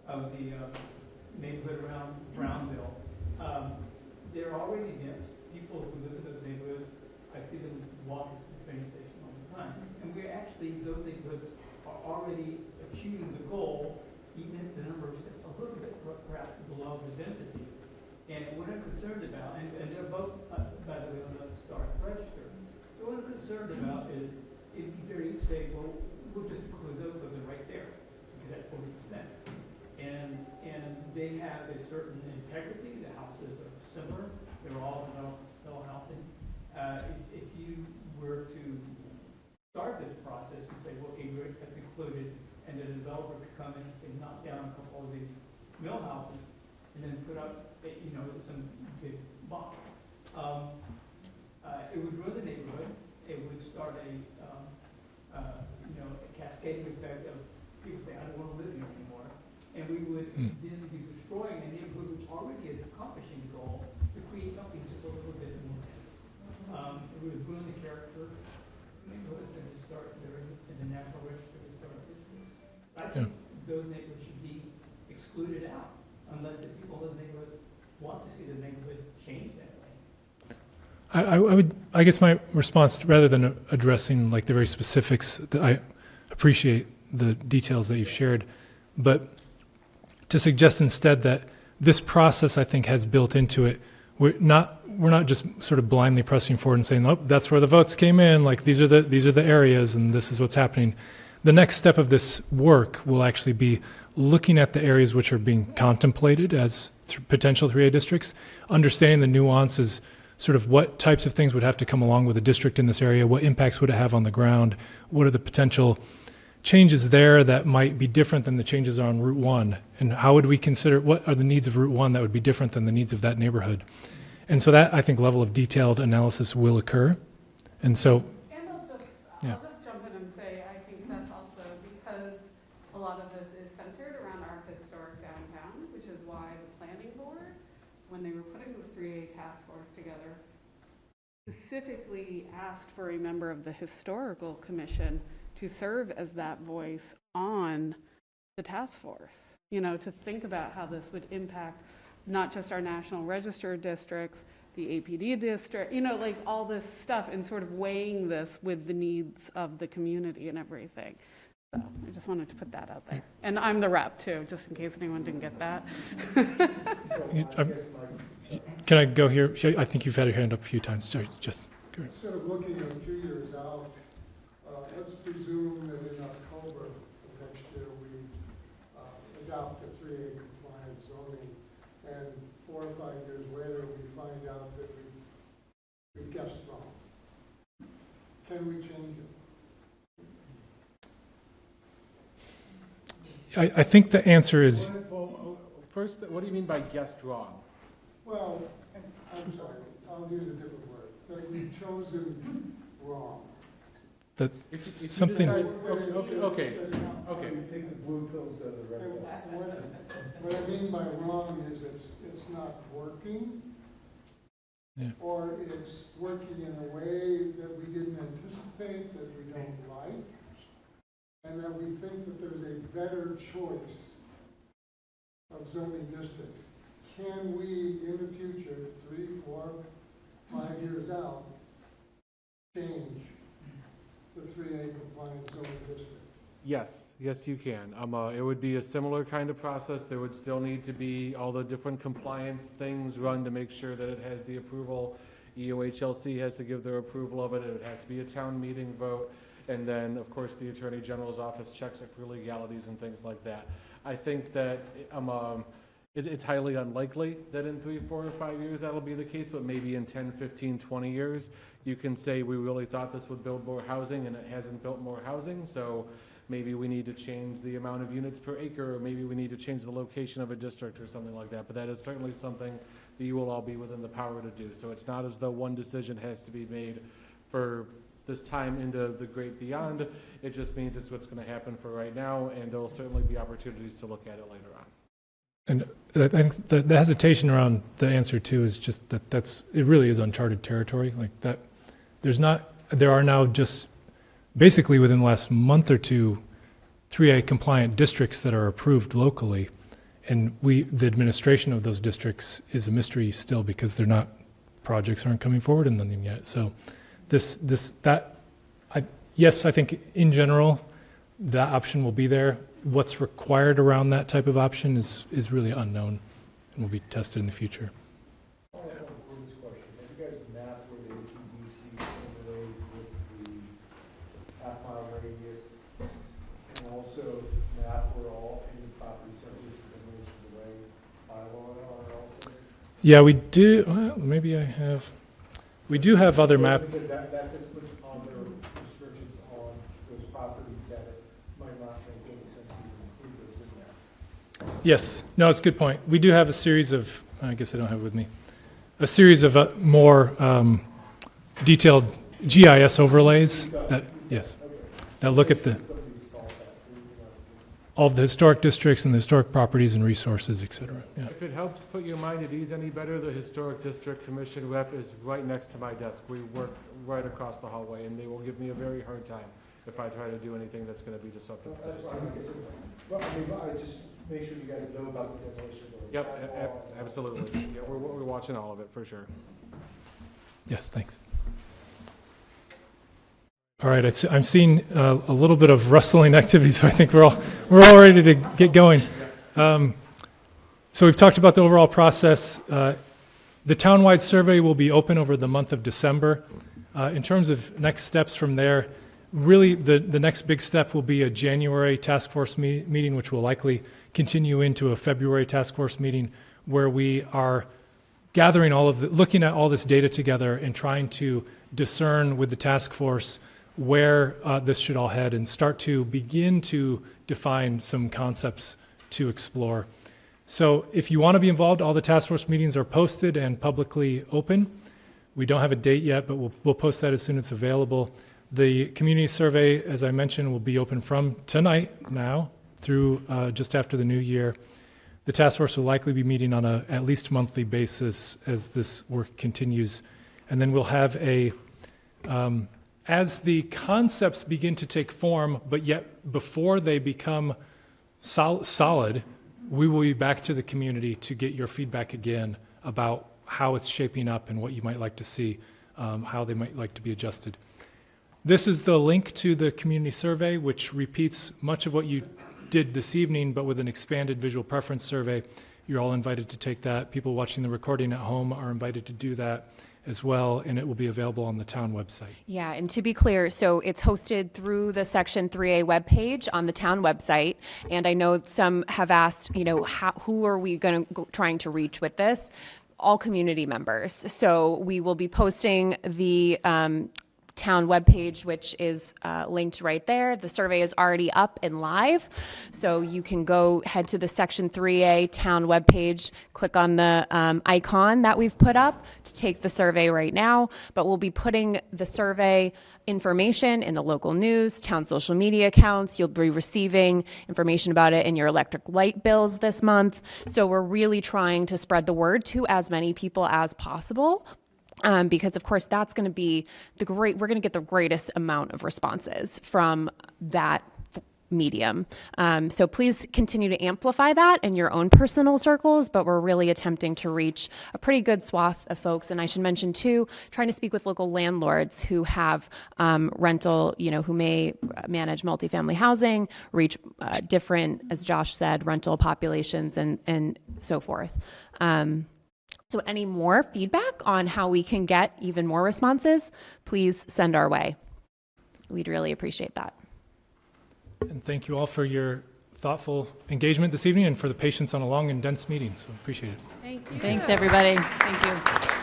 of the neighborhood around Brownville. They're already dense. People who live in those neighborhoods, I see them walking to the train station all the time. And those neighborhoods are already achieving the goal, even if the number is just a little bit perhaps below the density. And what I'm concerned about, and they're both, by the way, on the historic register. So what I'm concerned about is, it'd be very easy to say, well, we'll just include those are right there, because at 40%. And they have a certain integrity, the houses are similar, they're all developed housing. If you were to start this process and say, well, okay, that's included, and the developer could come in and say, knock down a couple of these mill houses, and then put up, some big blocks. It would ruin the neighborhood. It would start a cascading effect of people saying, I don't want to live here anymore. And we would then be destroying a neighborhood which already is accomplishing the goal to create something just a little bit more dense. It would ruin the character of the neighborhoods and just start there in the national register to start districts. I think those neighborhoods should be excluded out unless the people in the neighborhood want to see the neighborhood change that way. I guess my response, rather than addressing like the very specifics, that I appreciate the details that you've shared, but to suggest instead that this process, I think, has built into it. We're not just sort of blindly pressing forward and saying, "Oh, that's where the votes came in. Like these are the areas, and this is what's happening." The next step of this work will actually be looking at the areas which are being contemplated as potential 3A districts, understanding the nuances, sort of what types of things would have to come along with a district in this area, what impacts would it have on the ground, what are the potential changes there that might be different than the changes on Route 1, and how would we consider, what are the needs of Route 1 that would be different than the needs of that neighborhood? And so that, I think, level of detailed analysis will occur. And so, And I'll just jump in and say, I think that's also because a lot of this is centered around our historic downtown, which is why the planning board, when they were putting the 3A task force together, specifically asked for a member of the historical commission to serve as that voice on the task force, to think about how this would impact not just our National Register districts, the APD district, like all this stuff, and sort of weighing this with the needs of the community and everything. So I just wanted to put that out there. And I'm the rep too, just in case anyone didn't get that. Can I go here? I think you've had your hand up a few times. Just Instead of looking a few years out, let's presume that in October of next year, we adopt the 3A compliant zoning, and 4 or 5 years later, we find out that we guessed wrong. Can we change it? I think the answer is Well, first, what do you mean by guessed wrong? Well, I'm sorry, I'll use a different word, that we've chosen wrong. that If you something. decide- Okay. Take the blue pills out of the red pills. What I mean by wrong is it's not working, Yeah. or it's working in a way that we didn't anticipate, that we don't like, and that we think that there's a better choice of zoning districts. Can we, in the future, 3, 4, 5 years out, change the 3A compliant zoning district? Yes, you can. It would be a similar kind of process. There would still need to be all the different compliance things run to make sure that it has the approval. EOHLC has to give their approval of it. It would have to be a town meeting vote. And then, of course, the Attorney General's office checks it for legalities and things like that. I think that it's highly unlikely that in 3, 4, or 5 years that'll be the case, but maybe in 10, 15, 20 years, you can say, we really thought this would build more housing and it hasn't built more housing, so maybe we need to change the amount of units per acre, or maybe we need to change the location of a district or something like that. But that is certainly something that you will all be within the power to do. So it's not as though one decision has to be made for this time into the great beyond. It just means it's what's going to happen for right now, and there will certainly be opportunities to look at it later on. And I think the hesitation around the answer too is just that it really is uncharted territory. Like that, there are now just basically within the last month or two, 3A compliant districts that are approved locally, and the administration of those districts is a mystery still because projects aren't coming forward in them yet. So yes, I think in general that option will be there. What's required around that type of option is really unknown and will be tested in the future. Have you guys mapped where the ATDC overlays with the half-mile radius, and also map where all any property subject to demolition delay bylaw are also? Yeah, we do. Well, maybe I have. We do have other map. Because that just puts other restrictions on those properties that it might not make any sense to include those in there. Yes. No, it's a good point. We do have a series of. I guess I don't have it with me. A series of more detailed GIS overlays that look at all of the historic districts and the historic properties and resources, et cetera. Yeah. If it helps put your mind at ease any better, the Historic District Commission rep is right next to my desk. We work right across the hallway, and they will give me a very hard time if I try to do anything that's going to be disruptive. That's fine, I guess well, I just make sure you guys know about the demolition. Yep, absolutely. Yeah, we're watching all of it for sure. Yes, thanks. All right, I'm seeing a little bit of rustling activity, so I think we're all ready to get going. So we've talked about the overall process. The townwide survey will be open over the month of December. In terms of next steps from there, really the next big step will be a January task force meeting, which will likely continue into a February task force meeting, where we are gathering looking at all this data together and trying to discern with the task force where this should all head and start to begin to define some concepts to explore. So if you want to be involved, all the task force meetings are posted and publicly open. We don't have a date yet, but we'll post that as soon as it's available. The community survey, as I mentioned, will be open from tonight now through just after the new year. The task force will likely be meeting on a at least monthly basis as this work continues. And then we'll have as the concepts begin to take form, but yet before they become solid, we will be back to the community to get your feedback again about how it's shaping up and what you might like to see, how they might like to be adjusted. This is the link to the community survey, which repeats much of what you did this evening, but with an expanded visual preference survey. You're all invited to take that. People watching the recording at home are invited to do that as well, and it will be available on the town website. Yeah, and to be clear, so it's hosted through the Section 3A webpage on the town website. And I know some have asked, who are we trying to reach with this? All community members. So we will be posting the town webpage, which is linked right there. The survey is already up and live, so you can head to the Section 3A town webpage, click on the icon that we've put up to take the survey right now. But we'll be putting the survey information in the local news, town social media accounts. You'll be receiving information about it in your electric light bills this month. So we're really trying to spread the word to as many people as possible. Because of course that's going to be we're going to get the greatest amount of responses from that medium. So please continue to amplify that in your own personal circles, but we're really attempting to reach a pretty good swath of folks. And I should mention too, trying to speak with local landlords who have rental, who may manage multifamily housing, reach different, as Josh said, rental populations and so forth. So any more feedback on how we can get even more responses, please send our way. We'd really appreciate that. And thank you all for your thoughtful engagement this evening and for the patience on a long and dense meeting. So appreciate it. Thank you. Thanks, everybody. Thank you.